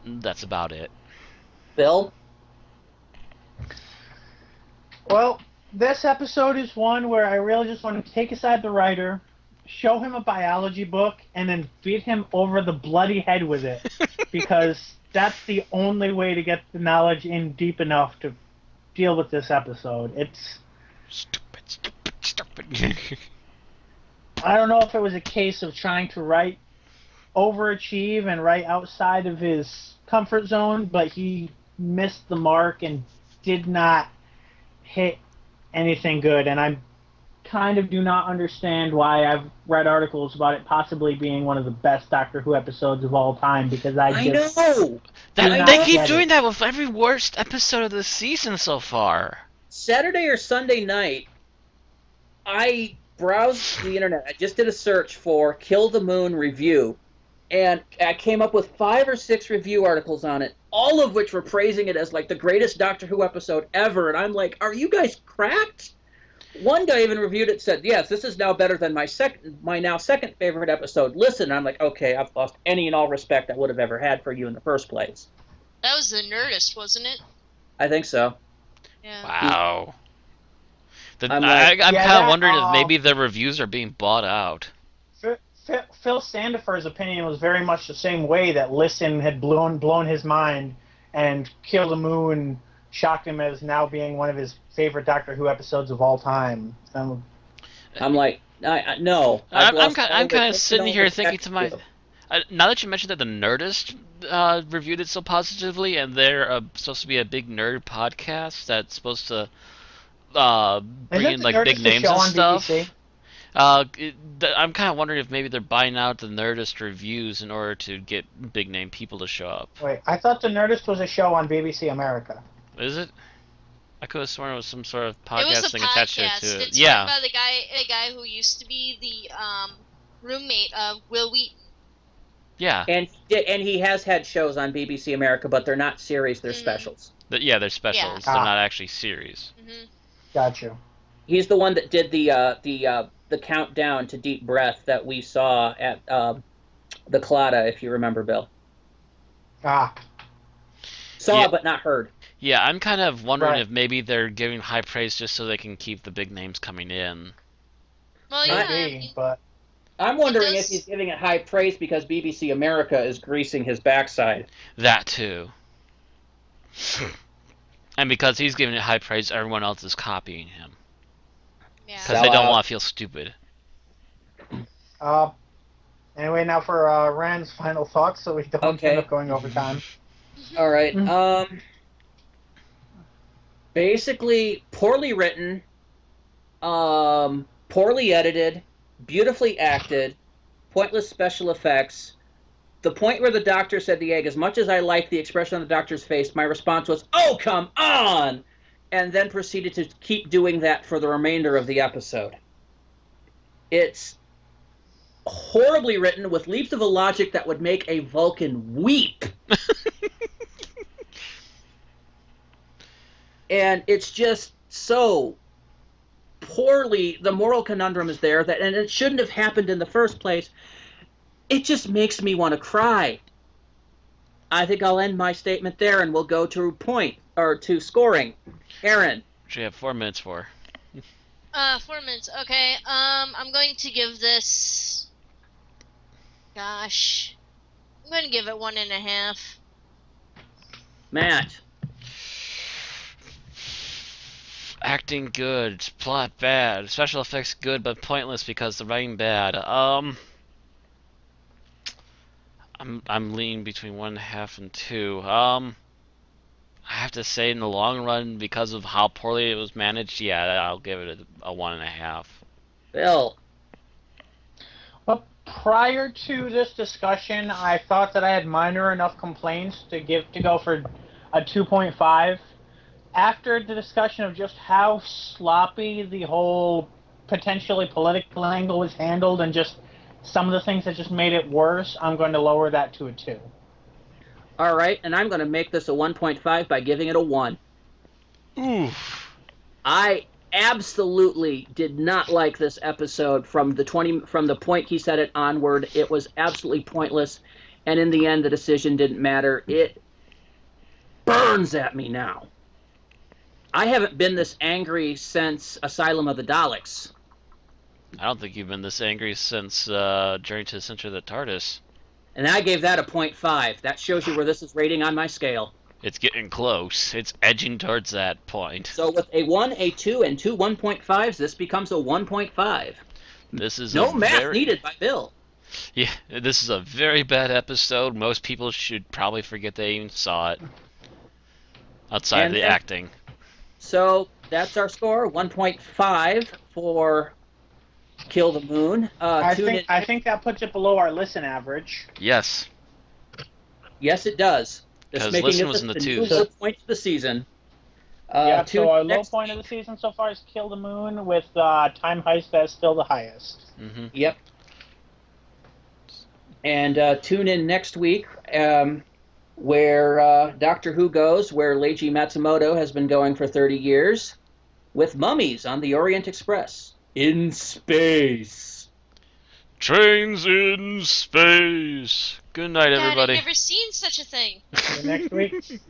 Speaker 3: That's about it.
Speaker 5: Bill?
Speaker 4: Well, this episode is one where I really just want to take aside the writer, show him a biology book, and then beat him over the bloody head with it. Because that's the only way to get the knowledge in deep enough to deal with this episode. It's...
Speaker 3: Stupid.
Speaker 4: I don't know if it was a case of trying to overachieve and write outside of his comfort zone, but he missed the mark and did not hit anything good. And I kind of do not understand why I've read articles about it possibly being one of the best Doctor Who episodes of all time, because I
Speaker 5: know!
Speaker 3: They keep doing that with every worst episode of the season so far.
Speaker 5: Saturday or Sunday night, I browsed the internet. I just did a search for Kill the Moon review, and I came up with 5 or 6 review articles on it, all of which were praising it as like the greatest Doctor Who episode ever, and I'm like, are you guys cracked? One guy even reviewed it, said, yes, this is now better than my now second favorite episode. Listen, I'm like, okay, I've lost any and all respect I would have ever had for you in the first place.
Speaker 6: That was the Nerdist, wasn't it?
Speaker 5: I think so.
Speaker 6: Yeah.
Speaker 3: Wow.
Speaker 5: I'm
Speaker 3: I'm
Speaker 5: like,
Speaker 3: kind
Speaker 4: yeah,
Speaker 3: of wondering if maybe the reviews are being bought out.
Speaker 4: Phil Sandifer's opinion was very much the same way, that Listen had blown his mind, and Kill the Moon shocked him as now being one of his favorite Doctor Who episodes of all time.
Speaker 5: I'm like, no.
Speaker 3: I'm kind of sitting here thinking to myself, now that you mentioned that the Nerdist reviewed it so positively, and they're supposed to be a big nerd podcast that's supposed to bring in like big names and stuff. BBC? I'm kind of wondering if maybe they're buying out the Nerdist reviews in order to get big name people to show up.
Speaker 4: Wait, I thought The Nerdist was a show on BBC America.
Speaker 3: Is it? I could have sworn it was some sort of
Speaker 6: It was a
Speaker 3: podcast thing attached to
Speaker 6: podcast.
Speaker 3: it.
Speaker 6: It's
Speaker 3: Yeah.
Speaker 6: run by the guy who used to be the roommate of Will Wheaton.
Speaker 3: Yeah.
Speaker 5: And he has had shows on BBC America, but they're not series; they're specials.
Speaker 3: Yeah, they're specials. They're not actually series.
Speaker 6: Mm-hmm.
Speaker 4: Got you.
Speaker 5: He's the one that did the countdown to Deep Breath that we saw at the Clada, if you remember, Bill. Saw but not heard.
Speaker 3: Yeah, I'm kind of wondering
Speaker 4: Right.
Speaker 3: if maybe they're giving high praise just so they can keep the big names coming in.
Speaker 6: Well, yeah.
Speaker 4: Maybe, but
Speaker 5: I'm wondering
Speaker 6: does-
Speaker 5: if he's giving it high praise because BBC America is greasing his backside.
Speaker 3: That too. And because he's giving it high praise, everyone else is copying him.
Speaker 6: Yeah.
Speaker 3: Because they don't want to feel stupid.
Speaker 4: anyway, now for Rand's final thoughts, so we don't
Speaker 5: Okay.
Speaker 4: end up going over time.
Speaker 5: All right. Basically, poorly written, poorly edited, beautifully acted, pointless special effects. The point where the doctor said the egg, as much as I liked the expression on the doctor's face, my response was, "Oh, come on!" And then proceeded to keep doing that for the remainder of the episode. It's horribly written with leaps of logic that would make a Vulcan weep. And it's just so poorly, the moral conundrum is there, and it shouldn't have happened in the first place. It just makes me want to cry. I think I'll end my statement there, and we'll go to scoring. Aaron.
Speaker 3: Which we have 4 minutes for.
Speaker 6: 4 minutes. Okay. I'm going to give this. Gosh, I'm going to give it 1.5.
Speaker 5: Matt.
Speaker 3: Acting good, plot bad, special effects good but pointless because the writing bad. I'm leaning between 1.5 and 2. I have to say, in the long run, because of how poorly it was managed, yeah, I'll give it a 1.5.
Speaker 5: Bill.
Speaker 4: Well, prior to this discussion, I thought that I had minor enough complaints to go for a 2.5. After the discussion of just how sloppy the whole potentially political angle was handled and just some of the things that just made it worse, I'm going to lower that to a 2.
Speaker 5: All right, and I'm going to make this a 1.5 by giving it a 1.
Speaker 3: Oof.
Speaker 5: I absolutely did not like this episode from the point he said it onward. It was absolutely pointless, and in the end, the decision didn't matter. It burns at me now. I haven't been this angry since Asylum of the Daleks.
Speaker 3: I don't think you've been this angry since Journey to the Center of the TARDIS.
Speaker 5: And I gave that a 0.5. That shows you where this is rating on my scale.
Speaker 3: It's getting close. It's edging towards that point.
Speaker 5: So with a 1, a 2, and 2 1.5s, this becomes a 1.5.
Speaker 3: This is
Speaker 5: no math needed by Bill.
Speaker 3: Yeah, this is a very bad episode. Most people should probably forget they even saw it. Outside of the acting.
Speaker 5: So that's our score, 1.5 for Kill the Moon.
Speaker 4: I think that puts it below our listen average.
Speaker 3: Yes.
Speaker 5: Yes, it does.
Speaker 3: Because
Speaker 5: making
Speaker 3: listen
Speaker 5: it
Speaker 3: was in the
Speaker 5: new
Speaker 3: twos.
Speaker 5: low point of the season.
Speaker 4: So our low
Speaker 5: next
Speaker 4: point of the season so far is Kill the Moon, with Time Heist as still the highest.
Speaker 3: Mm-hmm.
Speaker 5: Yep. And tune in next week, where Doctor Who goes, where Leiji Matsumoto has been going for 30 years, with Mummies on the Orient Express. In space.
Speaker 3: Trains in space. Good night,
Speaker 6: God,
Speaker 3: everybody.
Speaker 6: I've never seen such a thing.
Speaker 4: See you next week.